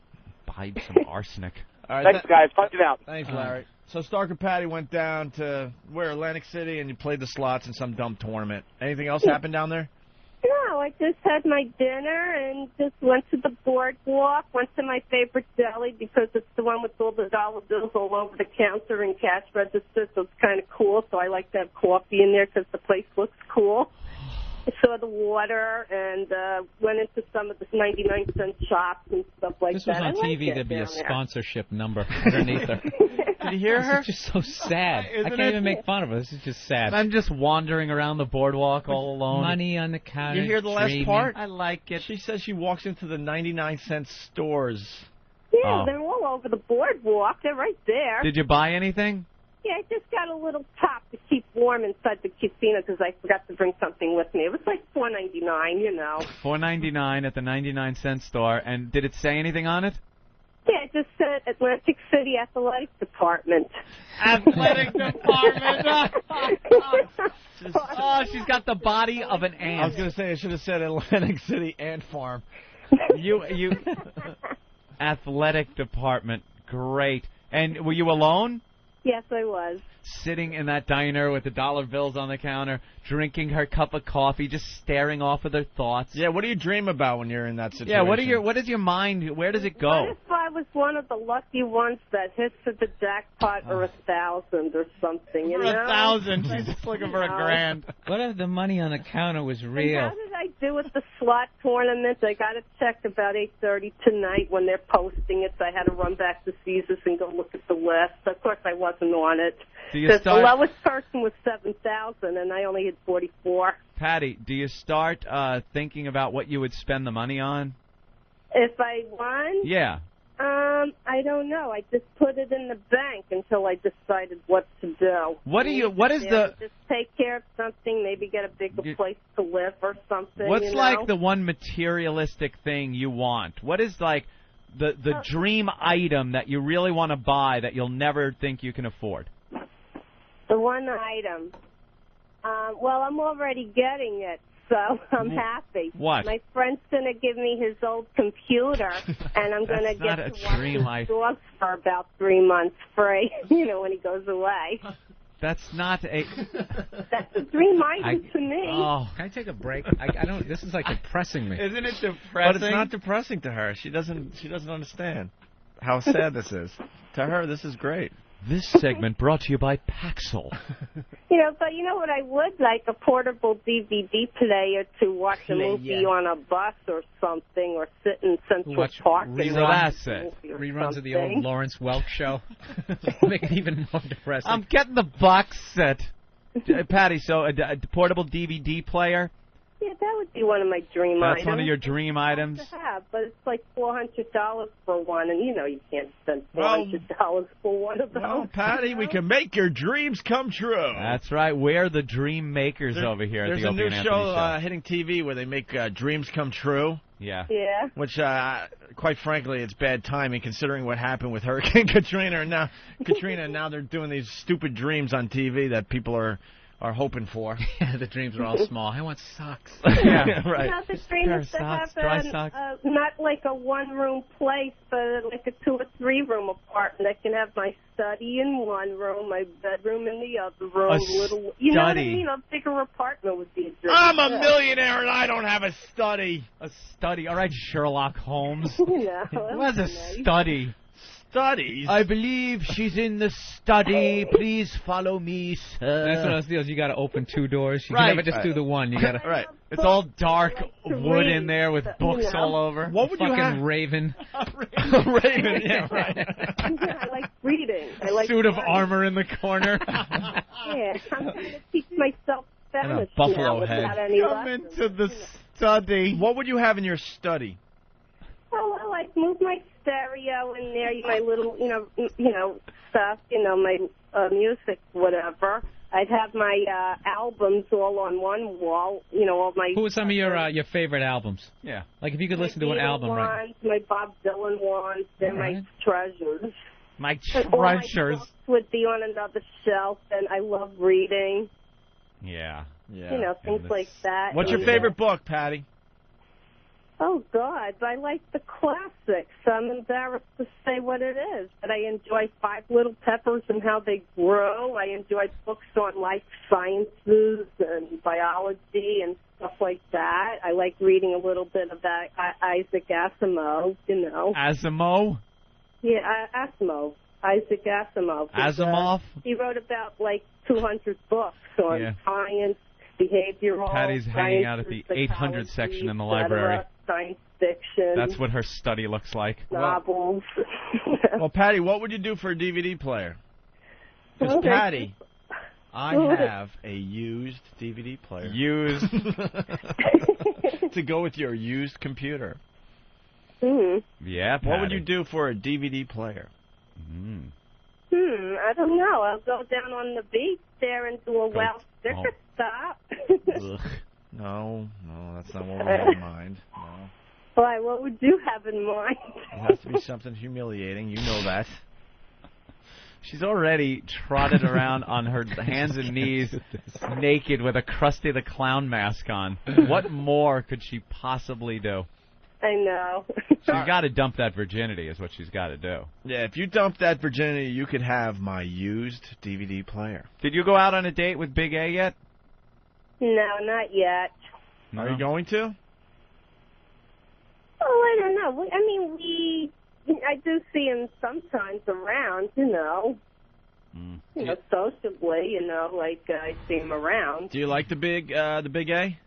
Imbibed some arsenic. All right. Thanks, guys. Punch it out. Thanks, Larry. So Stalker Patty went down to Atlantic City, and you played the slots in some dumb tournament. Anything else happened down there? No, I just had my dinner and just went to the boardwalk, went to my favorite deli because it's the one with all the dollar bills all over the counter and cash register, so it's kind of cool. So I like to have coffee in there because the place looks cool. I saw the water and went into some of the 99-cent shops and stuff like This that. was on I like TV. it There'd be a down there. sponsorship number underneath her. Did you hear her? This is just so sad. I can't even make fun of her. This is just sad. I'm just wandering around the boardwalk all alone. Money on the counter. You hear the last dreaming. part? I like it. She says she walks into the 99-cent stores. Yeah, Oh. they're all over the boardwalk. They're right there. Did you buy anything? Yeah, I just got a little top to keep warm inside the casino because I forgot to bring something with me. It was like $4.99, you know. $4.99 at the 99-cent store. And did it say anything on it? Yeah, it just said Atlantic City Athletic Department. Athletic department. Oh, she's got the body of an ant. I was going to say, I should have said Atlantic City Ant Farm. You athletic department, great. And were you alone? Yes, I was. Sitting in that diner with the dollar bills on the counter, drinking her cup of coffee, just staring off with her thoughts. Yeah, what do you dream about when you're in that situation? Yeah, what is your mind? Where does it What go? if I was one of the lucky ones that hits for the jackpot or 1,000 or something, you For know? 1,000. She's just looking for a grand. What if the money on the counter was And real? how did I do with the slot tournament? I got it checked about 8:30 tonight when they're posting it, so I had to run back to Caesars and go look at the list. Of course, I wasn't on it. Do you Because the start, lowest person was 7,000, and I only hit 44. Patty, do you start thinking about what you would spend the money on? If I won? Yeah. I don't know. I just put it in the bank until I decided what to do. What is Yeah, the just take care of something, maybe get a bigger place to live or something. What's you know? like the one materialistic thing you want? What is like the dream item that you really want to buy that you'll never think you can afford? The one item. Well, I'm already getting it, so I'm happy. What? My friend's going to give me his old computer, and I'm going to That's not get a to watch dream his item. dogs for about 3 months free, you know, when he goes away. That's not a. That's a dream item to me. Oh, Can I take a break? I don't. This is like depressing me. Isn't it depressing? But it's not depressing to her. She doesn't understand how sad this is. To her, this is great. This segment brought to you by Paxil. You know, but you know what I would like? A portable DVD player to watch a movie on a bus or something, or sit in Central Watch Park and watch that's a it. movie or Reruns of the old something. Lawrence Welk show. Make it even more depressing. I'm getting the box set. Patty, so a portable DVD player? Yeah, that would be one of my dream items. That's one of your dream items? To have, but it's like $400 for one, and you know you can't spend Well- $400 for one of those. Well, Patty, we can make your dreams come true. That's right. We're the dream makers over here at There's the a Opie new and show, Anthony show. hitting TV where they make dreams come true. Yeah. Yeah. Which, quite frankly, it's bad timing considering what happened with Hurricane Katrina. And now they're doing these stupid dreams on TV that people are are hoping for. Yeah, the dreams are all small. I want socks. Yeah, right. The dream is to have not like a one-room place, but like a 2 or 3 room apartment. I can have my study in one room, my bedroom in the other room. A little, you know what I study. mean? A bigger apartment would be a dream. I'm a millionaire and I don't have a study. A study. All right, Sherlock Holmes. No, What's a study? Studies. I believe she's in the study. Please follow me, sir. That's what I was doing. You got to open 2 doors. You can never just do the one. You got to. Right. It's all dark wood in there with books all over. What would you Fucking have? Raven. Raven. Yeah, right. Yeah, I like reading. I like Suit of studying. armor in the corner. Yeah, I'm trying to teach myself And Spanish a buffalo now head. without any Come lessons. into the study. What would you have in your study? Oh, I like move my stereo in there, my little, stuff, my music, whatever. I'd have my albums all on one wall, all my. Who are some of your favorite albums? Yeah. Like if you could listen to an album right ones, my Bob Dylan ones, and my treasures. My And all my treasures. books would be on another shelf, and I love reading. Yeah. Yeah. Things like that. What's your And, favorite book, Patty? Oh, God, I like the classics. I'm embarrassed to say what it is, but I enjoy Five Little Peppers and how they grow. I enjoy books on life sciences and biology and stuff like that. I like reading a little bit of that Isaac Asimov, Asimov? Yeah, Asimov. Isaac Asimov. Asimov? He wrote about, 200 books on science, behavioral Patty's hanging out at the sciences, 800 section in the psychology, library. Science fiction. That's what her study looks like. Novels. Well, Patty, what would you do for a DVD player? Because, Okay. Patty, I have a used DVD player. Used. To go with your used computer. Yeah, Patty. What would you do for a DVD player? I don't know. I'll go down on the beach there and do a wild sticker stop. Ugh. No, that's not what we have in mind. No. Why, what would you have in mind? It has to be something humiliating. You know that. She's already trotted around on her hands and knees, naked with a Krusty the Clown mask on. What more could she possibly do? I know. She's got to dump that virginity is what she's got to do. Yeah, if you dump that virginity, you could have my used DVD player. Did you go out on a date with Big A yet? No, not yet. No. Are you going to? Oh, I don't know. I mean, I do see him sometimes around, sociably, I see him around. Do you like the big A?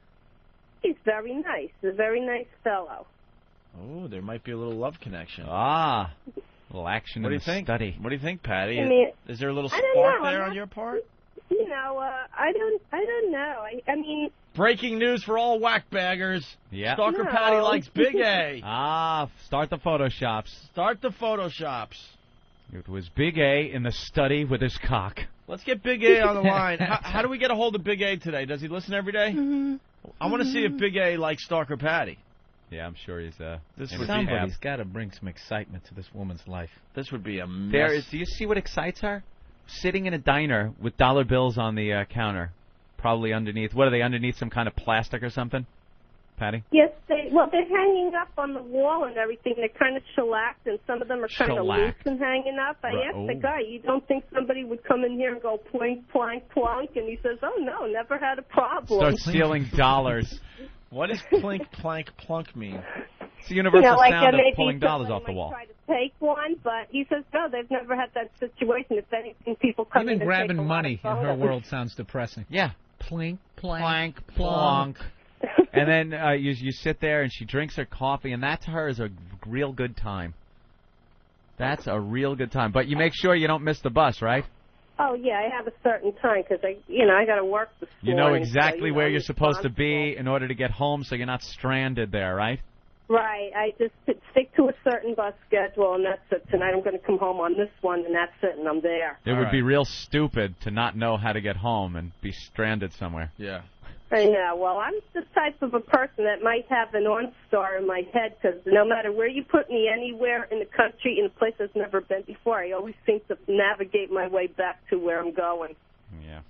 He's very nice. A very nice fellow. Oh, there might be a little love connection. Ah, a little action What do in you the think? study. What do you think, Patty? I mean, Is there a little I don't spark know. there I'm on your part? I don't know. I mean, Breaking news for all whackbaggers. Yeah. Stalker No. Patty likes Big A. Ah, start the photoshops. Start the photoshops. It was Big A in the study with his cock. Let's get Big A on the line. How do we get a hold of Big A today? Does he listen every day? I want to see if Big A likes Stalker Patty. Yeah, I'm sure he's This in would a be cab. Somebody's got to bring some excitement to this woman's life. This would be a mess. There is. Do you see what excites her? Sitting in a diner with dollar bills on the counter, probably underneath. What are they underneath? Some kind of plastic or something? Patty? yes, they're hanging up on the wall and everything. They're kind of shellacked, and some of them are kind of loose Shellacked. and hanging up. I Right. asked the guy, you don't think somebody would come in here and go plink, plank, plunk? And he says, oh, no, never had a problem. Start stealing dollars. What does plink, plank, plunk mean? It's the universal sound of maybe pulling dollars somebody off the wall. might try to take one, but he says, no, they've never had that situation. If anything, people come Even in and grabbing take a lot money of in her photos. world sounds depressing. Yeah. Plink, Plank, plank, plonk. And then you sit there and she drinks her coffee, and that to her is a real good time. That's a real good time. But you make sure you don't miss the bus, right? Oh, yeah, I have a certain time because, I got to work this You know morning. exactly so, where I'm you're supposed to be responsible. in order to get home so you're not stranded there, right? Right. I just stick to a certain bus schedule, and that's it. Tonight I'm going to come home on this one, and that's it, and I'm there. It would be real stupid to not know how to get home and be stranded somewhere. Yeah. I know. Well, I'm the type of a person that might have an OnStar in my head because no matter where you put me anywhere in the country, in a place I've never been before, I always seem to navigate my way back to where I'm going. Yeah.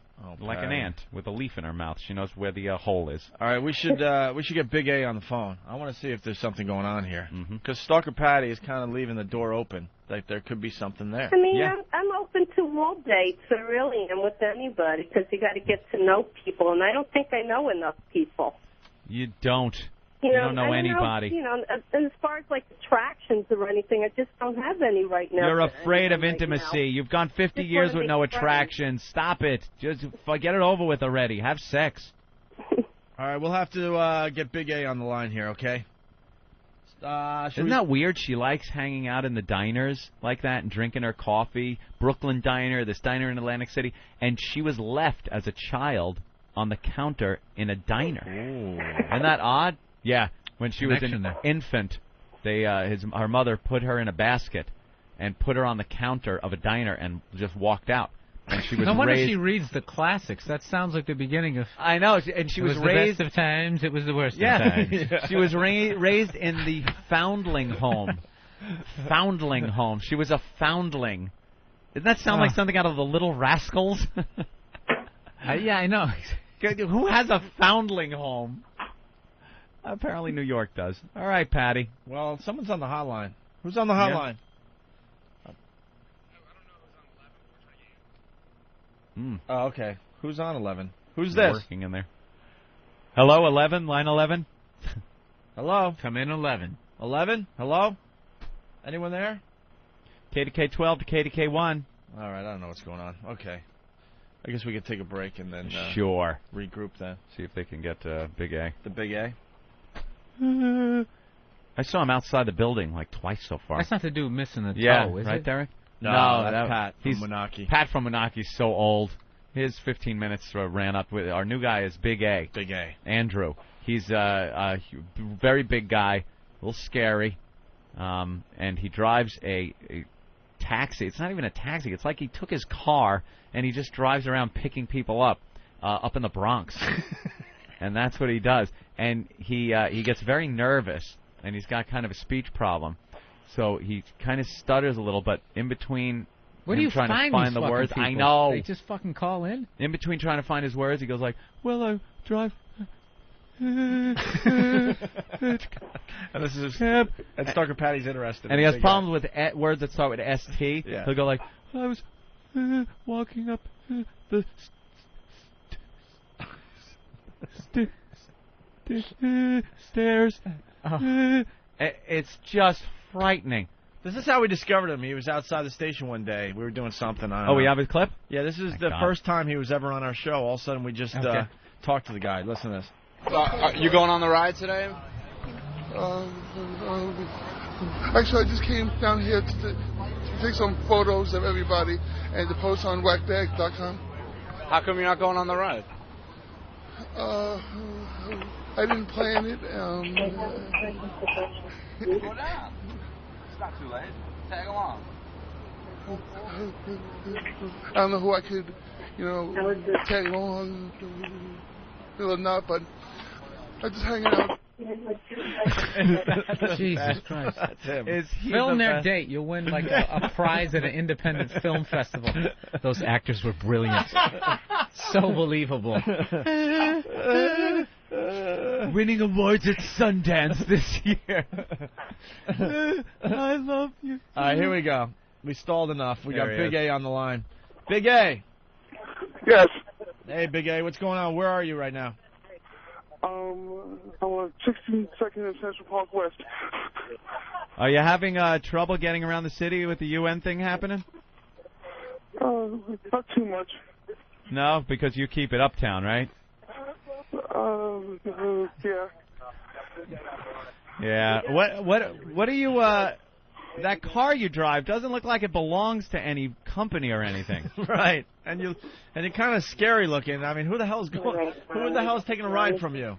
like an ant with a leaf in her mouth. She knows where the hole is. All right, we should get Big A on the phone. I want to see if there's something going on here. Because Stalker Patty is kind of leaving the door open. Like there could be something there. I mean, I'm open to all dates. I really am with anybody because you got to get to know people, and I don't think I know enough people. You don't. You don't know anybody. And as far as like attractions or anything, I just don't have any right now. You're afraid of intimacy. You've gone 50 years with no attraction. Stop it. Just get it over with already. Have sex. All right, we'll have to get Big A on the line here, okay? Isn't that weird? She likes hanging out in the diners like that and drinking her coffee. Brooklyn Diner, this diner in Atlantic City. And she was left as a child on the counter in a diner. Isn't that odd? Yeah, when she was an infant, her mother put her in a basket and put her on the counter of a diner and just walked out. And she was no wonder raised. She reads the classics. That sounds like the beginning of. I know, and she was raised. The best of times. It was the worst of times. times. She was raised in the foundling home. Foundling home. She was a foundling. Doesn't that sound like something out of the Little Rascals? Yeah, I know. Who has a foundling home? Apparently New York does. All right, Patty. Well, someone's on the hotline. Who's on the hotline? Oh, okay. Who's on 11? Who's this? Working in there. Hello, 11? Line 11? Hello? Come in 11. 11? Hello? Anyone there? KDK 12 to KDK 1. All right, I don't know what's going on. Okay. I guess we could take a break and then sure regroup then. See if they can get Big A. The Big A? I saw him outside the building like twice so far. That's not to do with missing the toe, is right, it? Derek? No, that's Pat from Moonachie. Pat from Moonachie's so old. His 15 minutes ran up with our new guy is Big A. Big A. Andrew. He's a very big guy, a little scary, and he drives a taxi. It's not even a taxi. It's like he took his car and he just drives around picking people up in the Bronx. And that's what he does. And he gets very nervous, and he's got kind of a speech problem. So he kind of stutters a little, but in between Where do you trying to find the words, people? I know. They just fucking call in? In between trying to find his words, he goes like, well, I drive... and this is cab. And Stalker Patty's interested. And he has problems with words that start with ST. Yeah. He'll go like, I was walking up the stairs. It's just frightening. This is how we discovered him. He was outside the station one day. We were doing something. We have his clip? Yeah, this is the first time he was ever on our show. All of a sudden, we just talked to the guy. Listen to this. You going on the ride today? Actually, I just came down here to take some photos of everybody and to post on whackbag.com. How come you're not going on the ride? I didn't plan it. Go down. It's not too late. Tag along. I don't know who I could, tag along or not, but I'm just hanging out. Jesus Christ. That's him. Film their date. You'll win like a prize at an independent film festival. Those actors were brilliant. So believable. Winning awards at Sundance this year. I love you. All right, here we go. We stalled enough. We got There he Big A on the line. Big A. Yes. Hey, Big A, what's going on? Where are you right now? I'm on 16th and Central Park West. Are you having trouble getting around the city with the UN thing happening? Not too much. No, because you keep it uptown, right? Yeah. Yeah. What are you? That car you drive doesn't look like it belongs to any company or anything. Right. And you're kind of scary looking. I mean, who the hell's taking a ride from you?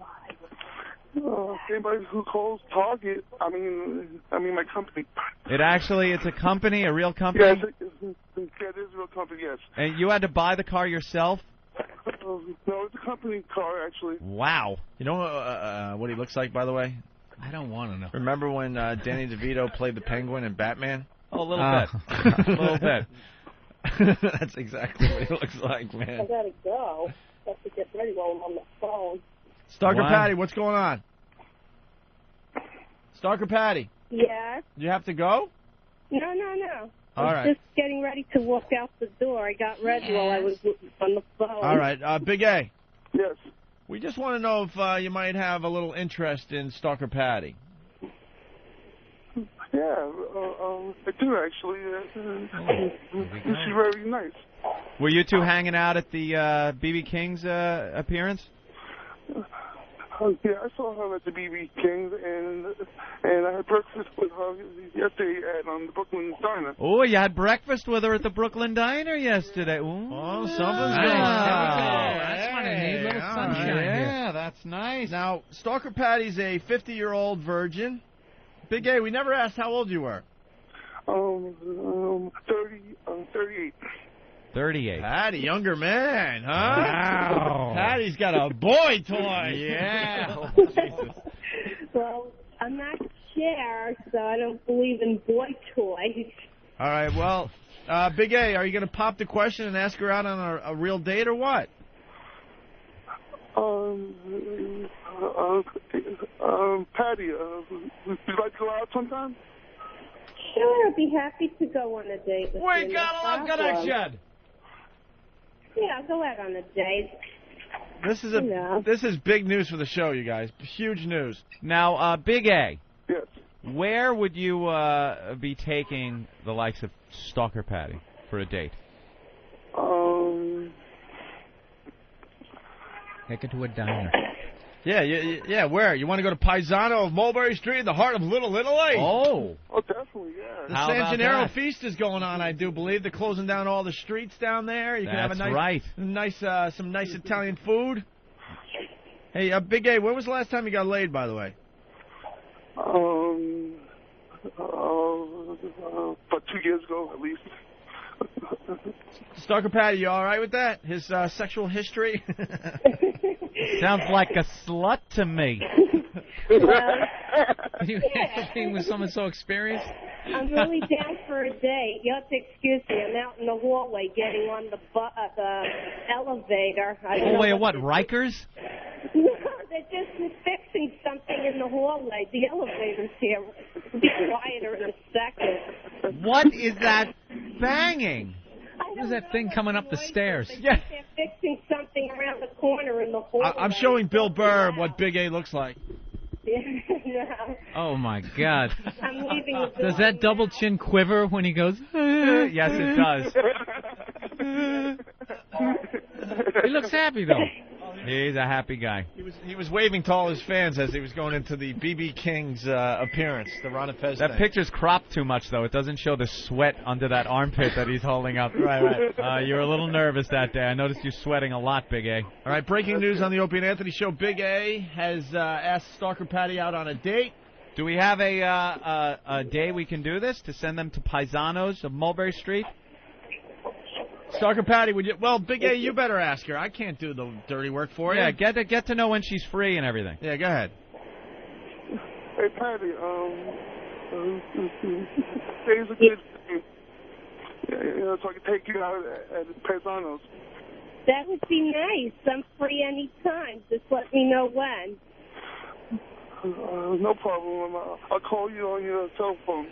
Anybody who calls Target. I mean my company. It's a company, a real company. Yes, it is a real company. Yes. And you had to buy the car yourself? No, it's a company car actually. Wow. You know what he looks like, by the way? I don't want to know. Remember when Danny DeVito played the Penguin in Batman? Oh, a little bit. A little bit. That's exactly what he looks like, I man. gotta go. I have to get ready while I'm on the phone. Stalker Patty, what's going on? Stalker Patty, Yes? you have to go? No. All I was right. just getting ready to walk out the door. I got ready while I was on the phone. All right, Big A. Yes. We just want to know if you might have a little interest in Stalker Patty. Yeah, I do actually. She's very nice. Were you two hanging out at the B.B. King's appearance? Yeah, I saw her at the B.B. King's, and I had breakfast with her yesterday at the Brooklyn Diner. Oh, you had breakfast with her at the Brooklyn Diner yesterday. Ooh. Oh, something's Nice. going on. There we go. That's what I need. Little sunshine Yeah, that's nice. Now, Stalker Patty's a 50-year-old virgin. Big A, we never asked how old you were. 38. 38. Patty, younger man, huh? Wow. Patty's got a boy toy. Yeah. Well, I'm not sure, so I don't believe in boy toys. All right, well, Big A, are you going to pop the question and ask her out on a real date or what? Patty, would you like to go out sometime? Sure, I'd be happy to go on a date with you. We got a lot of connection. Yeah, I'll go out on a date. This is big news for the show, you guys. Huge news. Now, Big A. Yes. Where would you be taking the likes of Stalker Patty for a date? Take it to a diner. Yeah, where? You want to go to Pizano of Mulberry Street in the heart of Little Italy? Oh, definitely, yeah. The How San about Gennaro that? feast is going on, I do believe. They're closing down all the streets down there. You can have That's a right. some nice Italian food. Hey, Big A, when was the last time you got laid, by the way? About 2 years ago, at least. Stalker Patty, you all right with that? His sexual history? Sounds like a slut to me. Can you handle being with someone so experienced? I'm really down for a date. You have to excuse me. I'm out in the hallway getting on the elevator. What, Rikers? No, they're just fixing something in the hallway. The elevator's here. It'll be quieter in a second. What is that banging? What is that thing coming up the stairs? Yeah. They're fixing something around the corner in the hallway. I'm showing Bill Burr what Big A looks like. No. Oh, my God. I'm leaving the Does that double chin quiver when he goes? Yes, it does. He looks happy, though. He's a happy guy. He was waving to all his fans as he was going into the B.B. King's appearance, the Ron Fez That thing. picture's cropped too much, though. It doesn't show the sweat under that armpit that he's holding up. Right. You were a little nervous that day. I noticed you sweating a lot, Big A. All right, breaking news on the Opie and Anthony show. Big A has asked Stalker Patty out on a date. Do we have a day we can do this to send them to Pizano's of Mulberry Street? Stalker Patty, would you? Well, Big A, you better ask her. I can't do the dirty work for you. Yeah, get to know when she's free and everything. Yeah, go ahead. Hey, Patty, today's a good day. Yeah, so I can take you out at Pizano's. That would be nice. I'm free anytime. Just let me know when. No problem. I'll call you on your cell phone.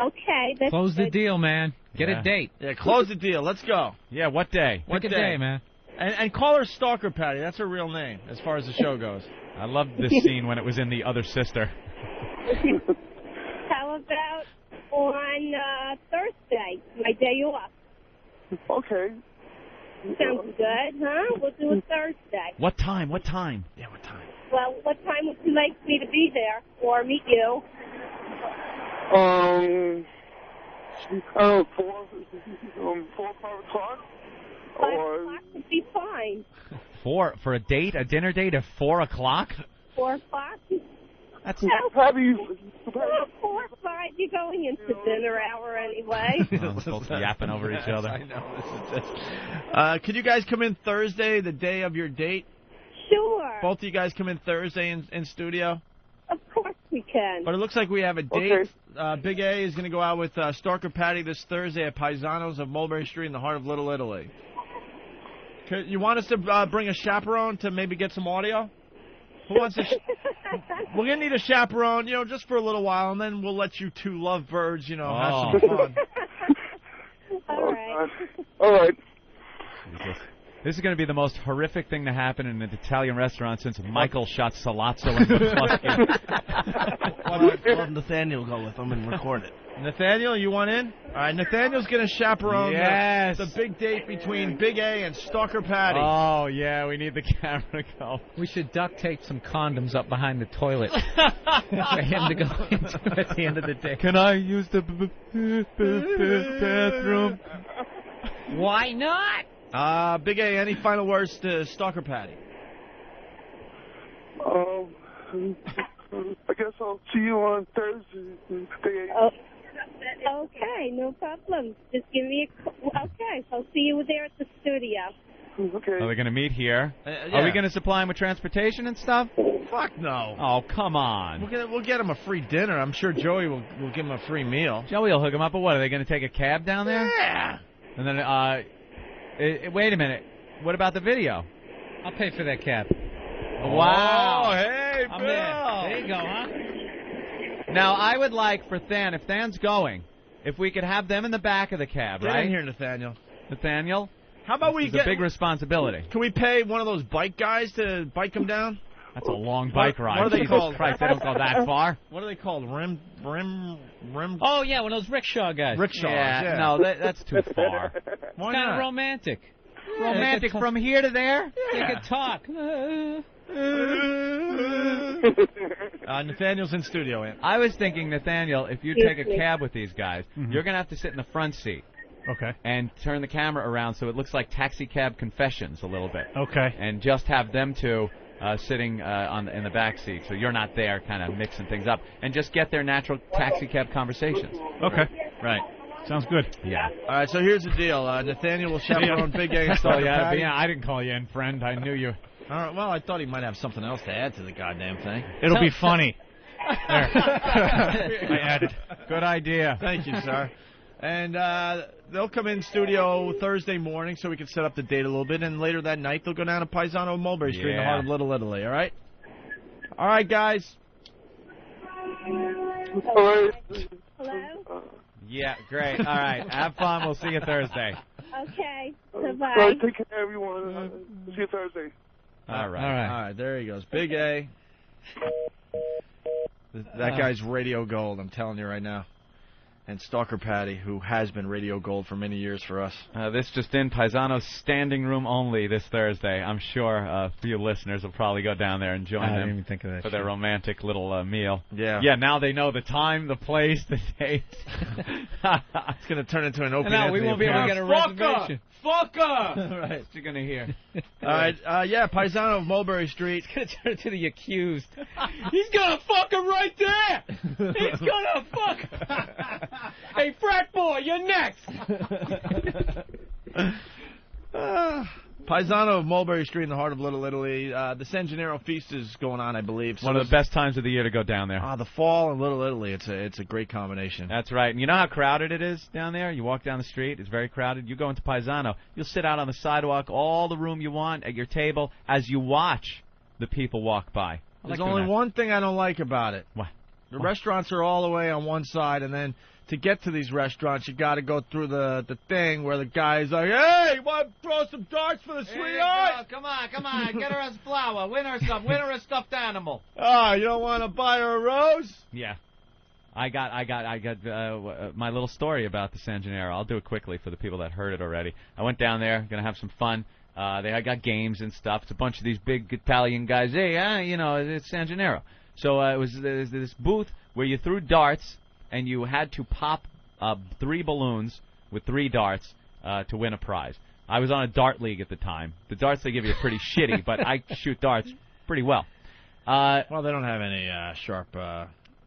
Okay. That's Close the good. deal, man. Get a date. Yeah, close the deal. Let's go. Yeah, what day? Pick a day, man. And call her Stalker Patty. That's her real name as far as the show goes. I loved this scene when it was in The Other Sister. How about on Thursday, my day off? Okay. Sounds good, huh? We'll do it Thursday. What time? Yeah, what time? Well, what time would you like me to be there or meet you? 4 or 5 o'clock. 5 o'clock would be fine. For a date, a dinner date at 4 o'clock? 4 o'clock? That's Patty. 4 or 5, you're going into dinner hour anyway. both yapping over each other. I know. This is could you guys come in Thursday, the day of your date? Sure. Both of you guys come in Thursday in studio? Of course we can. But it looks like we have a date. Okay. Big A is going to go out with Stalker Patty this Thursday at Pizano's of Mulberry Street in the heart of Little Italy. You want us to bring a chaperone to maybe get some audio? Who wants to? We're going to need a chaperone, just for a little while, and then we'll let you two lovebirds, have some fun. All right. All right. Jesus. This is going to be the most horrific thing to happen in an Italian restaurant since Michael shot Salazzo in McCluskey. I'll have Nathaniel go with them and record it. Nathaniel, you want in? All right, Nathaniel's going to chaperone the big date between Big A and Stalker Patty. Oh, yeah, we need the camera to go. We should duct tape some condoms up behind the toilet for him to go into at the end of the day. Can I use the bathroom? Why not? Big A, any final words to Stalker Patty? I guess I'll see you on Thursday. Okay, no problem. Just give me a call. Okay, I'll see you there at the studio. Okay. Are we going to meet here? Yeah. Are we going to supply him with transportation and stuff? Fuck no. Oh, come on. We'll get him a free dinner. I'm sure Joey will give him a free meal. Joey will hook him up, but what? Are they going to take a cab down there? Yeah. And then, wait a minute. What about the video? I'll pay for that cab. Wow. Oh, hey, I'm Bill. there you go, huh? Now, I would like for Than, if Than's going, if we could have them in the back of the cab, Get right? in here, Nathaniel. Nathaniel? How about It's a big responsibility. Can we pay one of those bike guys to bike him down? That's a long bike ride. What are they Jesus called? Christ, they don't go that far. What are they called? Rim? Oh, yeah, one of those rickshaw guys. Rickshaws, Yeah, no, that's too far. Why Kind not? of romantic. Romantic from here to there? They could talk. Nathaniel's in studio, Ant. I was thinking, Nathaniel, if you take a cab with these guys, you're going to have to sit in the front seat. Okay. And turn the camera around so it looks like Taxi Cab Confessions a little bit. Okay. And just have them two sitting in the back seat, so you're not there kind of mixing things up. And just get their natural taxi cab conversations. Okay. Right. Sounds good. Yeah. All right, so here's the deal. Nathaniel will chaperone Big A and Stalker Patty. Yeah, I didn't call you in, friend. I knew you. All right, well, I thought he might have something else to add to the goddamn thing. It'll be funny. There. I added. Good idea. Thank you, sir. And they'll come in studio Thursday morning so we can set up the date a little bit. And later that night, they'll go down to Pizano Mulberry Street in the heart of Little Italy, all right? All right, guys. Hello? Yeah, great. All right. Have fun. We'll see you Thursday. Okay, All bye-bye. right, take care, everyone. See you Thursday. All right. All right, there he goes. Big A. That guy's radio gold, I'm telling you right now. And Stalker Patty, who has been radio gold for many years for us. This just in, Pizano's standing room only this Thursday. I'm sure a few listeners will probably go down there and join I them didn't even think of that for their romantic little meal. Yeah. Yeah, now they know the time, the place, the date. It's going to turn into an Opie No, we Anthony won't be able to get a reservation. Fucker! Right. What you going to hear? All right, yeah, Pizano of Mulberry Street. It's going to turn to the accused. He's gonna fuck him right there! He's gonna fuck him! Hey, frat boy, you're next! Pizano of Mulberry Street in the heart of Little Italy. The San Gennaro Feast is going on, I believe. So One of the best times of the year to go down there. the fall in Little Italy. It's a great combination. That's right. And you know how crowded it is down there? You walk down the street, it's very crowded. You go into Pizano, you'll sit out on the sidewalk, all the room you want at your table as you watch the people walk by. There's only one thing I don't like about it. What? The restaurants are all the way on one side, and then to get to these restaurants, you got to go through the thing where the guy's like, "Hey, want to throw some darts for the sweetheart? Come on, get her a flower, win her a stuffed animal." Oh, you don't want to buy her a rose? Yeah. I got my little story about the San Gennaro. I'll do it quickly for the people that heard it already. I went down there, gonna have some fun. I got games and stuff. It's a bunch of these big Italian guys. Hey, it's San Gennaro. So it was this booth where you threw darts, and you had to pop 3 balloons with 3 darts to win a prize. I was on a dart league at the time. The darts they give you are pretty shitty, but I shoot darts pretty well. Well, they don't have any sharp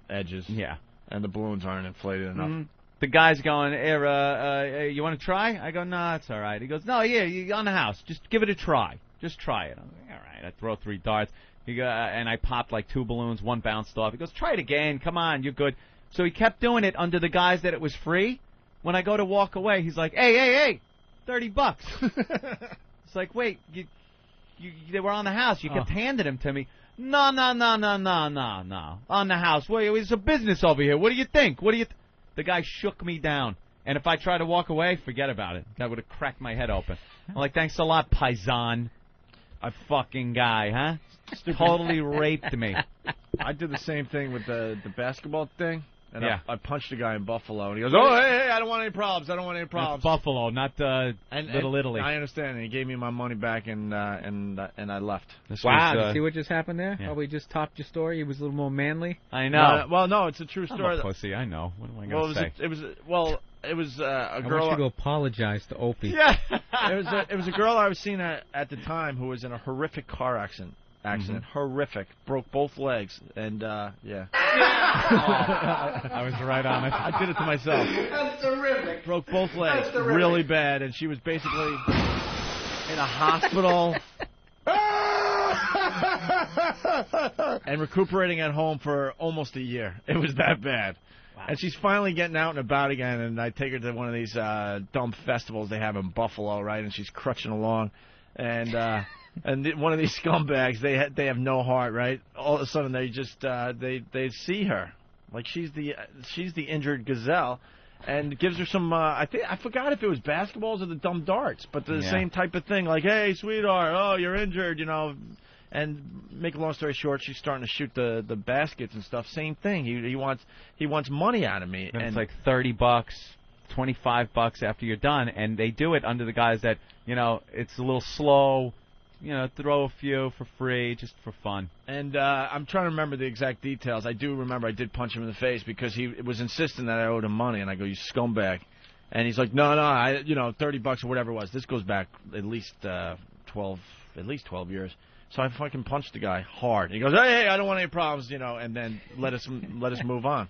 edges. Yeah. And the balloons aren't inflated enough. Mm-hmm. The guy's going, hey, you want to try? I go, no, it's all right. He goes, no, yeah, you're on the house. Just give it a try. Just try it. I'm like, all right. I throw 3 darts. And I popped like 2 balloons, 1 bounced off. He goes, try it again. Come on, you're good. So he kept doing it under the guise that it was free. When I go to walk away, he's like, hey, $30. It's like, wait, they were on the house. You kept handing them to me. No. On the house. Wait, it's a business over here. What do you think? The guy shook me down. And if I tried to walk away, forget about it. That would have cracked my head open. I'm like, thanks a lot, Paisan. A fucking guy, huh? Totally raped me. I did the same thing with the basketball thing. And Yeah. I punched a guy in Buffalo, and he goes, "Oh, hey, I don't want any problems. I don't want any problems." That's Buffalo, not Little Italy. I understand. And he gave me my money back, and I left. Wow, see what just happened there? Yeah. Oh, we just topped your story. He was a little more manly. I know. No, it's a true story. I'm a pussy. I know. What am I going to say? It was a girl. I want you to apologize to Opie. Yeah. it was a girl I was seeing at the time who was in a horrific car accident. Horrific. Broke both legs, and yeah. I was right on it. I did it to myself. That's terrific. Broke both legs really bad, and she was basically in a hospital and recuperating at home for almost a year. It was that bad. Wow. And she's finally getting out and about again, and I take her to one of these dumb festivals they have in Buffalo, right? And she's crutching along, and one of these scumbags, they have no heart, right? All of a sudden they just they see her like she's the injured gazelle, and gives her some I forgot if it was basketballs or the dumb darts, but the same type of thing, like, hey sweetheart, oh you're injured, you know. And make a long story short, she's starting to shoot the baskets and stuff. Same thing. He wants money out of me. And it's like $30, $25 after you're done, and they do it under the guise that, you know, it's a little slow. You know, throw a few for free, just for fun. And I'm trying to remember the exact details. I do remember I did punch him in the face because he was insisting that I owed him money, and I go, you scumbag. And he's like, no, $30 or whatever it was. This goes back at least 12 years. So I fucking punched the guy hard. He goes, hey, I don't want any problems, you know, and then let us move on.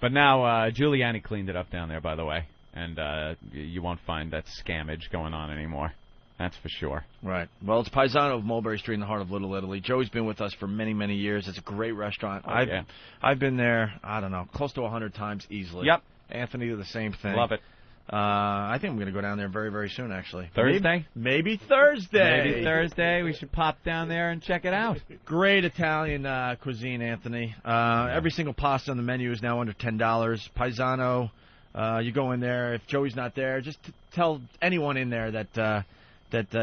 But now Giuliani cleaned it up down there, by the way, and you won't find that scammage going on anymore. That's for sure. Right. Well, it's Pizano of Mulberry Street in the heart of Little Italy. Joey's been with us for many, many years. It's a great restaurant. I've been there, I don't know, close to 100 times easily. Yep. Anthony did the same thing. Love it. I think I'm going to go down there very, very soon, actually. Thursday? Maybe Thursday. Maybe Thursday. We should pop down there and check it out. Great Italian cuisine, Anthony. Every single pasta on the menu is now under $10. Pizano, you go in there. If Joey's not there, just tell anyone in there that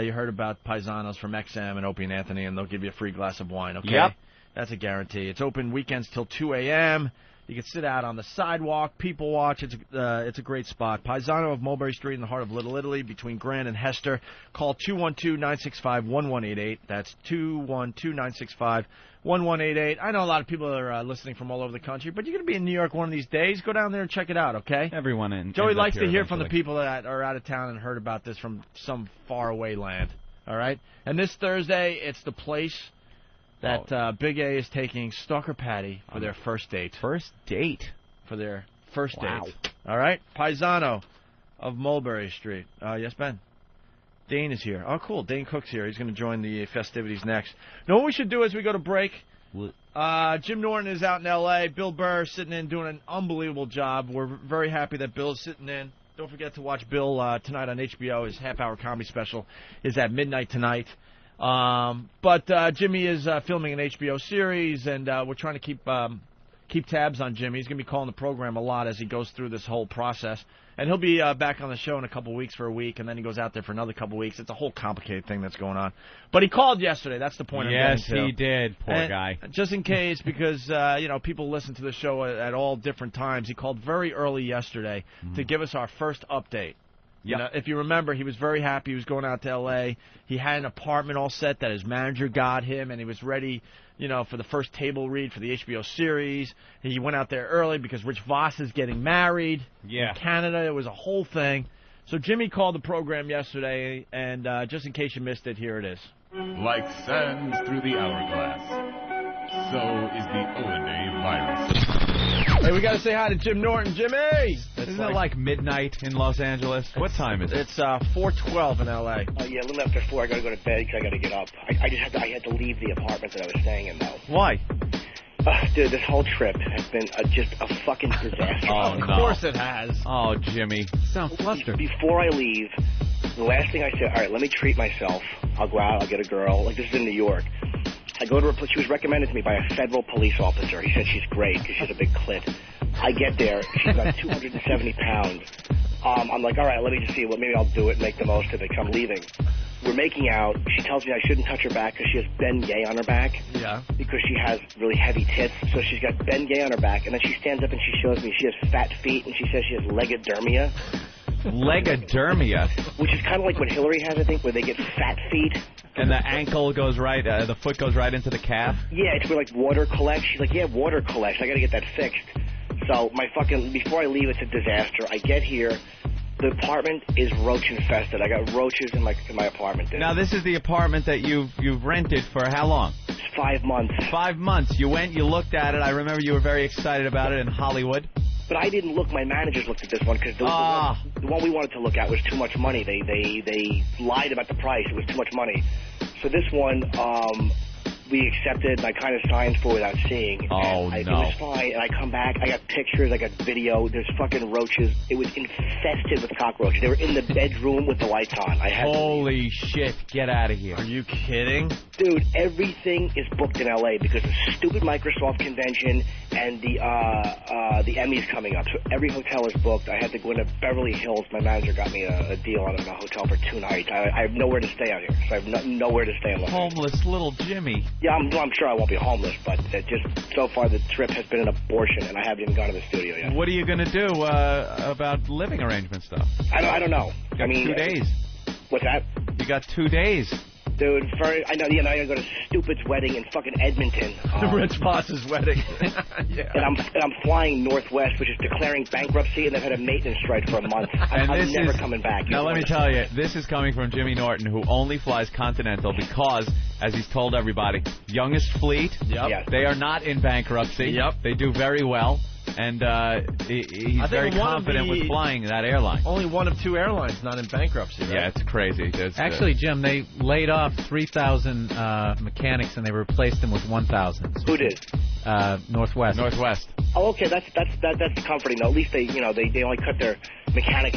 you heard about Paisanos from XM and Opie and Anthony, and they'll give you a free glass of wine, okay? Yep. That's a guarantee. It's open weekends till 2 a.m., You can sit out on the sidewalk, people watch. It's a great spot. Pizano of Mulberry Street in the heart of Little Italy between Grand and Hester. Call 212-965-1188. That's 212-965-1188. I know a lot of people are listening from all over the country, but you're going to be in New York one of these days. Go down there and check it out, okay? Everyone in. Joey likes to hear from the people that are out of town and heard about this from some faraway land, all right? And this Thursday, it's the place that Big A is taking Stalker Patty for their first date. First date? For their first date. All right? Pizano of Mulberry Street. Yes, Ben? Dane is here. Oh, cool. Dane Cook's here. He's going to join the festivities next. Know what we should do as we go to break? Jim Norton is out in L.A. Bill Burr sitting in doing an unbelievable job. We're very happy that Bill's sitting in. Don't forget to watch Bill tonight on HBO. His half-hour comedy special is at midnight tonight. But Jimmy is filming an HBO series, and we're trying to keep tabs on Jimmy. He's going to be calling the program a lot as he goes through this whole process. And he'll be back on the show in a couple weeks for a week, and then he goes out there for another couple weeks. It's a whole complicated thing that's going on. But he called yesterday. That's the point I'm getting to. Yes, he did. Poor guy. Just in case, because people listen to the show at all different times, he called very early yesterday to give us our first update. You know, if you remember, he was very happy. He was going out to L.A. He had an apartment all set that his manager got him, and he was ready, for the first table read for the HBO series. He went out there early because Rich Voss is getting married in Canada. It was a whole thing. So Jimmy called the program yesterday, and just in case you missed it, here it is. Like sands through the hourglass, so is the Owenday virus. Hey, we got to say hi to Jim Norton. Jimmy! The Isn't it like midnight in Los Angeles? What time is it? It's 4:12 in L.A. Yeah, a little after 4, I gotta go to bed because I gotta get up. I had to leave the apartment that I was staying in, though. Why? Dude, this whole trip has been just a fucking disaster. Oh, Of course it has. Oh, Jimmy. Sound flustered. Before I leave, the last thing I said, all right, let me treat myself. I'll go out, I'll get a girl. Like, this is in New York. I go to her, she was recommended to me by a federal police officer. He said she's great because she's a big clit. I get there, she's about 270 pounds. I'm like, all right, let me just see. Well, maybe I'll do it and make the most of it because I'm leaving. We're making out. She tells me I shouldn't touch her back because she has Ben Gay on her back. Yeah. Because she has really heavy tits. So she's got Ben Gay on her back. And then she stands up and she shows me she has fat feet and she says she has legodermia. Legodermia? Which is kind of like what Hillary has, I think, where they get fat feet. And the ankle goes right, the foot goes right into the calf? Yeah, it's where, like, water collects. She's like, yeah, water collects. I got to get that fixed. So before I leave, it's a disaster. I get here. The apartment is roach infested. I got roaches in my apartment. Dude. Now, this is the apartment that you've rented for how long? It's 5 months. 5 months. You went, you looked at it. I remember you were very excited about it in Hollywood. But I didn't look. My managers looked at this one because the one we wanted to look at was too much money. They lied about the price. It was too much money. So this one, we accepted, and I kind of signed for without seeing. Oh, It was fine, and I come back, I got pictures, I got video, there's fucking roaches. It was infested with cockroaches. They were in the bedroom with the lights on. Holy shit, get out of here. Are you kidding? Dude, everything is booked in L.A. because of the stupid Microsoft convention and the Emmys coming up. So every hotel is booked. I had to go into Beverly Hills. My manager got me a deal on a hotel for 2 nights. I have nowhere to stay out here, so I have nowhere to stay. Homeless little Jimmy. Yeah, I'm sure I won't be homeless, but just so far the trip has been an abortion, and I haven't even gone to the studio yet. What are you going to do about living arrangement stuff? I don't know. You got 2 days. What's that? You got 2 days. Dude, I know. I gotta go to Stupid's wedding in fucking Edmonton. Rich Boss's wedding. Yeah. And I'm flying Northwest, which is declaring bankruptcy, and they've had a maintenance strike for a month. I'm never coming back. Now let me tell you, this is coming from Jimmy Norton, who only flies Continental because, as he's told everybody, youngest fleet. Yep. Yes. They are not in bankruptcy. Yep. They do very well. And he's very confident with flying that airline. Only one of 2 airlines not in bankruptcy, right? Yeah, it's crazy. Actually, Jim, they laid off 3,000 mechanics and they replaced them with 1,000. Who did? Northwest. Oh, okay, that's comforting. Though. At least they only cut their mechanic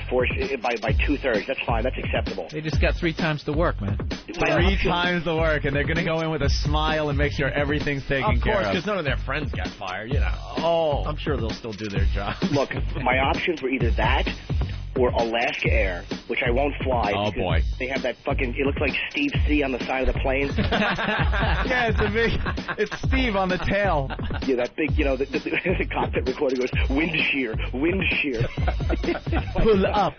force by 2/3. That's fine. That's acceptable. They just got 3 times the work, man. 3 times the work, and they're going to go in with a smile and make sure everything's taken care of. Of course, because none of their friends got fired, you know. Oh. I'm sure they'll still do their job. Look, my options were either that or Alaska Air, which I won't fly. Oh, boy. They have that fucking, it looks like Steve C. on the side of the plane. Yeah, it's Steve on the tail. Yeah, that big, the cockpit recorder goes, wind shear. Pull up.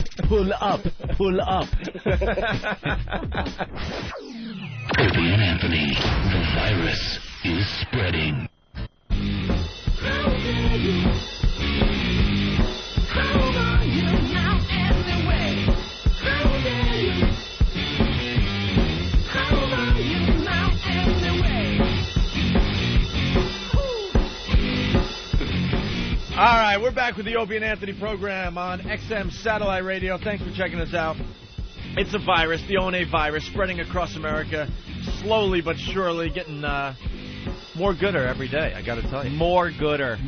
Opie and Anthony, the virus is spreading. All right, we're back with the Opie and Anthony program on XM Satellite Radio. Thanks for checking us out. It's a virus, the ONA virus, spreading across America, slowly but surely, getting more gooder every day, I got to tell you. More gooder.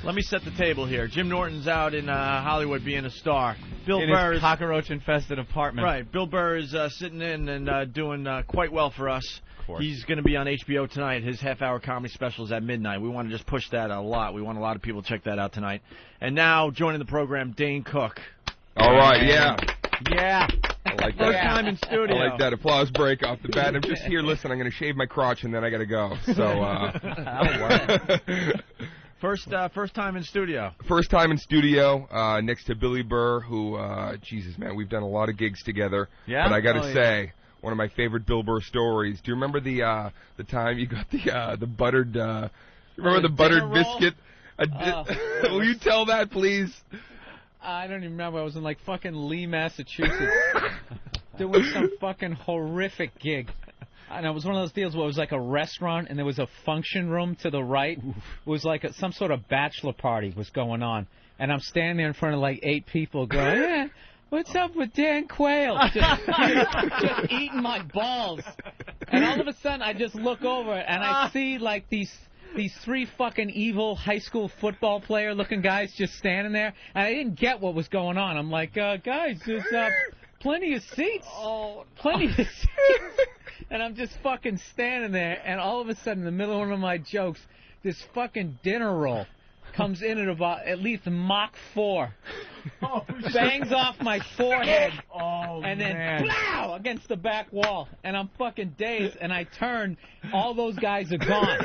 Let me set the table here. Jim Norton's out in Hollywood being a star. Bill in Burr his cockroach-infested apartment. Right. Bill Burr is sitting in and doing quite well for us. He's going to be on HBO tonight. His half-hour comedy special is at midnight. We want to just push that a lot. We want a lot of people to check that out tonight. And now, joining the program, Dane Cook. All right, yeah. Yeah. I like that. First time in studio. I like that applause break off the bat. I'm just here. Listen, I'm going to shave my crotch and then I got to go. So. That'll work. First time in studio. First time in studio, next to Billy Burr, who, Jesus, man, we've done a lot of gigs together. Yeah. But I got to say, one of my favorite Bill Burr stories. Do you remember the time you got the buttered? Remember the buttered biscuit? Will you tell that, please? I don't even remember. I was in like fucking Lee, Massachusetts, doing some fucking horrific gig. And it was one of those deals where it was like a restaurant and there was a function room to the right. It was like some sort of bachelor party was going on. And I'm standing there in front of like 8 people going, yeah, what's up with Dan Quayle? Just eating my balls. And all of a sudden I just look over and I see like these 3 fucking evil high school football player looking guys just standing there. And I didn't get what was going on. I'm like, guys, there's plenty of seats. Plenty of seats. And I'm just fucking standing there, and all of a sudden, in the middle of one of my jokes, this fucking dinner roll comes in at about at least Mach 4. Bangs off my forehead, and then blow against the back wall. And I'm fucking dazed, and I turn, all those guys are gone.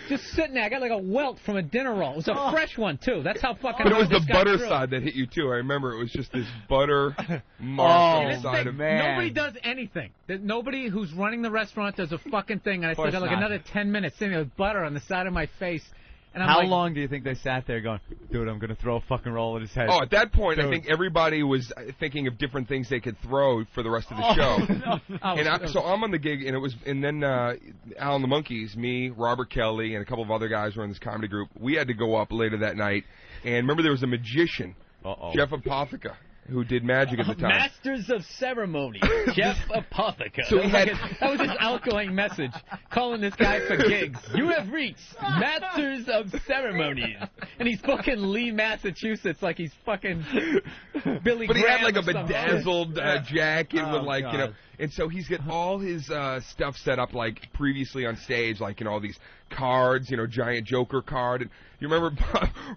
Just sitting there. I got like a welt from a dinner roll. It was a fresh one, too. That's how fucking But it was the butter through. side that hit you, too. I remember it was just this butter mark on the side of Nobody does anything. Nobody who's running the restaurant does a fucking thing, and I still got like another 10 minutes sitting there with butter on the side of my face. And I'm How like, long do you think they sat there going, dude, I'm going to throw a fucking roll at his head? Oh, at that point, Dude. I think everybody was thinking of different things they could throw for the rest of the show. So I'm on the gig, and then Al and the Monkeys, me, Robert Kelly, and a couple of other guys were in this comedy group. We had to go up later that night, and remember there was a magician, Jeff Apotheca, who did magic at the time. Masters of Ceremony, Jeff Apotheca. So that was his outgoing message, calling this guy for gigs. You have reached Masters of Ceremonies. And he's fucking Lee, Massachusetts, like he's fucking Billy Graham. But he had like a or something. bedazzled jacket with like, God. you know, and so he's got all his stuff set up like previously on stage, like, you know, all these cards, you know, giant Joker card. And you remember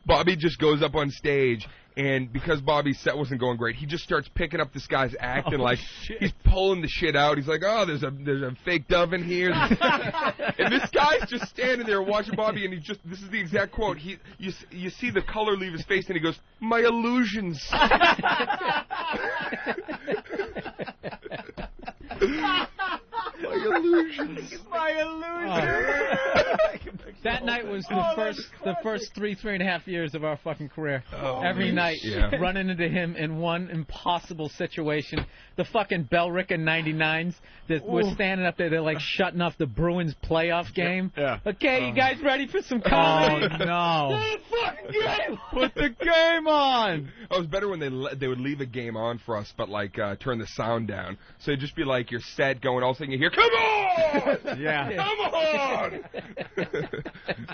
Bobby just goes up on stage, and because Bobby's set wasn't going great, he just starts picking up this guy's act and like he's pulling the shit out. He's like, oh, there's a fake dove in here, and this guy's just standing there watching Bobby, and this is the exact quote. You see the color leave his face, and he goes, my illusions. My illusions. My illusions. That night was the first 3.5 years of our fucking career. Every night, running into him in one impossible situation. The fucking Bellricken 99s that were standing up there. They're like shutting off the Bruins playoff game. Yeah. Okay, you guys ready for some comedy? Oh, no. Fucking game. Put the game on. Oh, it was better when they would leave a game on for us, but like turn the sound down. So it'd just be like your set going, all of a sudden you hear, come on! Yeah. Come on!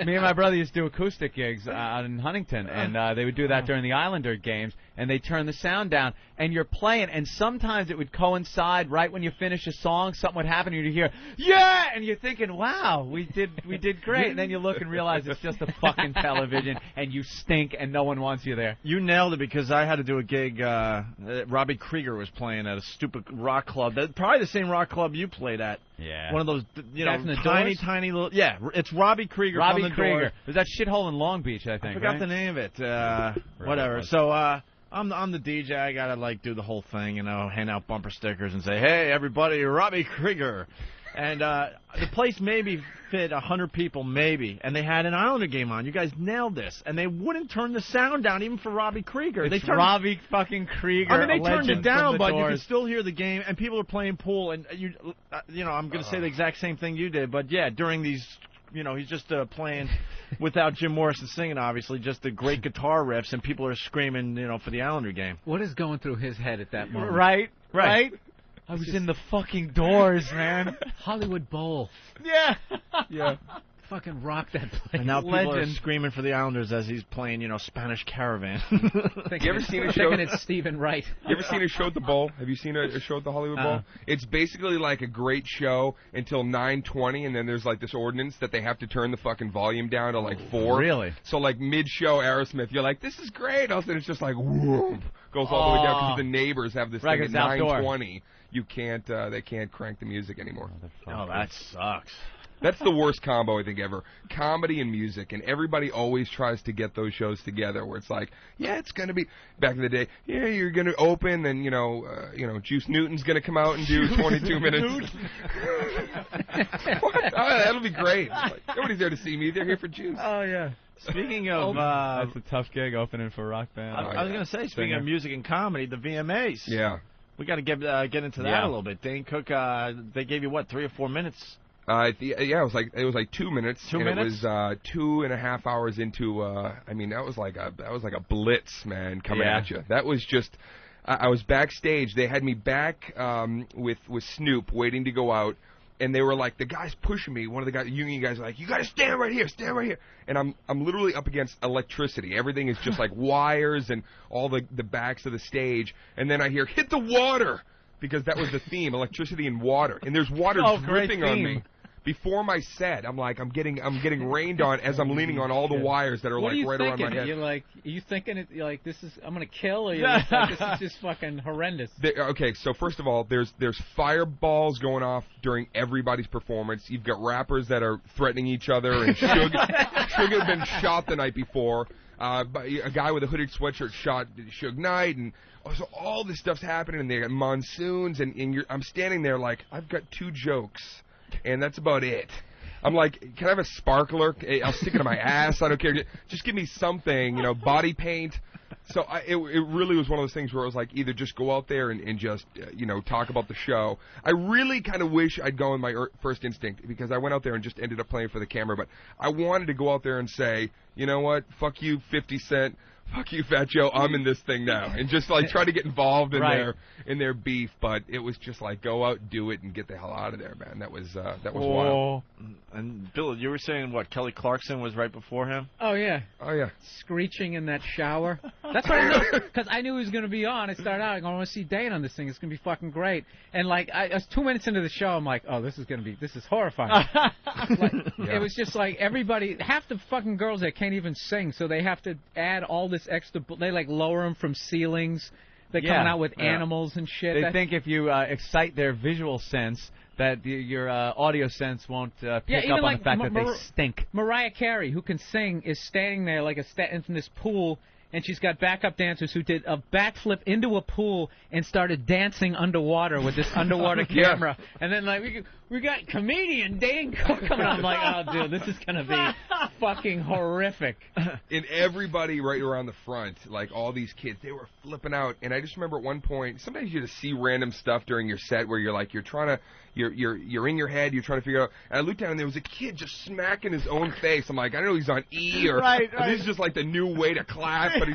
Me and my brother used to do acoustic gigs out in Huntington, and they would do that during the Islander games, and they turn the sound down, and you're playing, and sometimes it would coincide right when you finish a song, something would happen, and you'd hear, yeah, and you're thinking, wow, we did great, and then you look and realize it's just a fucking television, and you stink, and no one wants you there. You nailed it, because I had to do a gig. Robbie Krieger was playing at a stupid rock club. Probably the same rock club you played at. Yeah. One of those, you know, tiny little. Yeah, it's Robbie Krieger. Robbie Krieger. There's that shithole in Long Beach, I think. I forgot right? the name of it. Whatever. So I'm the DJ. I gotta like do the whole thing, you know, hand out bumper stickers and say, "Hey, everybody, Robbie Krieger." And the place maybe fit 100 people, maybe. And they had an Islander game on. You guys nailed this. And they wouldn't turn the sound down even for Robbie Krieger. It's Robbie fucking Krieger. I mean, they turned it down, but you Doors. can still hear the game. And people are playing pool. And, you know, I'm going to say the exact same thing you did. But, yeah, during these, you know, he's just playing without Jim Morrison singing, obviously, just the great guitar riffs. And people are screaming, you know, for the Islander game. What is going through his head at that moment? Right? I was in the fucking Doors, man. Hollywood Bowl. Yeah. Yeah. Fucking rock that place. And now people are screaming for the Islanders as he's playing, you know, Spanish Caravan. You ever seen a show? Thinking it's Stephen Wright. You ever seen a show at the Bowl? Have you seen a show at the Hollywood Bowl? It's basically like a great show until 9:20, and then there's like this ordinance that they have to turn the fucking volume down to like 4. Really? So like mid-show Aerosmith, you're like, this is great. All of a sudden it's just like, whoop, goes all the way down because the neighbors have this thing at 9:20. You can't, they can't crank the music anymore. Oh, that sucks. That's the worst combo I think ever. Comedy and music, and everybody always tries to get those shows together where it's like, yeah, it's gonna be back in the day. Yeah, you're gonna open, and you know, Juice Newton's gonna come out and do 22 minutes. What? Oh, that'll be great. Like, nobody's there to see me. They're here for Juice. Oh yeah. Speaking of, that's a tough gig opening for a rock band. I was gonna say, speaking of music and comedy, the VMAs. Yeah. We got to get into that a little bit. Dane Cook, they gave you what, 3 or 4 minutes? It was like 2 minutes. 2 minutes. It was 2.5 hours into. I mean, that was like a blitz, man, coming at you. That was just. I was backstage. They had me back with Snoop, waiting to go out. And they were like, the guys pushing me. One of the guys, union guys, were like, you gotta stand right here, stand right here. And I'm literally up against electricity. Everything is just like wires and all the backs of the stage. And then I hear, hit the water, because that was the theme, electricity and water. And there's water dripping on me. Before my set, I'm getting rained on as I'm leaning on all the wires that are like right around my head. Are you thinking you're like, this is, I'm gonna kill, or you're like, this is just fucking horrendous? Okay, so first of all, there's fireballs going off during everybody's performance. You've got rappers that are threatening each other, and Suge had been shot the night before. A guy with a hooded sweatshirt shot Suge Knight, and so all this stuff's happening, and they got monsoons, and I'm standing there like, I've got 2 jokes. And that's about it. I'm like, can I have a sparkler? I'll stick it in my ass. I don't care. Just give me something, body paint. So it really was one of those things where it was like, either just go out there and just, talk about the show. I really kind of wish I'd gone with my first instinct, because I went out there and just ended up playing for the camera. But I wanted to go out there and say, you know what, fuck you, 50 Cent. Fuck you, Fat Joe, I'm in this thing now. And just, like, try to get involved in their beef. But it was just like, go out, do it, and get the hell out of there, man. That was wild. And, Bill, you were saying, what, Kelly Clarkson was right before him? Oh, yeah. Oh, yeah. Screeching in that shower. That's what I knew, because I knew he was going to be on. I started out, I want to see Dane on this thing. It's going to be fucking great. And, like, I was 2 minutes into the show, I'm like, oh, this is horrifying. It was just like everybody, half the fucking girls there can't even sing, so they have to add all this extra, they like lower them from ceilings. They're coming out with animals and shit. They think if you excite their visual sense, that your audio sense won't pick up on like the fact that they stink. Mariah Carey, who can sing, is standing there like in this pool, and she's got backup dancers who did a backflip into a pool and started dancing underwater with this underwater camera. And then like we got comedian Dane Cook coming on. I'm like, oh dude, this is gonna be fucking horrific. And everybody right around the front, like all these kids, they were flipping out. And I just remember at one point, sometimes you just see random stuff during your set where you're like, you're in your head, you're trying to figure out. And I looked down and there was a kid just smacking his own face. I'm like, I don't know, he's on E or this is just like the new way to clap. But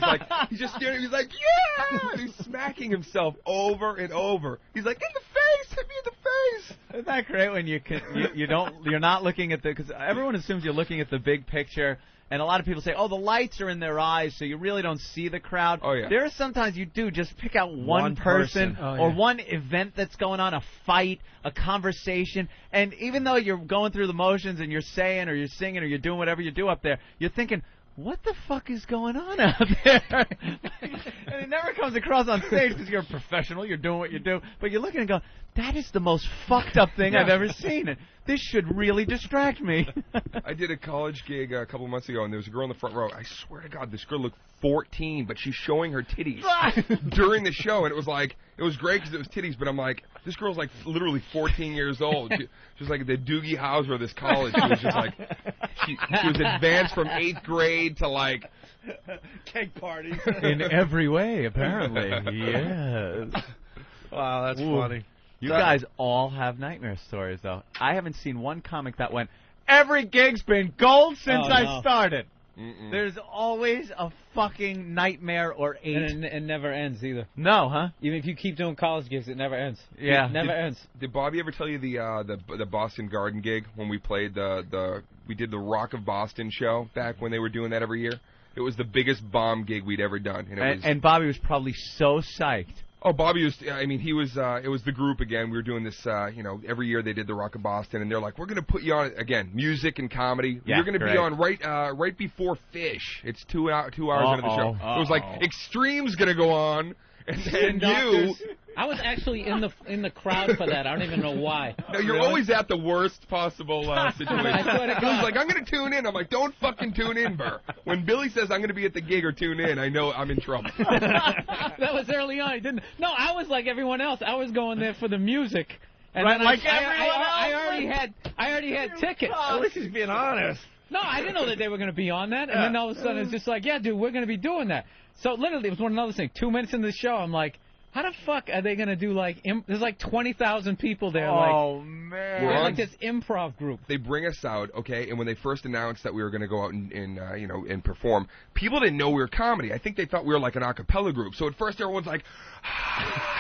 he's just staring. He's like, yeah, and he's smacking himself over and over. He's like, in the face, hit me in the face. Isn't that great when you're not looking at because everyone assumes you're looking at the big picture. And a lot of people say, oh, the lights are in their eyes, so you really don't see the crowd. Oh, yeah. There are sometimes you do just pick out one person or one event that's going on, a fight, a conversation. And even though you're going through the motions and you're saying or you're singing or you're doing whatever you do up there, you're thinking, what the fuck is going on out there? And it never comes across on stage because you're a professional, you're doing what you do. But you're looking and go, that is the most fucked up thing I've ever seen. And this should really distract me. I did a college gig a couple of months ago, and there was a girl in the front row. I swear to God, this girl looked 14, but she's showing her titties during the show. And it was like, it was great because it was titties, but I'm like, this girl's like literally 14 years old. She was like the Doogie Howser of this college. She was just like, she was advanced from 8th grade to like cake parties. In every way, apparently. Yes. Wow, that's funny. You guys all have nightmare stories, though. I haven't seen one comic that went, every gig's been gold since I started. There's always a fucking nightmare or 8. And it never ends either. No, huh? Even if you keep doing college gigs, it never ends. Yeah. It never ends. Did Bobby ever tell you the Boston Garden gig when we played we did the Rock of Boston show back when they were doing that every year? It was the biggest bomb gig we'd ever done. And Bobby was probably so psyched. Oh, Bobby was, I mean, he was, it was the group again. We were doing this, every year they did the Rock of Boston, and they're like, we're going to put you on, again, music and comedy. Yeah, you're going to be on right before Fish. It's 2 hours into the show. It was like, Extreme's going to go on, and then you... I was actually in the crowd for that. I don't even know why. No, you're always at the worst possible situation. I swear to God. Bill's like, I'm going to tune in. I'm like, don't fucking tune in, Burr. When Billy says I'm going to be at the gig or tune in, I know I'm in trouble. That was early on. No, I was like everyone else. I was going there for the music. And right, then like everyone else. I already had tickets. At least he's being honest. No, I didn't know that they were going to be on that. And then all of a sudden it's just like, yeah, dude, we're going to be doing that. So literally it was one another thing. 2 minutes into the show, I'm like, How the fuck are they gonna do like? There's like 20,000 people there. Oh, man! We're They're on- like this improv group. They bring us out, okay, and when they first announced that we were going to go out and perform, people didn't know we were comedy. I think they thought we were like an a cappella group. So at first everyone's like,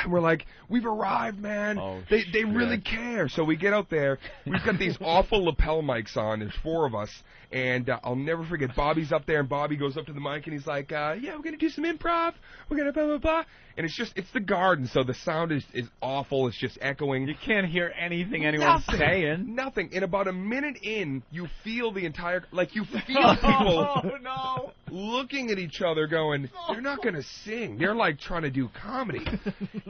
and we're like, we've arrived, man. They really care. So we get out there. We've got these awful lapel mics on. There's 4 of us. And I'll never forget, Bobby's up there, and Bobby goes up to the mic, and he's like, yeah, we're going to do some improv. We're going to blah, blah, blah. And it's the garden, so the sound is awful. It's just echoing. You can't hear anything anyone's saying. Nothing. In about a minute in, you feel the entire, you feel people looking at each other going, they're not going to sing. They're, trying to do comedy.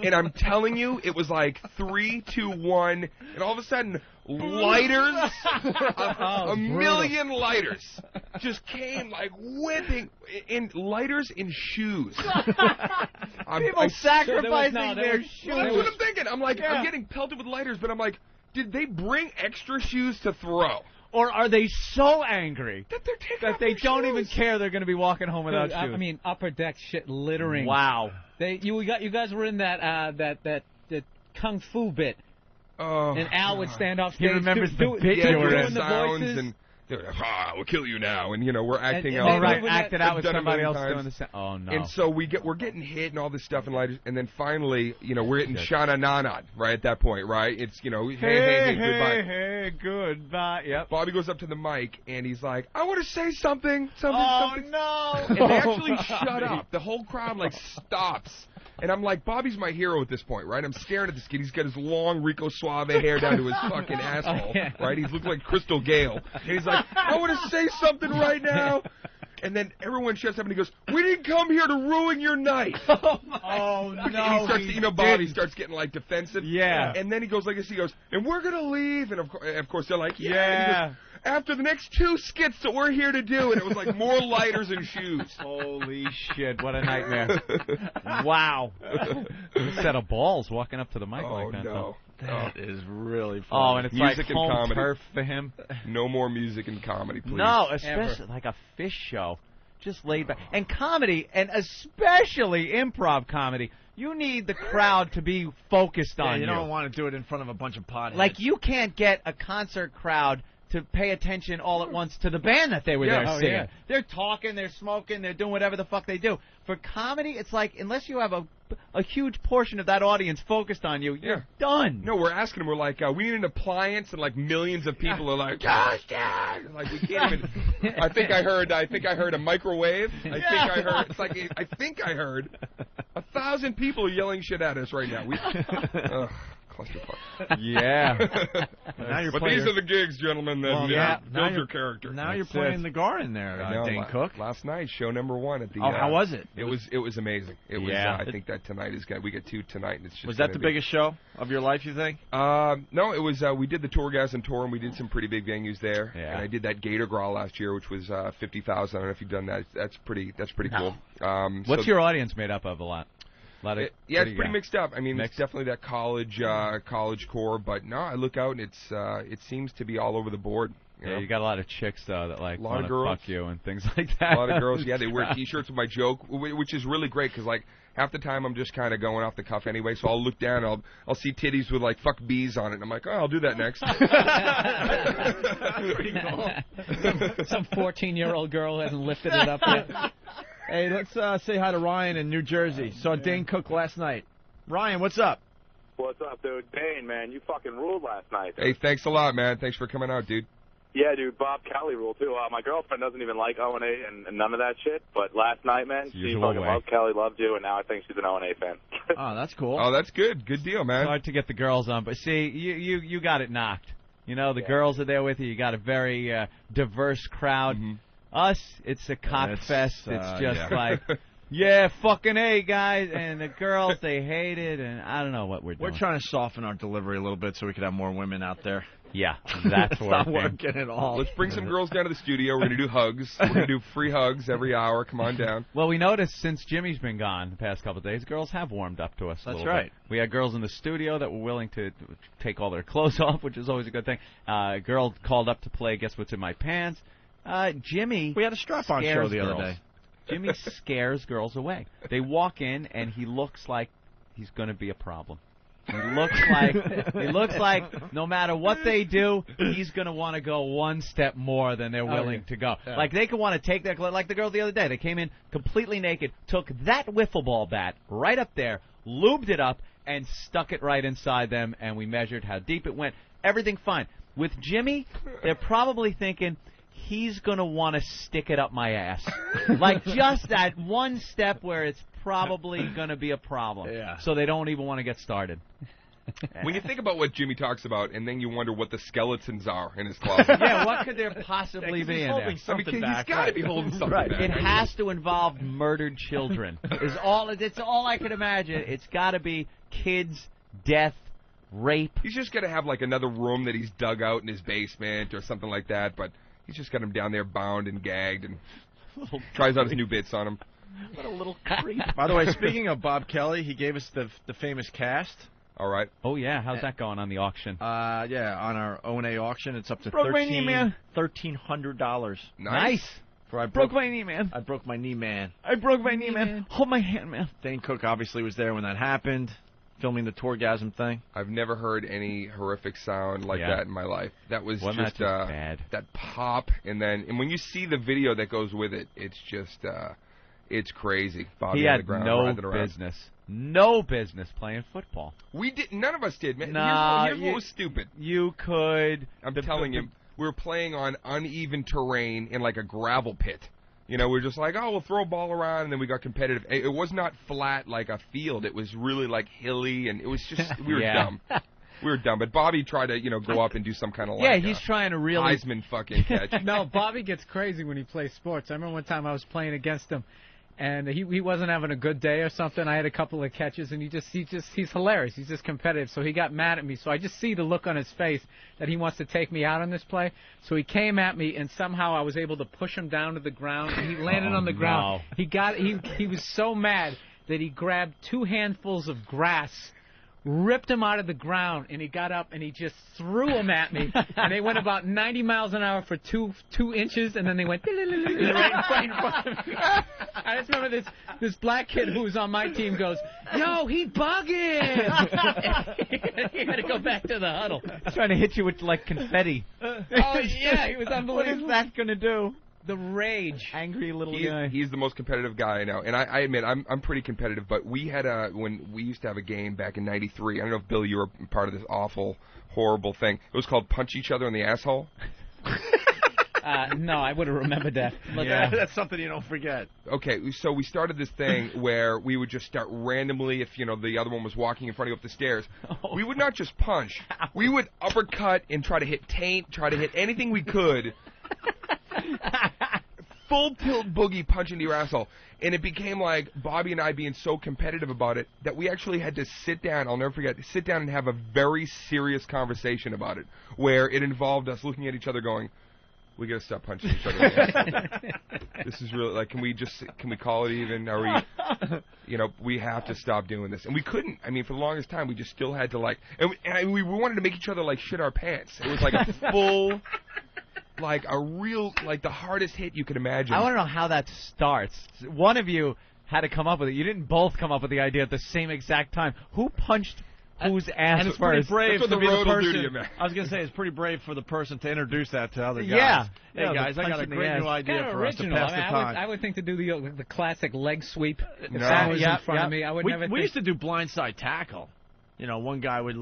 And I'm telling you, it was like 3, 2, 1, and all of a sudden, lighters, a million lighters just came whipping in lighters in shoes. People sacrificing their shoes. Well, that's what I'm thinking. I'm I'm getting pelted with lighters, but I'm like, did they bring extra shoes to throw? Or are they so angry that they don't even care they're going to be walking home without shoes? I mean, upper deck shit littering. Wow. You guys were in that kung fu bit. Oh, and Al would stand off stage. He remembers the bit you were in. the voices. And we'll kill you now, and we're acting out. All right, acted out with somebody else doing the same. Oh no! And so we're getting hit and all this stuff and lighters, and then finally, we're getting Shana Nanan right at that point, right? It's hey, goodbye. Hey, goodbye. Yep. Bobby goes up to the mic and he's like, I want to say something. Oh no! And they actually shut up. The whole crowd stops. And I'm like, Bobby's my hero at this point, right? I'm staring at this kid. He's got his long Rico Suave hair down to his fucking asshole, right? He's looking like Crystal Gale. And he's like, I want to say something right now. And then everyone shuts up and he goes, we didn't come here to ruin your night. Oh, no. And he starts to, Bobby starts getting defensive. Yeah. And then he goes like this. He goes, and we're going to leave. And of course they're like, yeah. Yeah. And he goes, after the next 2 skits that we're here to do. And it was more lighters and shoes. Holy shit, what a nightmare. Wow. A set of balls walking up to the mic like that. No. That is really funny. Oh, and it's music and home comedy. turf for him. No more music and comedy, please. No, especially like a fish show. Just laid back. And comedy, and especially improv comedy, you need the crowd to be focused on you. You don't want to do it in front of a bunch of potheads. Like, you can't get a concert crowd to pay attention all at once to the band that they were there singing. Yeah. They're talking, they're smoking, they're doing whatever the fuck they do. For comedy, it's like, unless you have a huge portion of that audience focused on you, you're done. No, we're asking them, we're like, we need an appliance, and millions of people are like, gosh, yeah. We can't even. I think I heard a microwave. I think I heard 1,000 people yelling shit at us right now. Clusterfuck. Yeah. But these are the gigs, gentlemen, that build your character. Now you're playing the garden there, Dane Cook. Last night, show number 1 at the. How was it? It was amazing. It was. I think that tonight is we get 2 tonight, and it's just. Was that the biggest show of your life? You think? No, it was. We did the Torgasm tour, and we did some pretty big venues there. Yeah. And I did that Gator Growl last year, which was 50,000. I don't know if you've done that. That's pretty cool. What's your audience made up of? A lot. It's pretty mixed up. I mean, it's definitely that college core, but no, I look out and it seems to be all over the board. You got a lot of chicks though that want to fuck you and things like that. A lot of girls, they wear T-shirts with my joke, which is really great because half the time I'm just kind of going off the cuff anyway. So I'll look down, I'll see titties with fuck bees on it, and I'm like, oh, I'll do that next. Pretty cool. Some 14-year-old girl hasn't lifted it up yet. Hey, let's say hi to Ryan in New Jersey. Saw Dane Cook last night. Ryan, what's up? What's up, dude? Dane, man, you fucking ruled last night. Hey, thanks a lot, man. Thanks for coming out, dude. Yeah, dude, Bob Kelly ruled, too. My girlfriend doesn't even like O&A and none of that shit, but last night, man, she fucking loved Kelly, loved you, and now I think she's an O&A fan. Oh, that's cool. Oh, that's good. Good deal, man. It's hard to get the girls on, but see, you got it knocked. The girls are there with you. You got a very diverse crowd. Mm-hmm. Us, it's a cock fest. It's just yeah, fucking A, guys. And the girls, they hate it, and I don't know what we're doing. We're trying to soften our delivery a little bit so we could have more women out there. Yeah, that's not working at all. Let's bring some girls down to the studio. We're going to do hugs. We're going to do free hugs every hour. Come on down. Well, we noticed since Jimmy's been gone the past couple of days, girls have warmed up to us a little bit. We had girls in the studio that were willing to take all their clothes off, which is always a good thing. A girl called up to play Guess What's in My Pants. Jimmy. We had a strap-on show the other day. Jimmy scares girls away. They walk in, and he looks like he's going to be a problem. He looks like no matter what they do, he's going to want to go one step more than they're willing to go. Yeah. Like they could want to take their like the girl the other day. They came in completely naked, took that wiffle ball bat right up there, lubed it up, and stuck it right inside them. And we measured how deep it went. Everything fine. With Jimmy, they're probably thinking he's going to want to stick it up my ass. Like just that one step where it's probably going to be a problem. Yeah. So they don't even want to get started. When you think about what Jimmy talks about, and then you wonder what the skeletons are in his closet. Yeah, what could there possibly be in there? He's got to be holding something back. It has to involve murdered children. It's all I can imagine. It's got to be kids, death, rape. He's just going to have like another room that he's dug out in his basement or something like that, but he's just got him down there bound and gagged and tries out his new bits on him. What a little creep. By the way, speaking of Bob Kelly, he gave us the famous cast. All right. Oh, yeah. How's that going on the auction? Yeah, on our O&A auction, it's up to Broke my knee, man. $1,300. Nice. For I broke my knee, man. I broke my knee, man. I broke my knee, man. Hold my hand, man. Dane Cook obviously was there when that happened, filming the Tourgasm thing. I've never heard any horrific sound like that in my life. That was Wasn't just that bad. That pop, and when you see the video that goes with it, it's just it's crazy. Bobby He on the had ground, no writhing around. business playing football. We did. None of us did, man. Nah, here's what was stupid. You could. I'm telling you, we were playing on uneven terrain in like a gravel pit. You know, we were just like, oh, we'll throw a ball around, and then we got competitive. It was not flat like a field. It was really like hilly, and it was just we were dumb. We were dumb. But Bobby tried to, go up and do some kind of he's trying to really Heisman fucking catch. No, Bobby gets crazy when he plays sports. I remember one time I was playing against him, and he wasn't having a good day or something. I had a couple of catches, and he's hilarious. He's just competitive. So he got mad at me. So I just see the look on his face that he wants to take me out on this play. So he came at me, and somehow I was able to push him down to the ground, and he landed on the ground. He was so mad that he grabbed 2 handfuls of grass, ripped him out of the ground, and he got up and he just threw them at me, and they went about 90 miles an hour for 2 inches, and then they went right in front of me. I just remember this black kid who was on my team goes, "Yo, he bugging!" He had to go back to the huddle. Trying to hit you with like confetti. Oh yeah, he was unbelievable. What is that gonna do? The rage, angry little guy. He's the most competitive guy I know, and I admit I'm pretty competitive. But we had when we used to have a game back in '93. I don't know if Bill, you were part of this awful, horrible thing. It was called Punch Each Other in the Asshole. No, I would have remembered that. Yeah, that's something you don't forget. Okay, so we started this thing where we would just start randomly, if the other one was walking in front of you up the stairs. We would not just punch. We would uppercut and try to hit taint, try to hit anything we could. Full tilt boogie punch into your asshole. And it became like Bobby and I being so competitive about it that we actually had to sit down, I'll never forget, sit down and have a very serious conversation about it, where it involved us looking at each other going, we got to stop punching each other. This is really, like, can we call it even? Are we, we have to stop doing this. And we couldn't. I mean, for the longest time, we just still had to, like, and we wanted to make each other, like, shit our pants. It was like a full, like, a real, like, the hardest hit you could imagine. I want to know how that starts. One of you had to come up with it. You didn't both come up with the idea at the same exact time. Who punched whose ass and it's first? pretty brave That's what to be the the road will do to person. you, man. I was going to say, it's pretty brave for the person to introduce that to other guys. Yeah. Hey, guys, I got a great new idea for us to pass the time. I would think to do the classic leg sweep. No. Someone was in front of me. I would never we used to do blindside tackle. One guy would,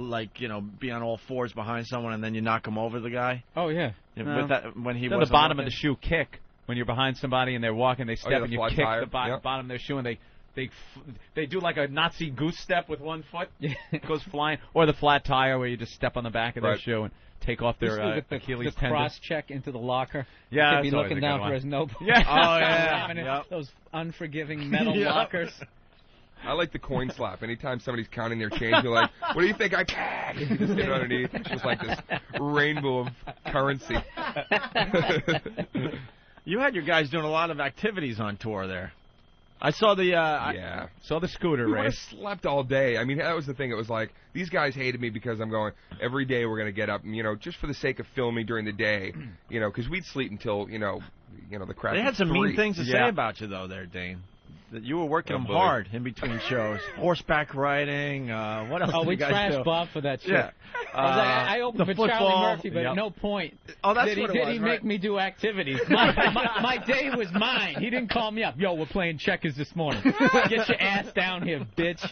be on all fours behind someone, and then you knock him over the guy. Oh, yeah. But that, when he was was the bottom of the shoe kick. When you're behind somebody and they're walking, they step and you kick the bottom of their shoe, and they do like a Nazi goose step with one foot. It goes flying. Or the flat tire where you just step on the back of their shoe and take off their Achilles tendon. The cross check into the locker. Yeah, he'd be looking down for his notebook. Yeah. Oh, yeah. Yep. Those unforgiving metal lockers. I like the coin slap. Anytime somebody's counting their change, you're like, what do you think? You just get underneath. It's just like this rainbow of currency. You had your guys doing a lot of activities on tour there. I saw the saw the scooter we race. Slept all day. I mean, that was the thing. It was like these guys hated me because I'm going every day. We're going to get up, just for the sake of filming during the day, because we'd sleep until the crap. They had some 3. mean things to say about you though, there, Dane. that you were working them hard in between shows. Horseback riding. What else? Oh, did we you guys do? trashed Bob for that shit. Yeah. I opened for football. Charlie Murphy, but at no point did he make me do activities. My day was mine. He didn't call me up. Yo, we're playing checkers this morning. Get your ass down here, bitch.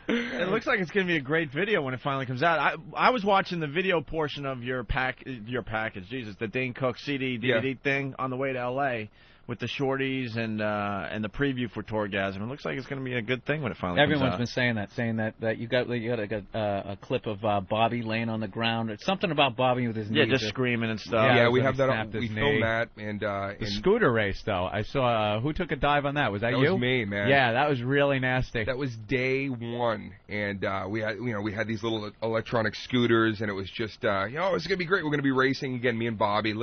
It looks like it's going to be a great video when it finally comes out. I was watching the video portion of your package, Jesus, the Dane Cook CD, DVD thing on the way to L.A. with the shorties and the preview for Torgasm. It looks like it's going to be a good thing when it finally comes out. Everyone's been saying that you got a clip of Bobby laying on the ground or something about Bobby with his knees. Yeah, just screaming and stuff. Yeah, we have that. We filmed that and the scooter race though. I saw who took a dive on that. Was that you? That was me, man. Yeah, that was really nasty. That was day one, and we had these little electronic scooters, and it was just it's gonna be great. We're gonna be racing again, me and Bobby.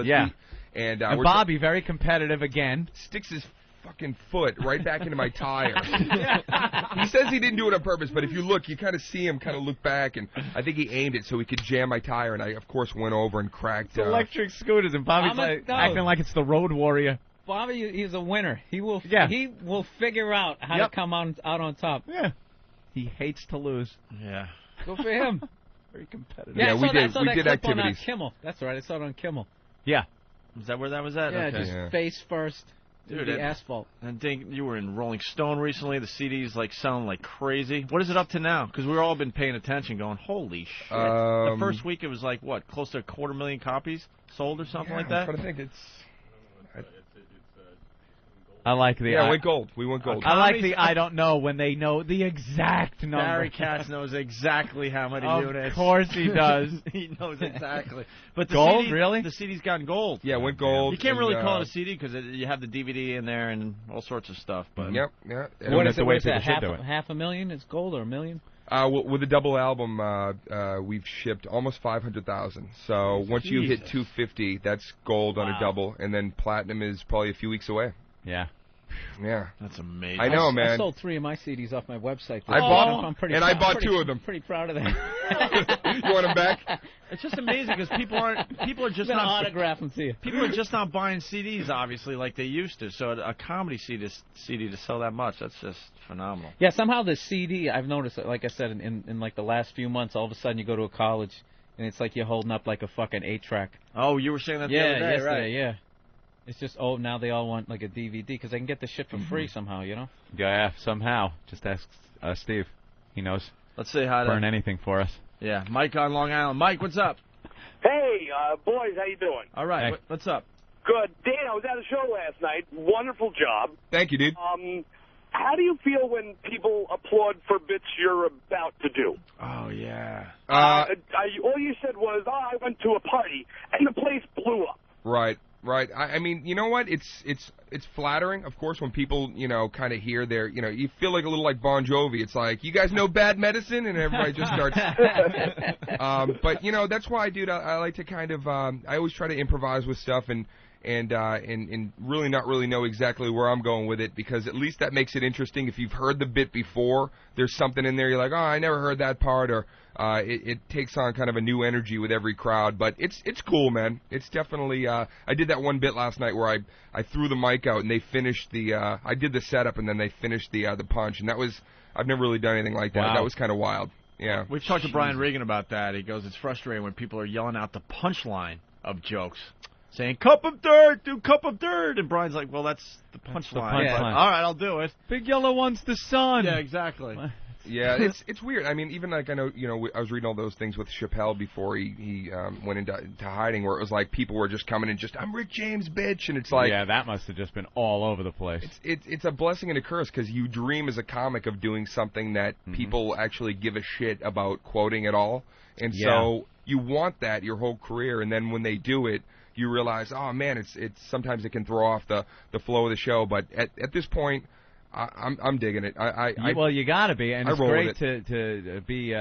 And Bobby, very competitive again. Sticks his fucking foot right back into my tire. He says he didn't do it on purpose, but if you look, you kind of see him kind of look back, and I think he aimed it so he could jam my tire, and I, of course, went over and cracked. Electric scooters, and Bobby's acting like it's the Road Warrior. Bobby is a winner. He will figure out how to come out on top. Yeah. He hates to lose. Yeah. Go for him. Very competitive. Yeah, we did activities. On Kimmel. That's right. I saw it on Kimmel. Yeah. Is that where that was at? Yeah, okay. just face first. Dude, the asphalt. And Dink, you were in Rolling Stone recently. The CD's selling like crazy. What is it up to now? Because we've all been paying attention, going, holy shit! The first week it was close to 250,000 copies sold or something like that. I'm trying to think. It's. I like the. We went gold. We went gold. I like the. I don't know when they know the exact number. Barry Katz knows exactly how many units. Of course he does. He knows exactly. But the gold, CD, really? The CD's gotten gold. Yeah, went gold. You can't really call it a CD because you have the DVD in there and all sorts of stuff. But yeah. What is that? Half a million? It's gold or a million? With the double album, we've shipped almost 500,000. So once you hit 250, that's gold on a double, and then platinum is probably a few weeks away. Yeah. Yeah. That's amazing. I know, man. I sold 3 of my CDs off my website. I bought 2 of them. Pretty proud of that. You want them back? It's just amazing because people are just not autograph them to you. People are just not buying CDs obviously like they used to. So a comedy CD to sell that much, that's just phenomenal. Yeah, somehow the CD, I've noticed, like I said, in like the last few months, all of a sudden you go to a college and it's like you're holding up like a fucking 8-track. Oh, you were saying that the other day, yesterday, right? Yeah. It's just, now they all want like a DVD because they can get the shit for free somehow, you know? Yeah, somehow. Just ask Steve. He knows. Let's say hi to... Burn anything for us. Yeah, Mike on Long Island. Mike, what's up? Hey, boys, how you doing? All right, hey. What's up? Good. Dan, I was at a show last night. Wonderful job. Thank you, dude. How do you feel when people applaud for bits you're about to do? Oh, yeah. All you said was, I went to a party, and the place blew up. Right. I mean, you know what? It's flattering, of course, when people, kind of hear their, you feel like a little like Bon Jovi. It's like, you guys know Bad Medicine? And everybody just starts. But, that's why, dude, I like to kind of, I always try to improvise with stuff and really not really know exactly where I'm going with it, because at least that makes it interesting. If you've heard the bit before, there's something in there you're like, oh, I never heard that part, or it takes on kind of a new energy with every crowd. But it's cool, man. It's definitely I did that one bit last night where I threw the mic out and they finished I did the setup and then they finished the punch, and that was, I've never really done anything like that. Wow. That was kind of wild. Yeah. We've talked to Brian Regan about that. He goes, it's frustrating when people are yelling out the punchline of jokes, saying, cup of dirt, do cup of dirt. And Brian's like, well, that's the punchline. Yeah. All right, I'll do it. Big yellow one's the sun. Yeah, exactly. Yeah, it's weird. I mean, even like I know, I was reading all those things with Chappelle before he went into hiding, where it was like people were just coming in, I'm Rick James, bitch, and it's like, yeah, that must have just been all over the place. It's a blessing and a curse, because you dream as a comic of doing something that people actually give a shit about quoting at all, and so you want that your whole career, and then when they do it, you realize, oh man, it's sometimes it can throw off the flow of the show, but at this point, I'm digging it. Well, you gotta be, and it's great it. to be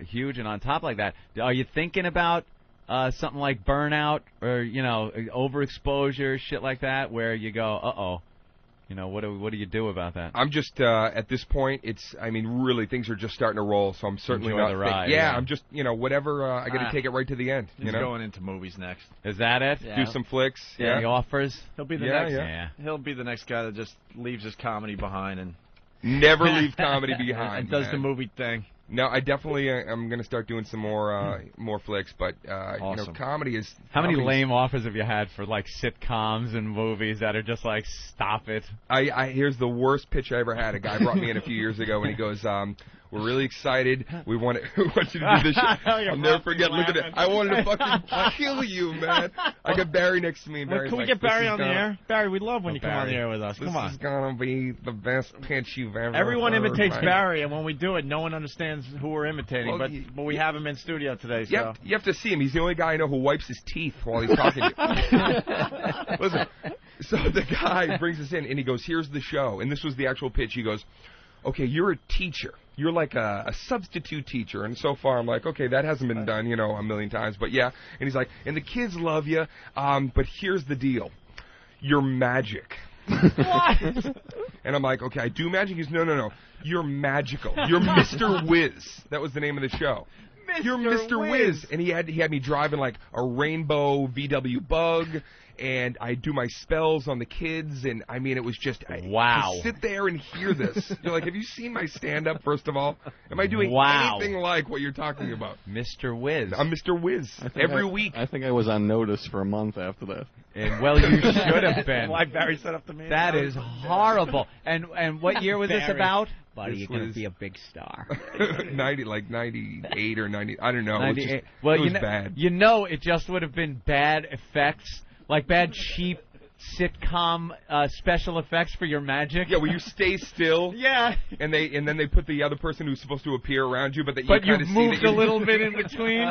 huge and on top like that. Are you thinking about something like burnout or overexposure, shit like that, where you go, You know, what do you do about that? I'm just at this point. Really, things are just starting to roll. So I'm certainly Enjoy not. the ride, yeah, yeah. I'm just whatever. I got to take it right to the end. He's going into movies next. Is that it? Yeah. Do some flicks. Yeah. He offers. He'll be the next. Yeah. He'll be the next guy that just leaves his comedy behind and never leave comedy behind. And does man. the movie thing. No, I definitely am going to start doing some more flicks, but Awesome. comedy is. How many comedy's- lame offers have you had for like sitcoms and movies that are just like, stop it? Here's the worst pitch I ever had. A guy brought me in a few years ago, and he goes, "We're really excited. We want you to do this shit." I'll never forget. Look at it. I wanted to fucking kill you, man. I got Barry next to me, and Barry's Can we like, get Barry "This on is the gonna- air? Barry, we love when Oh, you come on the Barry, air with us. Come on. This is gonna be the best pitch you've ever. Everyone heard, imitates man. Barry, and when we do it, no one understands who we're imitating. Well, but we have him in studio today, so. You have to see him. He's the only guy I know who wipes his teeth while he's talking to you. Listen, so the guy brings us in, and he goes, "Here's the show." And this was the actual pitch. He goes, "Okay, you're a teacher. You're like a substitute teacher." And so far, I'm like, okay, that hasn't been done, a million times. But yeah. And he's like, "And the kids love you, but here's the deal. You're magic." What? And I'm like, okay, I do magic? He goes, no. You're magical. You're Mr. Whiz. That was the name of the show. You're Mr. Whiz. And he had me driving like a rainbow VW Bug, and I do my spells on the kids, and I mean, it was just wow. To sit there and hear this. You're like, have you seen my stand-up? First of all, am I doing Wow. anything like what you're talking about? Mr. Whiz. I'm Mr. Whiz every week. I think I was on notice for a month after that. And well, you should have been. Why Barry set up the meeting? That is horrible. And what year was this Barry. about? Buddy, This you're going was- to be a big star. 98 or 90. I don't know. 98. It was bad. You know, it just would have been bad effects, like bad cheap sitcom special effects for your magic. Yeah, where you stay still. Yeah. And then they put the other person who's supposed to appear around you, but that But you you've kind of see moved that a little bit in between.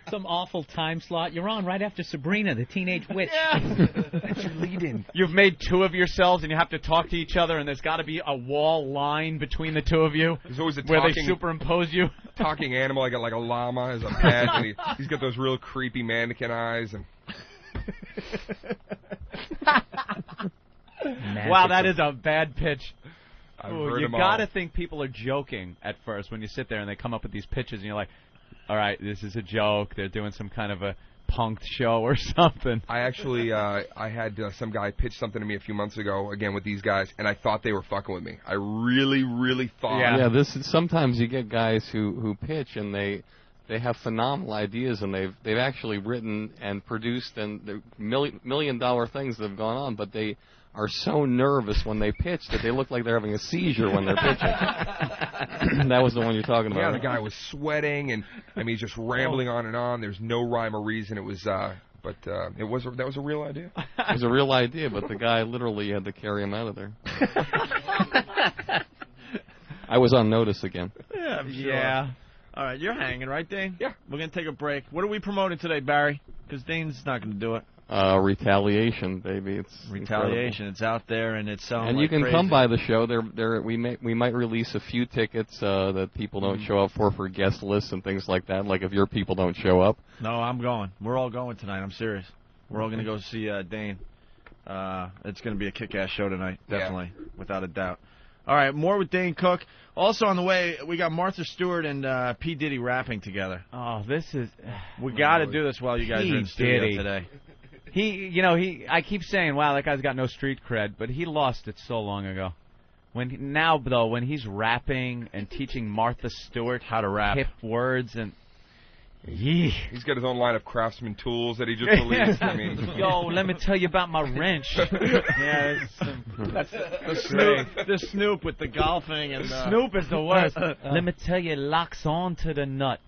Some awful time slot. You're on right after Sabrina, the teenage witch. That's your lead-in. You've made two of yourselves, and you have to talk to each other, and there's got to be a wall line between the two of you. There's always a where they talking- superimpose you. Talking animal. I got like a llama as a pet, and he's got those real creepy mannequin eyes. And Wow, that is a bad pitch. I've Ooh, heard you 'em gotta all. think people are joking at first when you sit there and they come up with these pitches, and you're like, all right, this is a joke. They're doing some kind of a punked show or something. I actually, I had some guy pitch something to me a few months ago, again with these guys, and I thought they were fucking with me. I really, really thought. Yeah, this is, sometimes you get guys who pitch and they have phenomenal ideas, and they've actually written and produced and they're million-dollar things that have gone on, but they are so nervous when they pitch that they look like they're having a seizure when they're pitching. That was the one you're talking about. Yeah, right? the guy was sweating, and I mean, he's just rambling on and on. There's no rhyme or reason. It was, that was a real idea. It was a real idea, but the guy literally had to carry him out of there. I was on notice again. Yeah, I'm sure. Yeah. All right, you're hanging, right, Dane? Yeah. We're going to take a break. What are we promoting today, Barry? Because Dane's not going to do it. Retaliation, baby. It's Retaliation. incredible. It's out there, and it's selling And like you can crazy. come by the show. We might release a few tickets that people don't show up for guest lists and things like that. Like if your people don't show up. No, I'm going. We're all going tonight. I'm serious. We're all going to go see Dane. It's going to be a kick-ass show tonight, definitely, without a doubt. All right, more with Dane Cook. Also on the way, we got Martha Stewart and P. Diddy rapping together. Oh, this is... We got to do this while you guys are in P. studio Diddy. today. I keep saying, wow, that guy's got no street cred, but he lost it so long ago. When he's rapping and teaching Martha Stewart how to rap, hip words, and He's got his own line of Craftsman tools that he just released. I mean, yo, let me tell you about my wrench. Yeah, that's the Snoop with the golfing and Snoop is the worst. Let me tell you, it locks on to the nut.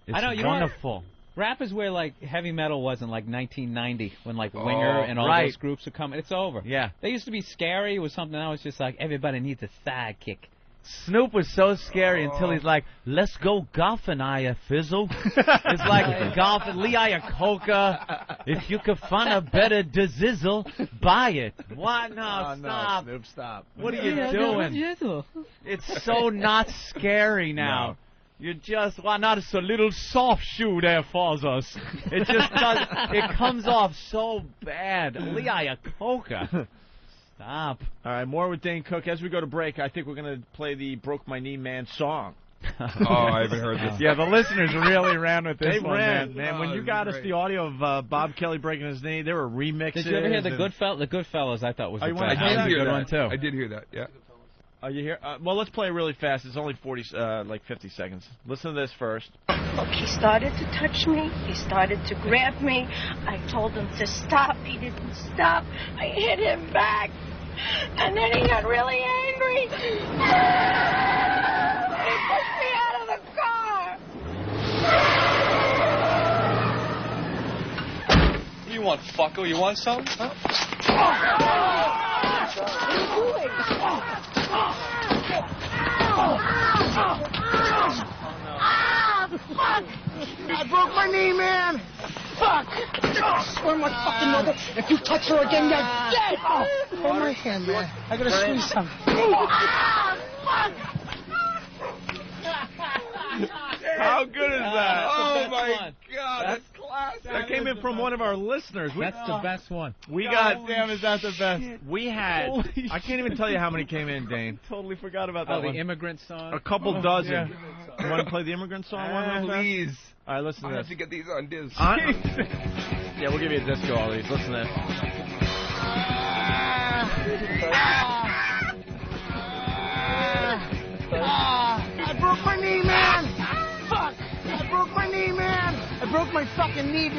It's I know, you know what? wonderful. Rap is where like heavy metal was in like 1990 when like Winger and all right. those groups were coming. It's over. Yeah. They used to be scary. It was something that was just like everybody needs a sidekick. Snoop was so scary until he's like, let's go golfing, I fizzle. It's like golfing, Lee Iacocca. If you could find a better dizzle, buy it. Why? No, stop. No, Snoop, stop. What are you doing? It's so not scary now. No. You're just, why not? It's a little soft shoe there for us. It just does, it comes off so bad. Lee Iacocca. Stop. All right, more with Dane Cook. As we go to break, I think we're going to play the Broke My Knee Man song. Oh, I haven't heard this. Yeah, the listeners really ran with this They one, ran, man. When you got us the audio of Bob Kelly breaking his knee, there were remixes. Did you ever hear the and- The Goodfellas, I thought was Oh, the you wanna best. hear That was that? a good one, too. I did hear that, yeah. Are you here? Well, let's play it really fast. It's only 50 seconds. Listen to this first. Look, he started to touch me. He started to grab me. I told him to stop. He didn't stop. I hit him back. And then he got really angry. He pushed me out of the car. You want fucko? You want something? Huh? What are you doing? Fuck! I broke my knee, man! Fuck! I swear my fucking mother, if you touch her again, you're dead! Hold my hand, man. I gotta squeeze something. Fuck! How good is that? Oh, my God. That's classic. That came in from one of our listeners. That's the best one. We God got. damn, is that the best? We had. Holy I can't even tell you how many came in, Dane. Totally forgot about that Oh, the one. immigrant song. A couple dozen. Yeah. You want to play the immigrant song one real fast? Please. All right, listen I to have this. to get these on disc. Yeah, we'll give you a disco, all these. Listen to this. I broke my knee, man! Fuck! I broke my knee, man! I broke my fucking knee, dude!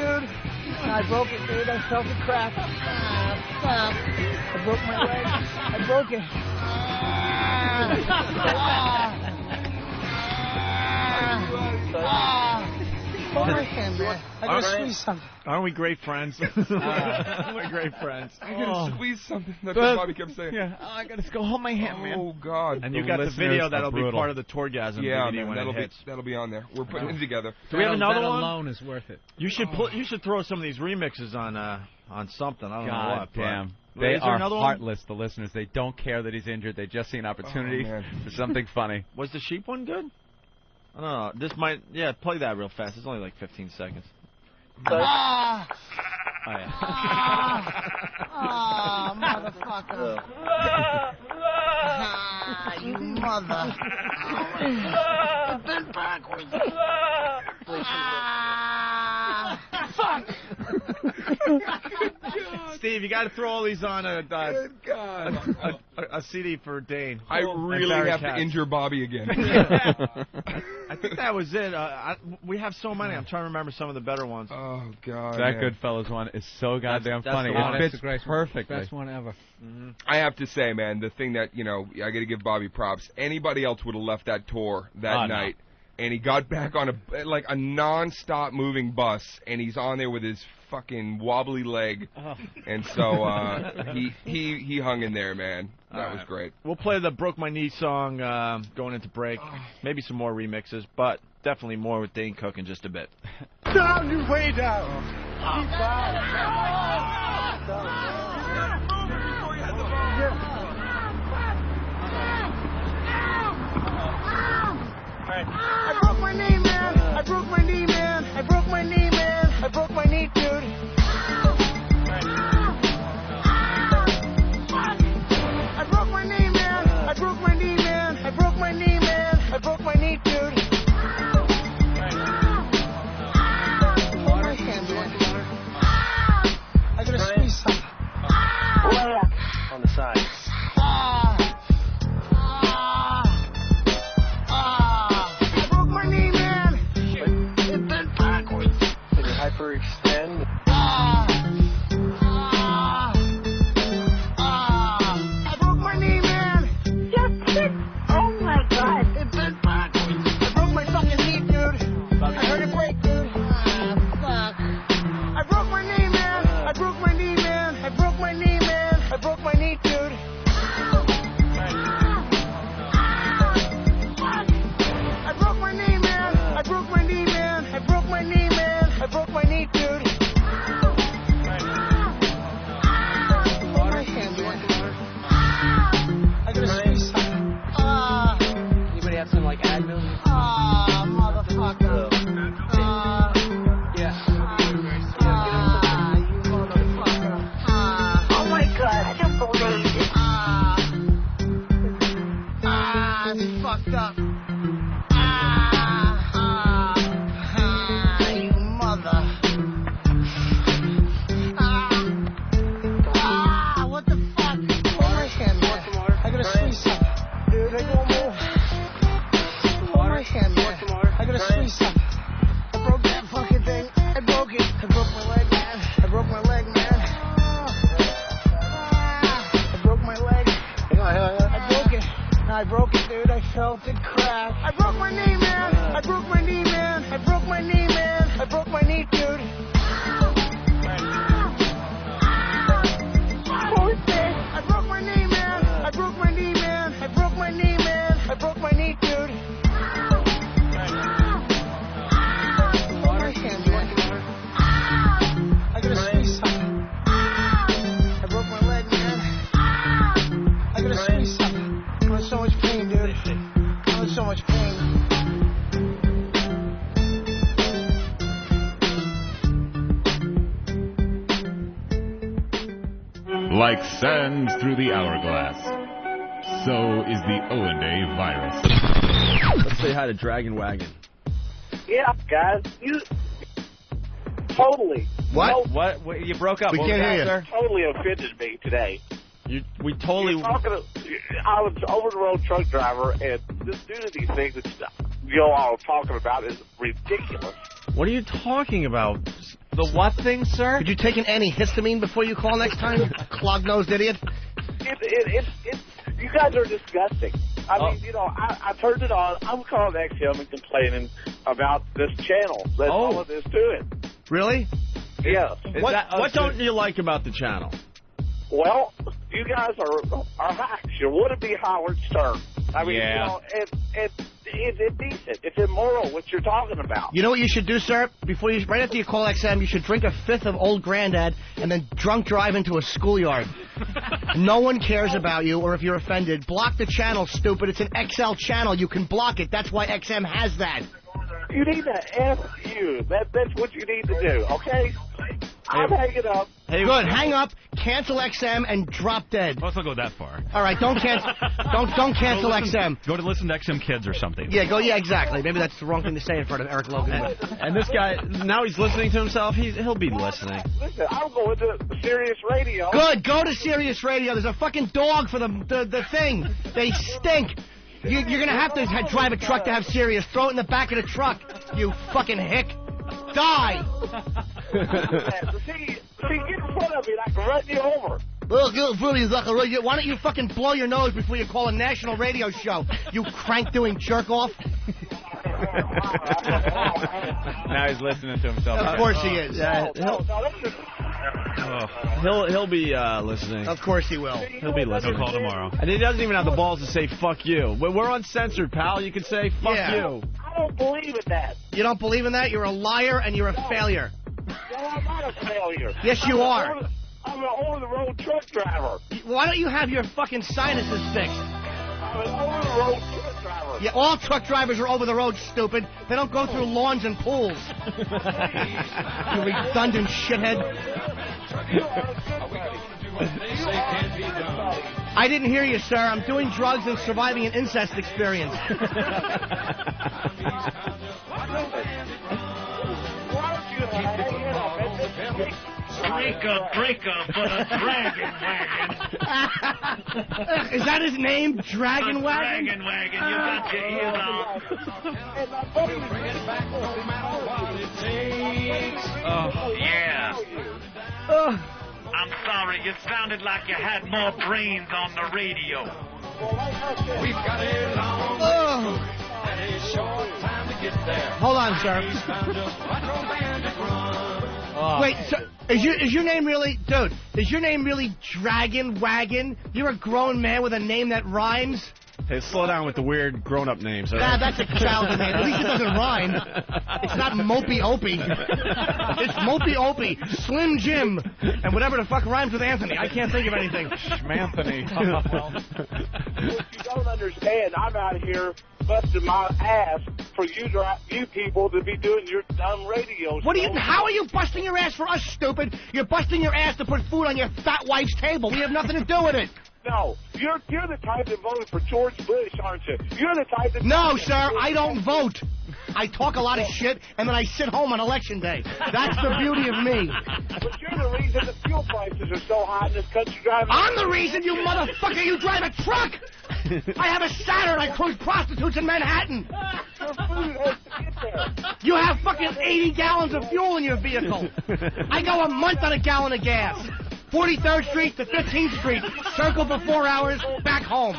I broke it, dude. I felt the crack. Fuck. I broke my leg. I broke it. Hold my hand, man. I gotta squeeze something. Aren't we great friends? We're great friends. I gotta squeeze something. That's what Bobby kept saying. Yeah, I gotta go hold my hand, man. Oh, God. And you got the video that'll be part of the Tourgasm Yeah, DVD man, when that'll it hits. be on there. We're putting it together. Do we have another that one? alone is worth it. You should you should throw some of these remixes on something. I don't know God what. damn. But They is there are another one? heartless, the listeners. They don't care that he's injured. They just see an opportunity for something funny. Was the sheep one good? I don't know. This might. Yeah, play that real fast. It's only like 15 seconds. Ah! Oh, yeah. Ah, motherfucker. Ah, you mother. I've been backwards. Ah, fuck. Steve, you got to throw all these on a God. a CD for Dane. I really have to injure Bobby again. I think that was it. We have so many. I'm trying to remember some of the better ones. Oh, God. That Goodfellas one is so goddamn that's funny. the one. It That's fits the great perfectly. Best one ever. Mm-hmm. I have to say, man, the thing that, I got to give Bobby props. Anybody else would have left that tour that night. And he got back on a non-stop moving bus, and he's on there with his fucking wobbly leg. Oh. And so he hung in there, man. That was great. We'll play the Broke My Knee song going into break. Maybe some more remixes, but definitely more with Dane Cook in just a bit. Down, you way down. I broke my knee, man. I broke my knee, man. I broke my knee, man. I broke my knee, dude. I broke my knee, man. I broke my knee, man. I broke my knee, man. I broke my knee, dude. Hold my hand, man. I gotta squeeze something. fucked up. You mother. What the fuck? Oh, my hand, man. I gotta squeeze up. Dude, I don't move. Oh, my hand, man. I gotta squeeze up. I broke that fucking thing. I broke it. I broke my leg, man. I broke my leg, man. I broke my leg. I broke it, dude. I felt it crack. I broke my knee, man. I broke my knee, man. I broke my knee, man. I broke my knee, dude. I broke my knee, man. I broke my knee, man. I broke my knee, man. I broke my knee, dude. Oh, my hand, man. I gotta squeeze something. I broke my leg, man. I gotta squeeze something. I'm in so much pain, dude. I'm in so much pain. Like sand through the hourglass, so is the O&A virus. Let's say hi to Dragon Wagon. Yeah, guys, you totally. What? What? You broke up. We What can't was that, hear you. sir? Totally offended me today. We totally. I was an over-the-road truck driver, and this nudity thing that you all are talking about is ridiculous. What are you talking about? The what thing, sir? Did you take an antihistamine before you call next time? Clog-nosed idiot. You guys are disgusting. I mean, you know, I turned it on. I'm calling XM and complaining about this channel. That's all of this to it. Really? Yes. What don't you like about the channel? Well, you guys are hacks. You want to be Howard Stern. I mean, Yeah. you know, it's indecent. It's immoral what you're talking about. You know what you should do, sir? Right after you call XM, you should drink a fifth of Old Grandad and then drunk drive into a schoolyard. No one cares about you, or if you're offended, block the channel, stupid. It's an XL channel. You can block it. That's why XM has that. You need to F you. That's what you need to do, okay? I'm hanging up. Good. Hang up, cancel XM, and drop dead. Let's not go that far. All right, don't cancel. don't cancel XM. Go to listen to XM Kids or something. Yeah, Yeah, exactly. Maybe that's the wrong thing to say in front of Eric Logan. And this guy, now he's listening to himself. He'll be listening. Listen, I'm going to Sirius Radio. Good. Go to Sirius Radio. There's a fucking dog for the thing. They stink. You're going to have to drive a truck to have Sirius. Throw it in the back of the truck, you fucking hick. Die. See, get in front of me and I can run you over. Why don't you fucking blow your nose before you call a national radio show, you crank-doing jerk-off? Now he's listening to himself. Of course he is. He'll be listening. Of course he will. He'll be listening. He'll call tomorrow. And he doesn't even have the balls to say fuck you. We're uncensored, pal. You can say fuck you. I don't believe in that. You don't believe in that? You're a liar and you're a failure. No, I'm not a failure. Yes, you are. I'm an over-the-road truck driver. Why don't you have your fucking sinuses fixed? I'm an over-the-road truck driver. Yeah, all truck drivers are over the road, stupid. They don't go through lawns and pools. You redundant shithead. I didn't hear you, sir. I'm doing drugs and surviving an incest experience. Drinker for the Dragon Wagon. Is that his name, Dragon Wagon? Dragon Wagon, you got your ears out. Yeah. I'm sorry, you sounded like you had more brains on the radio. We've got a long and a short time to get there. Hold on, sir. Wait, so is your name really, dude? Is your name really Dragon Wagon? You're a grown man with a name that rhymes. Hey, slow down with the weird grown-up names. Nah, that's a child's name. At least it doesn't rhyme. It's not Mopey Opie. It's Mopey Opie, Slim Jim, and whatever the fuck rhymes with Anthony. I can't think of anything. Schmanthony. You don't understand. I'm out here busting my ass for you people to be doing your dumb radio show. How are you busting your ass for us, stupid? You're busting your ass to put food on your fat wife's table. We have nothing to do with it. No, you're the type that voted for George Bush, aren't you? You're the type that... No, sir, I don't vote. I talk a lot of shit, and then I sit home on Election Day. That's the beauty of me. But you're the reason the fuel prices are so high in this country driving... I'm the reason, you motherfucker! You drive a truck! I have a Saturn. I cruise prostitutes in Manhattan. Your food has to get there. You have fucking 80 gallons of fuel in your vehicle. I go a month on a gallon of gas. 43rd Street to 15th Street. Circle for 4 hours, back home.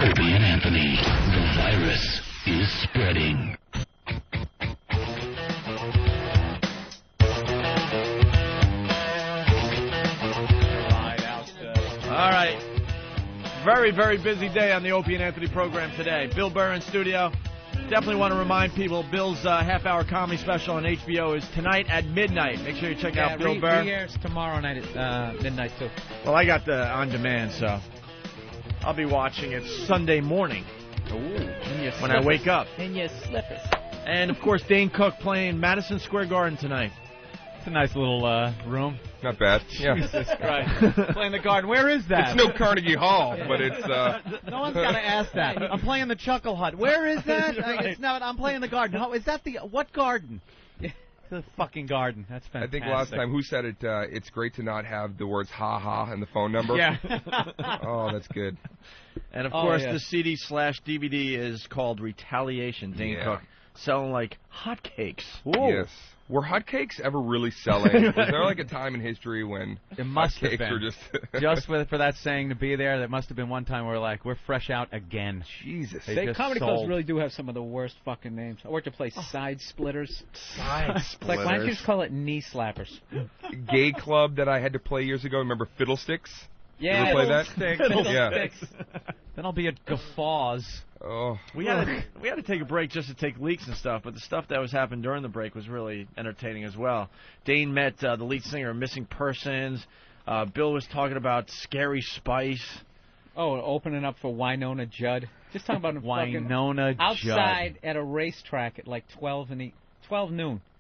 Opie and Anthony, the virus is spreading. All right. Very, very busy day on the Opie and Anthony program today. Bill Burr in studio. Definitely want to remind people, Bill's half-hour comedy special on HBO is tonight at midnight. Make sure you check out Bill Burr. Re-airs tomorrow night at midnight, too. Well, I got the on-demand, so I'll be watching it Sunday morning when I wake up. In your slippers. And, of course, Dane Cook playing Madison Square Garden tonight. It's a nice little room. Not bad. Yeah. Jesus Christ. Playing the Garden. Where is that? It's no Carnegie Hall, but it's... No one's got to ask that. I'm playing the Chuckle Hut. Where is that? It's not. I'm playing the Garden. Oh, is that the... What garden? The fucking Garden. That's fantastic. I think last time, who said it? It's great to not have the words ha-ha in the phone number. Yeah. Oh, that's good. And, of course, the CD/DVD is called Retaliation. Dane Cook selling like hotcakes. Yes. Were hotcakes ever really selling? Was there like a time in history when it must have been. were just... just for that saying to be there, there must have been one time where we're fresh out again. Jesus. Comedy clubs really do have some of the worst fucking names. I worked a place, Side Splitters. Side Splitters. Like, why don't you just call it Knee Slappers? Gay club that I had to play years ago. Remember Fiddlesticks? Yeah, you ever play that? Fiddlesticks. Then I'll be at Guffaws. Oh, we had to take a break just to take leaks and stuff, but the stuff that was happening during the break was really entertaining as well. Dane met the lead singer of Missing Persons. Bill was talking about Scary Spice. Oh, opening up for Winona Judd. Just talking about Winona Judd outside at a racetrack at like 12 noon.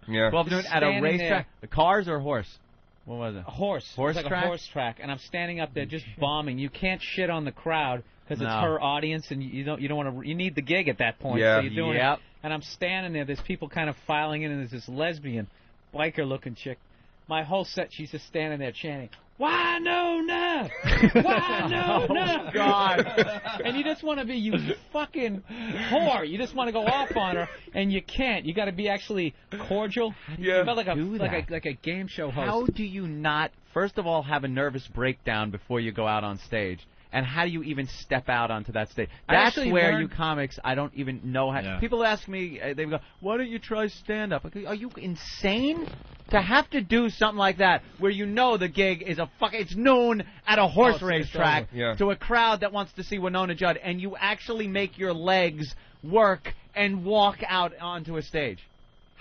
Yeah, 12 noon at a racetrack. The cars or horse? What was it? A horse. Horse like track? A horse track, and I'm standing up there just bombing. You can't shit on the crowd because it's her audience, and you don't want to. You need the gig at that point. Yeah. So you're doing it. And I'm standing there. There's people kind of filing in, and there's this lesbian, biker-looking chick. My whole set, she's just standing there chanting, "Winona, Winona!" Oh God! And you just want to be, you fucking whore. You just want to go off on her, and you can't. You got to be actually cordial. Yeah. You felt like a game show host. How do you not, first of all, have a nervous breakdown before you go out on stage? And how do you even step out onto that stage? That's where you comics, I don't even know how. Yeah. People ask me, they go, "Why don't you try stand-up?" Are you insane to have to do something like that where you know the gig is it's noon at a horse race track to a crowd that wants to see Winona Judd, and you actually make your legs work and walk out onto a stage?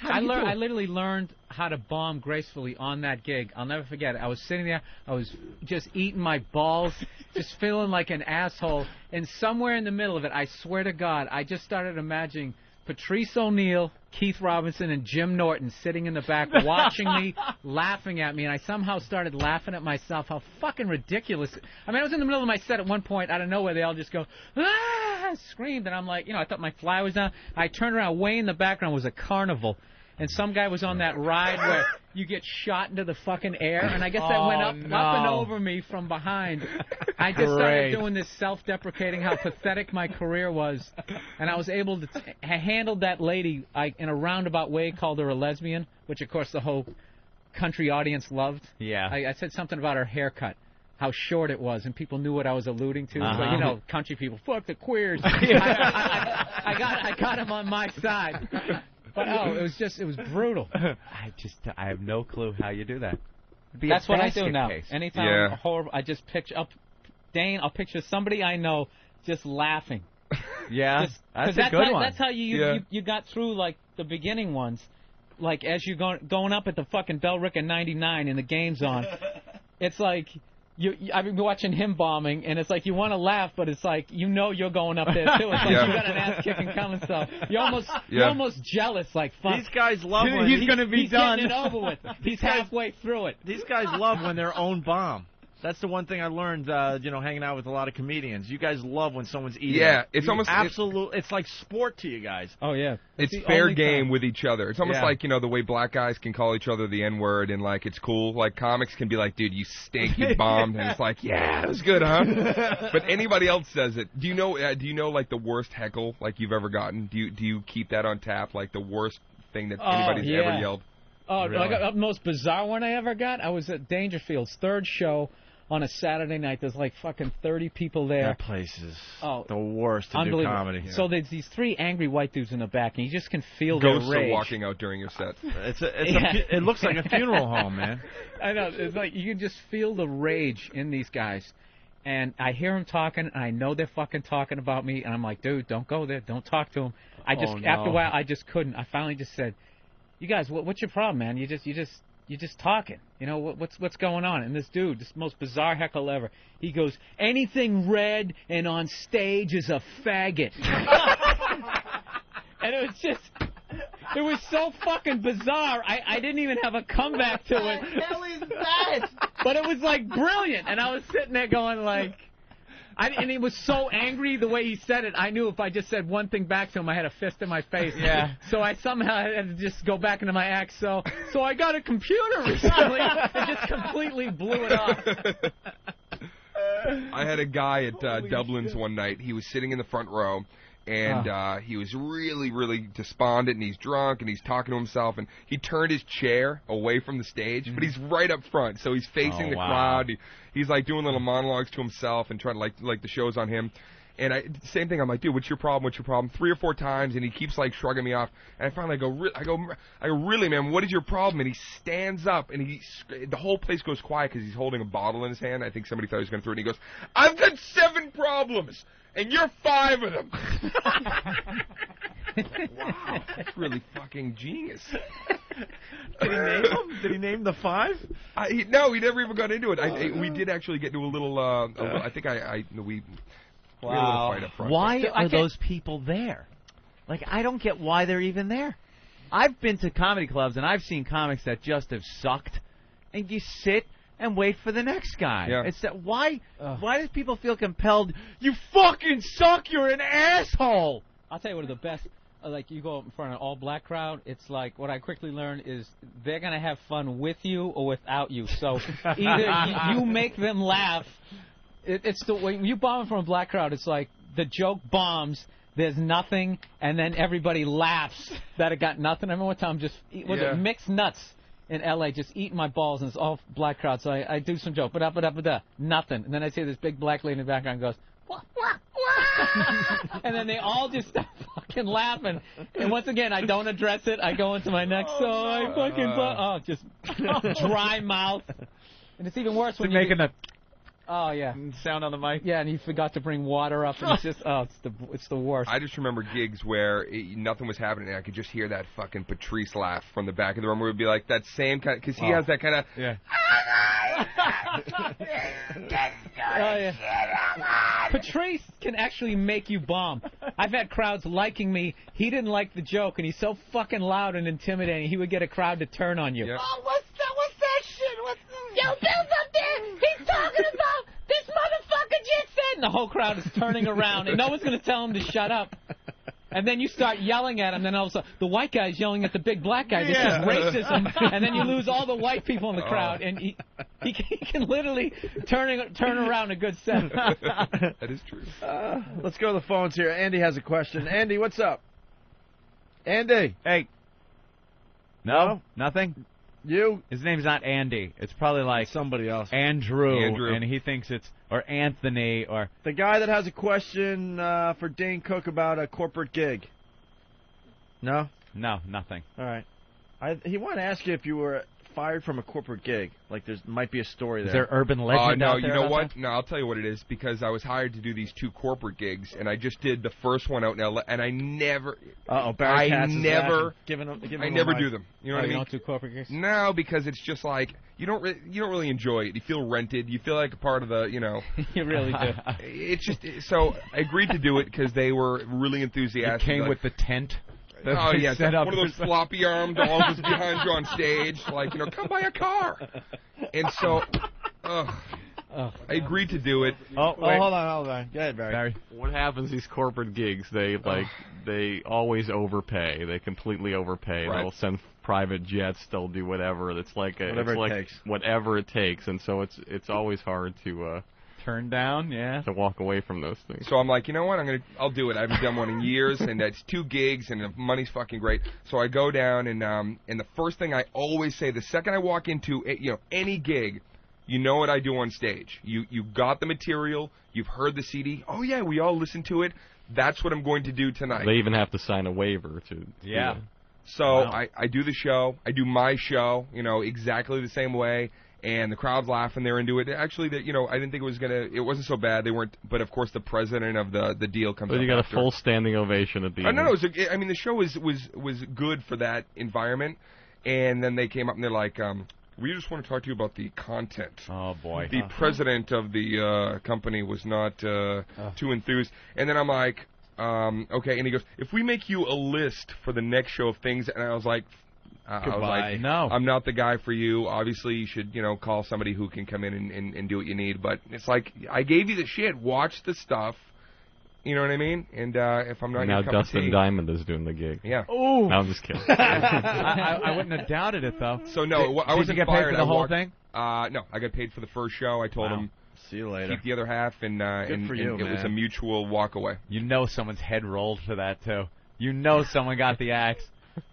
I literally learned how to bomb gracefully on that gig. I'll never forget it. I was sitting there. I was just eating my balls, just feeling like an asshole. And somewhere in the middle of it, I swear to God, I just started imagining Patrice O'Neill, Keith Robinson, and Jim Norton sitting in the back watching me, laughing at me. And I somehow started laughing at myself. How fucking ridiculous. I mean, I was in the middle of my set at one point. Out of nowhere, they all just go, "Ah!" Screamed. And I'm like, I thought my fly was down. I turned around. Way in the background was a carnival. And some guy was on that ride where you get shot into the fucking air, and I guess that went up and over me from behind. I just started doing this self-deprecating, how pathetic my career was, and I was able to handle that lady in a roundabout way, called her a lesbian, which, of course, the whole country audience loved. Yeah. I said something about her haircut, how short it was, and people knew what I was alluding to. But, country people, fuck the queers. I got them on my side. But it was brutal. I have no clue how you do that. That's what I do now. Case. Anytime horrible, I just picture Dane. I'll picture somebody I know just laughing. Yeah, that's a good one. That's how you got through like the beginning ones. Like as you going up at the fucking Bellrica 99 and the game's on, it's like. I've been watching him bombing, and it's like you want to laugh, but it's like you're going up there too. It's like you got an ass kicking coming, so you're almost jealous. Like fuck, these guys love when he's going to be done. Getting it over with. He's halfway through it. These guys love when their own bomb. That's the one thing I learned, hanging out with a lot of comedians. You guys love when someone's eating. Yeah, it's almost it's like sport to you guys. Oh yeah, it's fair game with each other. It's almost like the way black guys can call each other the N-word and like it's cool. Like comics can be like, dude, you stink, you bombed, and it's like, yeah, it was good, huh? But anybody else says it. Do you know like the worst heckle like you've ever gotten? Do you keep that on tap? Like the worst thing that anybody's ever yelled? Oh, really? The most bizarre one I ever got. I was at Dangerfield's third show on a Saturday night. There's like fucking 30 people there. That place is the worst to do comedy. So there's these 3 angry white dudes in the back, and you just can feel Ghosts their rage. are walking out during your set. It looks like a funeral home, man. I know. It's like you can just feel the rage in these guys. And I hear them talking, and I know they're fucking talking about me, and I'm like, dude, don't go there. Don't talk to them. After a while, I just couldn't. I finally just said, you guys, what's your problem, man? You're just talking. What's going on? And this dude, this most bizarre heckle ever, he goes, anything red and on stage is a faggot. And it was so fucking bizarre. I didn't even have a comeback to it. What the hell is that? But it was like brilliant. And I was sitting there going like, and he was so angry the way he said it. I knew if I just said one thing back to him, I had a fist in my face. Yeah. So I somehow had to just go back into my act. So I got a computer recently and just completely blew it off. I had a guy at Dublin's one night. He was sitting in the front row, and he was really, really despondent, and he's drunk, and he's talking to himself, and he turned his chair away from the stage, but he's right up front, so he's facing the crowd. He's like doing little monologues to himself and trying to like the show's on him. And same thing. I'm like, dude, what's your problem? What's your problem? 3 or 4 times, and he keeps like shrugging me off. And I finally go, really, man, what is your problem? And he stands up, and the whole place goes quiet because he's holding a bottle in his hand. I think somebody thought he was going to throw it. And he goes, I've got 7 problems, and you're 5 of them. Wow, that's really fucking genius. Did he name them? Did he name the 5? No, he never even got into it. We did actually get into a little. I think we. Wow. Why are those people there? Like, I don't get why they're even there. I've been to comedy clubs, and I've seen comics that just have sucked, and you sit and wait for the next guy. Yeah. It's that why do people feel compelled, you fucking suck, you're an asshole? I'll tell you one of the best. Like, you go up in front of an all-black crowd, it's like, what I quickly learned is they're going to have fun with you or without you. So either you make them laugh. It's when you bomb from a black crowd, it's like the joke bombs, there's nothing, and then everybody laughs that it got nothing. I remember one time mixed nuts in L.A., just eating my balls, and it's all black crowd. So I do some joke, nothing. And then I see this big black lady in the background goes, wah, wah, wah. And then they all just start fucking laughing. And once again, I don't address it. I go into my next, just dry mouth. And it's even worse when you're making a sound on the mic. Yeah, and he forgot to bring water up, and it's just it's the worst. I just remember gigs where nothing was happening, and I could just hear that fucking Patrice laugh from the back of the room. Where it would be like that same kind, because he has that kind of. Yeah. Patrice can actually make you bomb. I've had crowds liking me. He didn't like the joke, and he's so fucking loud and intimidating. He would get a crowd to turn on you. Yeah. Oh, what's that shit? Yo, Bill's up there. He's talking about this motherfucker just said. And the whole crowd is turning around, and no one's going to tell him to shut up. And then you start yelling at him, then all of a sudden the white guy's yelling at the big black guy. This is racism. And then you lose all the white people in the crowd, and he can literally turn around a good set. That is true. Let's go to the phones here. Andy has a question. Andy, what's up? Andy. Hey. No? Nothing? You? His name's not Andy. It's probably like somebody else. Andrew. And he thinks it's, or Anthony, or... The guy that has a question for Dane Cook about a corporate gig. No? No, nothing. All right. He wanted to ask you if you were fired from a corporate gig. Like, there might be a story there. Is there urban legend no, out there? You know what? No, I'll tell you what it is. Because I was hired to do these 2 corporate gigs, and I just did the first one out in L.A., and I never... Barry Katz never do them. You know what I mean? You don't do corporate gigs? No, because it's just like... You don't really enjoy it. You feel rented. You feel like a part of the, You really do. It's just... So I agreed to do it because they were really enthusiastic. It came with the tent. Oh, yeah, one of those floppy armed dolls was behind you on stage, like, come buy a car. And so, I agreed to do it. Oh, hold on. Go ahead, Barry. What happens these corporate gigs? They always overpay. They completely overpay. Right. They'll send private jets. They'll do whatever. It's like whatever it takes. And so it's always hard to turn down. Yeah. To walk away from those things. So I'm like, you know what? I'll do it. I haven't done one in years, and that's 2 gigs, and the money's fucking great. So I go down, and the first thing I always say, the second I walk into any gig. You know what I do on stage. You got the material. You've heard the CD. Oh, yeah, we all listened to it. That's what I'm going to do tonight. They even have to sign a waiver to... Yeah. So I do the show. I do my show, exactly the same way. And the crowd's laughing. They're into it. Actually, I didn't think it wasn't so bad. They weren't... But, of course, the president of the deal comes up. But you got after. a full standing ovation at the end. No, the show was good for that environment. And then they came up and they're like... we just want to talk to you about the content. Oh, boy. The president of the company was not too enthused. And then I'm like, okay. And he goes, if we make you a list for the next show of things, and I was like, no. I'm not the guy for you. Obviously, you should, call somebody who can come in and do what you need. But it's like, I gave you the shit. Watch the stuff. You know what I mean? And if I'm not now your cup of Dustin tea, Diamond is doing the gig. Yeah. Ooh. No, I'm just kidding. I wouldn't have doubted it though. So no, I wasn't Did you get fired. paid for the whole thing? No, I got paid for the first show. I told him. See you later. Keep the other half, and it was a mutual walk away. You know someone's head rolled for that too. You know someone got the axe.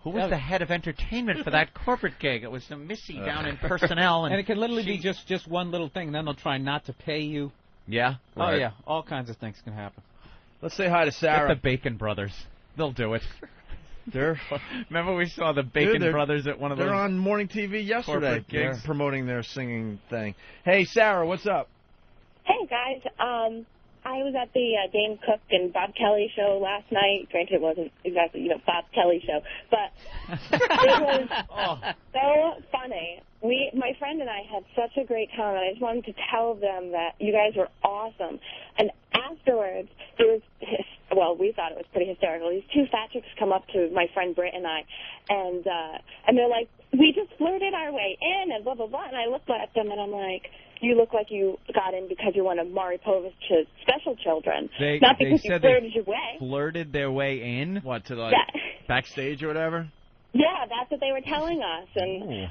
Who was the head of entertainment for that corporate gig? It was the Missy down in personnel, and it can literally be just one little thing. Then they'll try not to pay you. Yeah. Oh yeah, all kinds of things can happen. Let's say hi to Sarah. Get the Bacon Brothers. They'll do it. Remember we saw the Bacon Brothers at one of those. They're on morning TV yesterday, gigs promoting their singing thing. Hey, Sarah, what's up? Hey, guys. I was at the Dane Cook and Bob Kelly show last night. Granted, it wasn't exactly, Bob Kelly show, but it was so funny. My friend and I had such a great time, and I just wanted to tell them that you guys were awesome. And afterwards, we thought it was pretty hysterical. These 2 fat chicks come up to my friend Britt and I, and they're like, we just flirted our way in, and blah, blah, blah. And I looked at them, and I'm like, you look like you got in because you're one of Maury Povich's special children. Not because you flirted your way. Flirted their way in? What, to backstage or whatever? Yeah, that's what they were telling us, and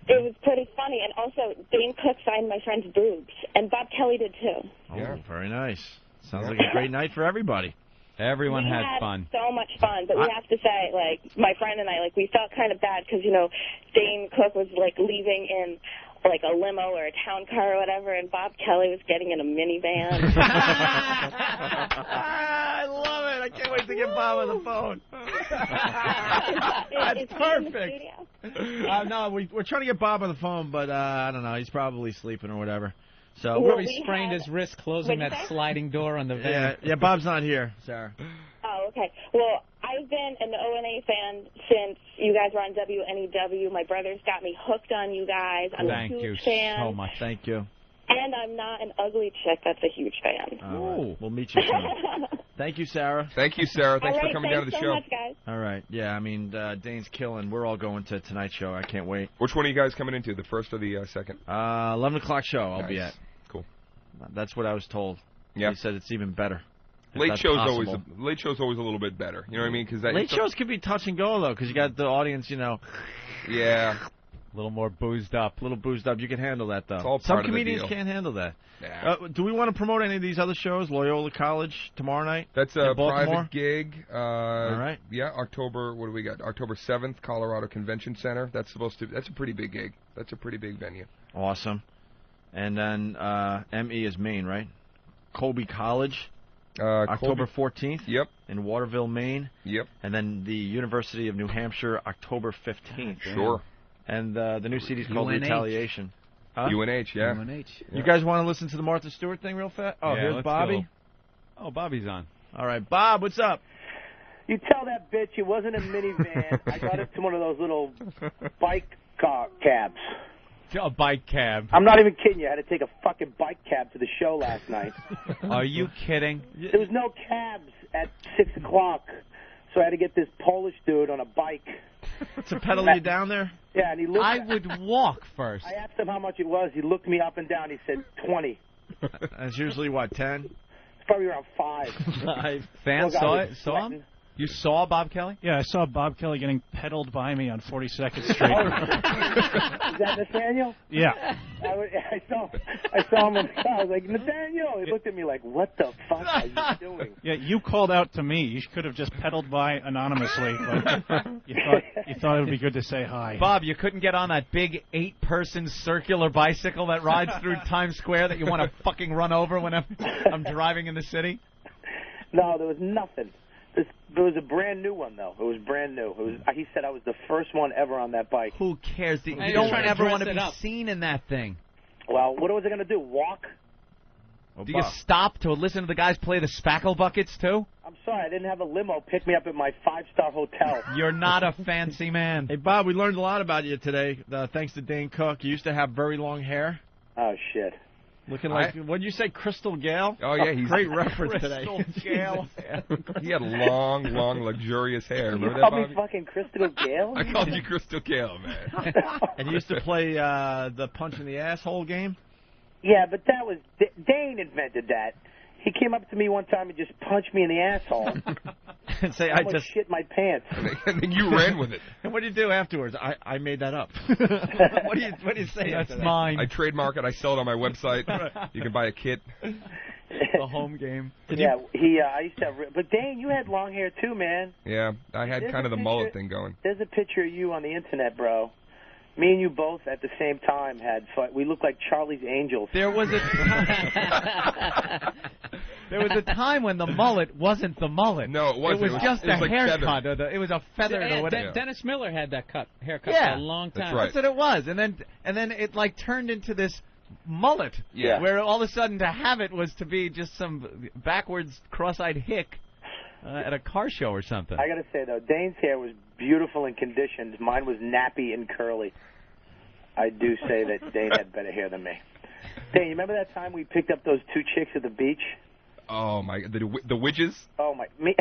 it was pretty funny. And also, Dane Cook signed my friend's boobs, and Bob Kelly did too. Oh, very nice. Sounds like a great night for everybody. Everyone we had fun. So much fun, but we have to say, my friend and I, we felt kind of bad because, Dane Cook was, leaving in, a limo or a town car or whatever, and Bob Kelly was getting in a minivan. I love it. I can't wait to get Bob on the phone. That's perfect. No, we're trying to get Bob on the phone, but I don't know. He's probably sleeping or whatever. So he sprained his wrist closing that sliding door on the van. Yeah, Bob's not here, Sarah. Oh, okay. Well, I've been an ONA fan since you guys were on WNEW. My brothers got me hooked on you guys. I'm a huge fan. So much. Thank you. And I'm not an ugly chick that's a huge fan. All right. We'll meet you soon. Thank you, Sarah. Thank you, Sarah. Thanks for coming down to the show. Much, guys. All right. Yeah, I mean, Dane's killing. We're all going to tonight's show. I can't wait. Which one are you guys coming into, the first or the second? 11 o'clock show I'll be at. Cool. That's what I was told. Yeah. He said it's even better. Late show's always a little bit better. You know what I mean? Cause late shows can be touch and go, though, because you got the audience, Yeah. A little more boozed up. A little boozed up. You can handle that, though. It's all Some part comedians of the deal. can't handle that. Yeah. Do we want to promote any of these other shows? Loyola College tomorrow night? That's a Baltimore? private gig. All right. Yeah, October, what do we got? October 7th, Colorado Convention Center. That's a pretty big gig. That's a pretty big venue. Awesome. And then ME is Maine, right? Colby College. October 14th. Yep. In Waterville, Maine. Yep. And then the University of New Hampshire, October 15th. Sure. And the new CD's called UNH. Retaliation. Huh? UNH, yeah. UNH. You guys want to listen to the Martha Stewart thing real fast? Oh, Yeah, here's let's Bobby. go. Oh, Bobby's on. All right, Bob, what's up? You tell that bitch it wasn't a minivan. I got it to one of those little bike cabs. A bike cab. I'm not even kidding you. I had to take a fucking bike cab to the show last night. Are you kidding? There was no cabs at 6 o'clock, so I had to get this Polish dude on a bike To pedal you down there? Yeah, and he looked. I would walk first. I asked him how much it was. He looked me up and down. He said 20. That's usually what, 10? It's probably around 5. 5. Fans saw him? You saw Bob Kelly? Yeah, I saw Bob Kelly getting pedaled by me on 42nd Street. Is that Nathaniel? Yeah. I saw him in the car. I was like, Nathaniel! He looked at me like, what the fuck are you doing? Yeah, you called out to me. You could have just pedaled by anonymously. But you thought it would be good to say hi. Bob, you couldn't get on that big 8-person circular bicycle that rides through Times Square that you want to fucking run over when I'm driving in the city? No, there was nothing. There was a brand new one, though. It was brand new. He said I was the first one ever on that bike. Who cares? You don't ever want to be seen in that thing. Well, what was I going to do, walk? Do you stop to listen to the guys play the spackle buckets, too? I'm sorry, I didn't have a limo pick me up at my 5-star hotel. You're not a fancy man. Hey, Bob, we learned a lot about you today, thanks to Dane Cook. You used to have very long hair. Oh, shit. Looking like, what did you say, Crystal Gale? Oh, yeah. He's great reference today. Crystal Gale. He had long, luxurious hair. You Remember called that, me Bobby? fucking Crystal Gale? I called you Crystal Gale, man. And you used to play the punch in the asshole game? Yeah, but that was... Dane invented that. He came up to me one time and just punched me in the asshole. And say, I just shit my pants. And then you ran with it. And what do you do afterwards? I made that up. What do you say? That's mine. I trademark it. I sell it on my website. You can buy a kit. The home game. I used to have... But Dane, you had long hair too, man. Yeah, I had kind of the mullet thing going. There's a picture of you on the internet, bro. Me and you both at the same time we looked like Charlie's Angels. There was a time when the mullet wasn't the mullet. No, it wasn't. It was just a like haircut. It was a feather or whatever. Dennis Miller had that haircut Yeah. for a long time. That's right. That's what it was. And then it like turned into this mullet. Yeah. Where all of a sudden to have it was to be just some backwards cross-eyed hick at a car show or something. I got to say, though, Dane's hair was beautiful and conditioned. Mine was nappy and curly. I do say that Dane had better hair than me. Dane, you remember that time we picked up those 2 chicks at the beach? Oh, my... The witches? Oh, my... Me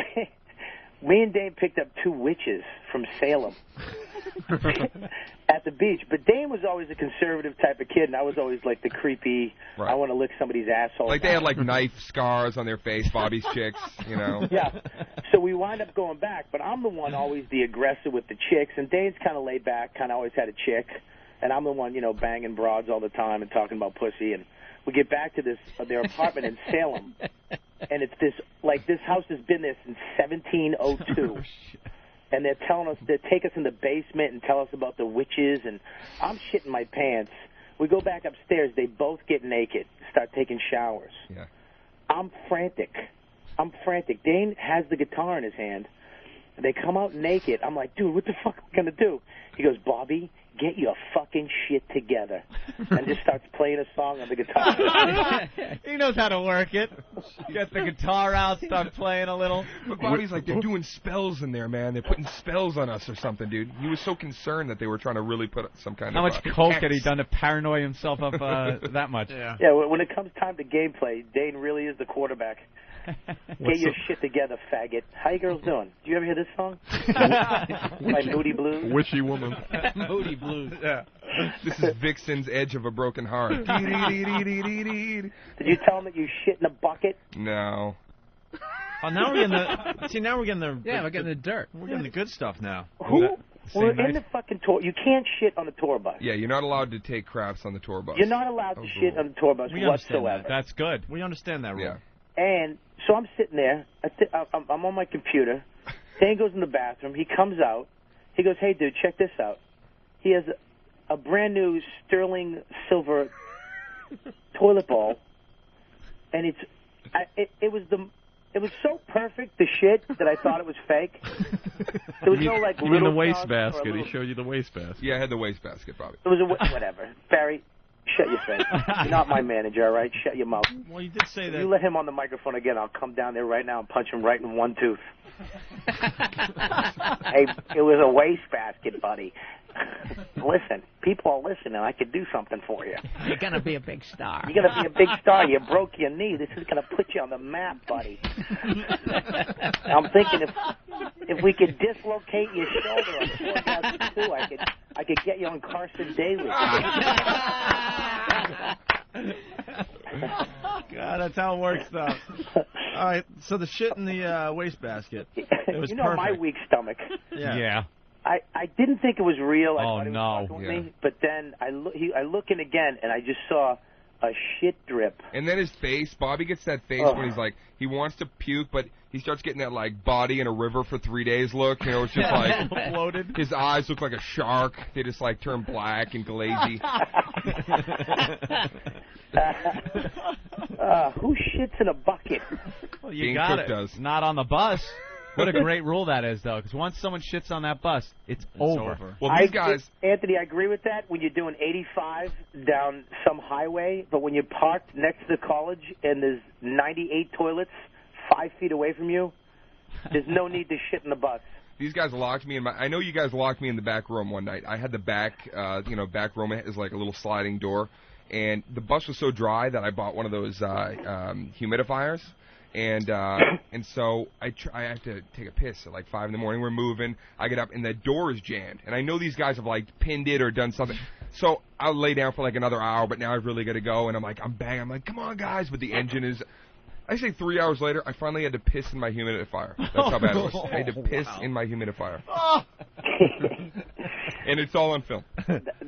and Dane picked up 2 witches from Salem at the beach. But Dane was always a conservative type of kid, and I was always like the creepy, I want to lick somebody's asshole. Like they had like knife scars on their face, Bobby's chicks, you know. Yeah. So we wind up going back, but I'm the one always the aggressor with the chicks, and Dane's kind of laid back, kind of always had a chick, and I'm the one, banging broads all the time and talking about pussy. And we get back to their apartment in Salem, and it's this house has been there since 1702. And they're telling us, they take us in the basement and tell us about the witches, and I'm shitting my pants. We go back upstairs. They both get naked, start taking showers. Yeah. I'm frantic. Dane has the guitar in his hand. They come out naked. I'm like, dude, what the fuck are we going to do? He goes, Bobby, get your fucking shit together. And just starts playing a song on the guitar. He knows how to work it. Get the guitar out, start playing a little. But Bobby's like, they're doing spells in there, man. They're putting spells on us or something, dude. He was so concerned that they were trying to really put some kind How of... much coke had he done to paranoid himself up that much? Yeah, when it comes time to gameplay, Dane really is the quarterback. Get your shit together, faggot. How you girls doing? Do you ever hear this song? By Moody Blues? Witchy Woman. Moody Blues. Yeah. This is Vixen's Edge of a Broken Heart. Did you tell him that you shit in a bucket? No. Oh, now we're getting the... we're getting the dirt. We're getting the good stuff now. We're in the fucking tour. You can't shit on the tour bus. Yeah, you're not allowed to take craps on the tour bus. You're not allowed to shit on the tour bus whatsoever. That's good. We understand that rule. Yeah. And so I'm sitting there. I'm on my computer. Dane goes in the bathroom. He comes out. He goes, hey, dude, check this out. He has a brand new sterling silver toilet bowl. And it was so perfect, the shit, that I thought it was fake. There was no, like, you mean little the wastebasket. He showed you the wastebasket. Yeah, I had the wastebasket, Bobby. It was whatever. Barry, shut your face. You're not my manager, all right? Shut your mouth. Well, you did say that. If you let him on the microphone again, I'll come down there right now and punch him right in one tooth. Hey, it was a wastebasket, buddy. Listen, people are listening. I could do something for you. You're going to be a big star. You're going to be a big star. You broke your knee. This is going to put you on the map, buddy. I'm thinking if we could dislocate your shoulder on 2002, I could get you on Carson Daly. God, that's how it works, though. All right, so the shit in the wastebasket. It was perfect. My weak stomach. Yeah. I didn't think it was real. I thought he was no. fucking with me, but then I look in again, and I just saw a shit drip. And then his face, Bobby gets that face when he's like, he wants to puke, but he starts getting that, like, body in a river for 3 days look. You know, it's just like, floated. His eyes look like a shark. They just, like, turn black and glazy. Who shits in a bucket? Well, you got it. Does. Not on the bus. What a great rule that is, though, because once someone shits on that bus, it's over. Well, these guys... Anthony, I agree with that when you're doing 85 down some highway, but when you're parked next to the college and there's 98 toilets 5 feet away from you, there's no need to shit in the bus. These guys locked me in I know you guys locked me in the back room one night. I had the back room is like a little sliding door, and the bus was so dry that I bought one of those humidifiers. And so I have to take a piss at like 5 in the morning. We're moving. I get up and the door is jammed. And I know these guys have like pinned it or done something. So I'll lay down for like another hour. But now I've really got to go. And I'm like, I'm like, come on, guys. But the engine is. I say 3 hours later, I finally had to piss in my humidifier. That's how bad it was. I had to piss in my humidifier. And it's all on film.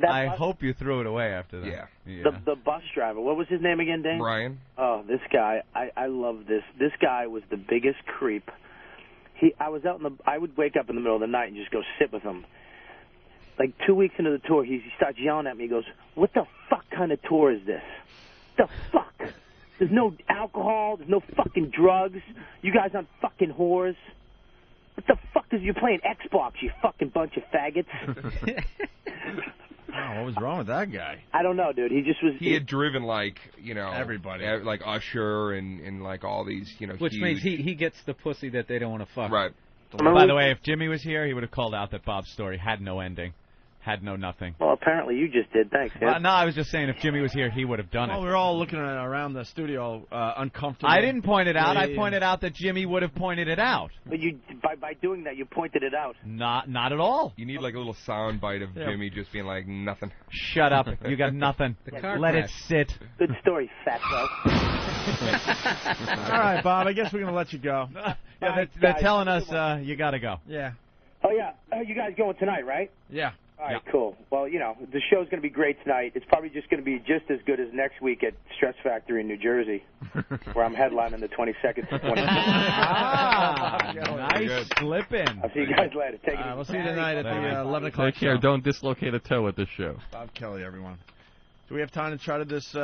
I hope you threw it away after that. Yeah. The bus driver, what was his name again, Dane? Brian. Oh, this guy, I love this. This guy was the biggest creep. I would wake up in the middle of the night and just go sit with him. Like 2 weeks into the tour, he starts yelling at me. He goes, "What the fuck kind of tour is this? The fuck? There's no alcohol. There's no fucking drugs. You guys aren't fucking whores. What the fuck is you playing Xbox, you fucking bunch of faggots?" Oh, what was wrong with that guy? I don't know, dude. He had driven like, everybody, like Usher and like all these, Which huge... means he gets the pussy that they don't want to fuck. Right. By the way, if Jimmy was here, he would have called out that Bob's story had no ending, had no nothing. Well, apparently you just did. Thanks. No, I was just saying if Jimmy was here, he would have done it. Well, we were all looking around the studio uncomfortable. I didn't point it out. I pointed out that Jimmy would have pointed it out. But by doing that, you pointed it out. Not at all. You need like a little sound bite of Jimmy just being like, nothing. Shut up. You got nothing. Let it sit. Good story, fat bro. All right, Bob, I guess we're going to let you go. Yeah, they're telling us you got to go. Yeah. Oh, yeah. You guys going tonight, right? Yeah. All right, cool. Well, the show's going to be great tonight. It's probably just going to be just as good as next week at Stress Factory in New Jersey, where I'm headlining the 22nd to 23rd. Nice slipping. I'll see you guys later. Take it easy. We'll see you tonight at the 11 o'clock Take care. show. Don't dislocate a toe at this show. Bob Kelly, everyone. Do we have time to try this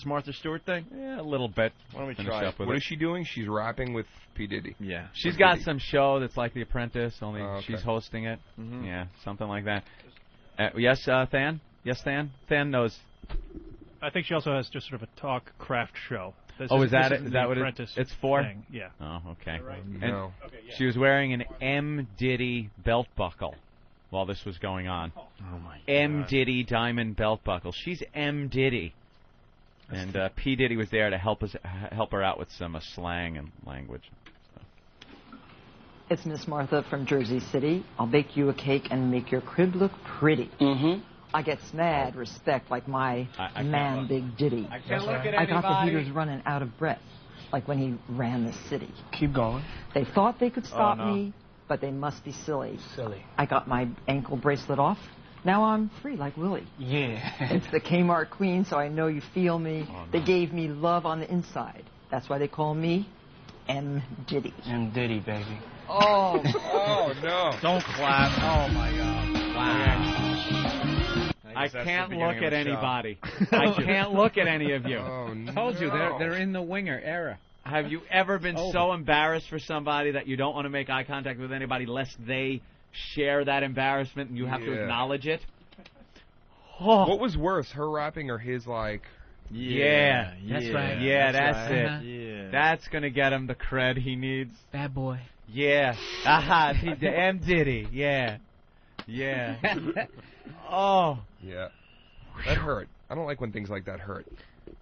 Martha Stewart thing? Yeah, a little bit. Why don't we Finish try up it? with What is she doing? She's rapping with P. Diddy. Yeah. She's got some show that's like The Apprentice, only okay. she's hosting it. Yeah, something like that. Yes, Than? Yes, Than? Than knows. I think she also has just sort of a talk craft show. Is that it? Is that what it's for? Thing. Yeah. Oh, okay. Right? And No. she was wearing an M. Diddy belt buckle while this was going on. Oh, my God. M. Diddy diamond belt buckle. She's M. Diddy. And P. Diddy was there to help her out with some slang and language. It's Miss Martha from Jersey City. I'll bake you a cake and make your crib look pretty. Mm-hmm. I get mad respect like my man, Big Diddy. I can't look at I got the anybody. heaters running out of breath, like when he ran the city. Keep going. They thought they could stop no. me, but they must be silly. Silly. I got my ankle bracelet off. Now I'm free like Willie. Yeah. It's the Kmart Queen, so I know you feel me. They gave me love on the inside. That's why they call me M. Diddy. M. Diddy, baby. Oh. Oh, no. Don't clap. Oh, my God. Wow. I can't look at anybody. I can't look at any of you. Oh, no. Told you, they're in the winger era. Have you ever been so embarrassed for somebody that you don't want to make eye contact with anybody lest they share that embarrassment and you have to acknowledge it? Oh. What was worse, her rapping or his, like... Yeah. That's right. Yeah, that's right. it. Uh-huh. Yeah. That's going to get him the cred he needs. Bad boy. Yeah. Aha, the M. Diddy. Yeah. Yeah. Oh. Yeah. That hurt. I don't like when things like that hurt.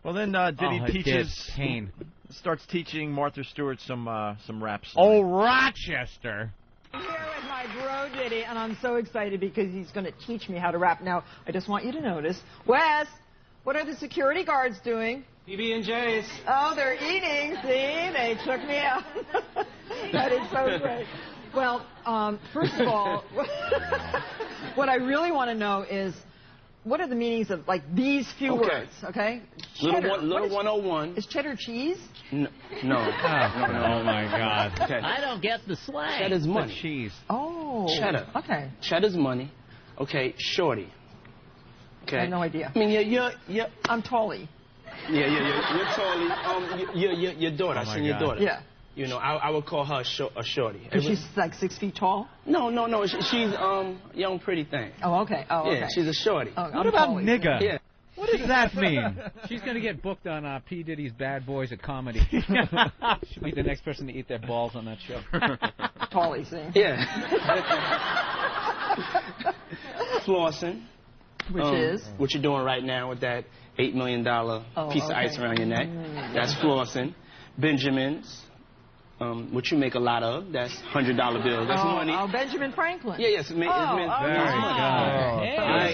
Well, then Diddy starts teaching Martha Stewart some rap songs. Oh, Rochester. my bro Diddy, and I'm so excited because he's going to teach me how to rap. Now, I just want you to notice, Wes, what are the security guards doing? PB&J's. Oh, they're eating. See, they took me out. That is so great. Well, first of all, what I really want to know is, what are the meanings of, like, these few words, okay? Cheddar. Little 101. Is cheddar cheese? No. Oh, my God. Okay. I don't get the slang. Cheddar's money. The cheese. Oh. Cheddar. Okay. Cheddar's money. Okay, shorty. Okay. I have no idea. I mean, you're I'm Tolly. Yeah. You're Tolly. Your daughter. Oh, I seen your daughter. Yeah. You know, I would call her a shorty. Because she's like 6 feet tall? No. She's young, pretty thing. Oh, okay. Oh, okay. Yeah, she's a shorty. Oh, What about nigga? Yeah. What does that mean? She's going to get booked on P. Diddy's Bad Boys at Comedy. She'll be the next person to eat their balls on that show. Tolly, see? Yeah. Flossing. Which is? What you're doing right now with that $8 million piece of ice around your neck. That's flossing. Benjamins. What you make a lot of, that's $100 bills. That's money. Oh, Benjamin Franklin. Yeah, yes. It means Very good.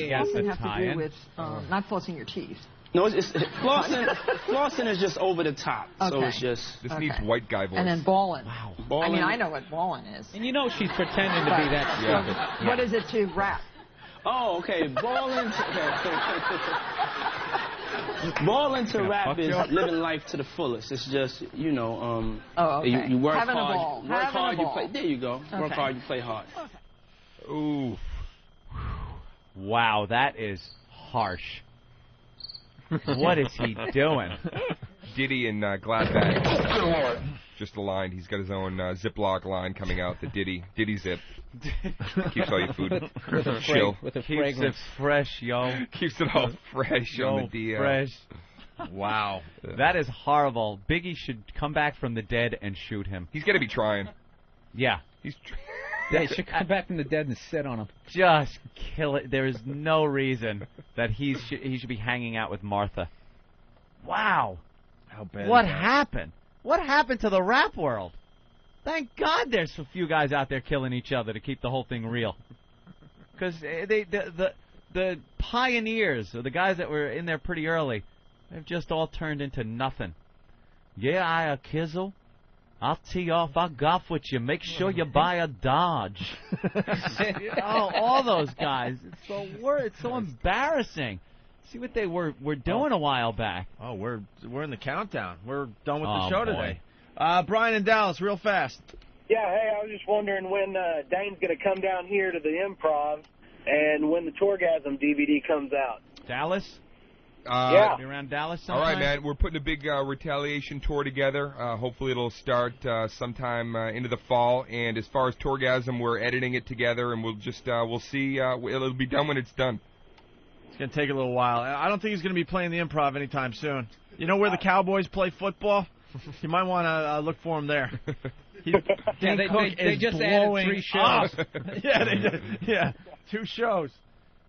It doesn't have to do tie-in. with not flossing your teeth. No, it's flossing is just over the top. So Okay. it's just... This needs white guy voice. And then ballin'. Wow. I mean, I know what ballin' is. And you know she's pretending to be that stupid. What is it to rap? Oh, okay. Ballin' to rap is living life to the fullest. It's just, you know, you work Having hard. a ball. Work Having hard, a you ball. play. There you go. Work Okay. hard, you play hard. Ooh. Wow, that is harsh. What is he doing? Diddy in glad bags. Just a line. He's got his own Ziploc line coming out. The Diddy Zip. Keeps all your food chill. With a Keeps fragrance. it fresh, yo. Keeps it all fresh on the DL. Fresh. Wow. That is horrible. Biggie should come back from the dead and shoot him. He's got to be trying. Yeah. They should come back from the dead and sit on him. Just kill it. There is no reason that he should be hanging out with Martha. Wow. How bad What is that? happened? What happened to the rap world? Thank God there's a few guys out there killing each other to keep the whole thing real. Because the pioneers, or the guys that were in there pretty early, they've just all turned into nothing. Yeah, I a kizzle. I'll tee off. I'll golf with you. Make sure you buy a Dodge. All those guys. It's so embarrassing. See what they were doing a while back. Oh, we're in the countdown. We're done with Oh, the show boy. today. Brian in Dallas, real fast. Yeah, hey, I was just wondering when Dane's going to come down here to the Improv and when the Tourgasm DVD comes out. Dallas? Yeah. Be around Dallas All sometime? right, man. We're putting a big retaliation tour together. Hopefully it'll start sometime into the fall. And as far as Tourgasm, we're editing it together, and we'll see. It'll be done when it's done. It's going to take a little while. I don't think he's going to be playing the Improv anytime soon. You know where the Cowboys play football? You might want to look for him there. Dane Cook they is just added blowing 3 shows. up. Yeah, they did. Yeah, 2 shows.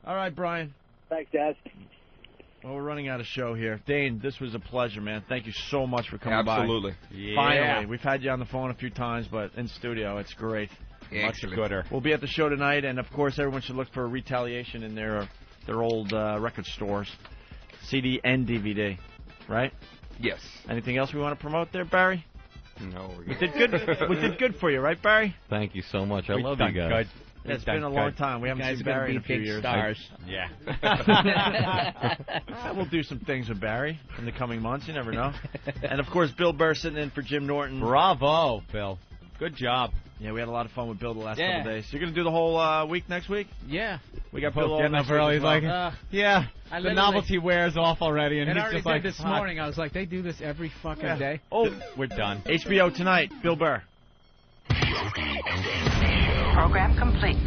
All right, Brian. Thanks, guys. Well, we're running out of show here. Dane, this was a pleasure, man. Thank you so much for coming by. Absolutely. Yeah. Finally. We've had you on the phone a few times, but in studio, it's great. Much gooder. We'll be at the show tonight, and, of course, everyone should look for Retaliation in their old record stores. CD and DVD, right? Yes. Anything else we want to promote there, Barry? No. We did good. We did good for you, right, Barry? Thank you so much. I We've love you done guys. good. It's been a long time. We haven't seen Barry in a few big years. stars. Yeah. We'll do some things with Barry in the coming months. You never know. And, of course, Bill Burr sitting in for Jim Norton. Bravo, Bill. Good job. Yeah, we had a lot of fun with Bill the last Yeah. couple days. So you're going to do the whole week next week? Yeah. We got Both Bill all getting next up early. week as He's well. like, yeah, I the literally- novelty wears off already. And And I he's already just said like, this fuck. morning, I was like, they do this every fucking Yeah. day. Oh, we're done. HBO tonight, Bill Burr. Program complete.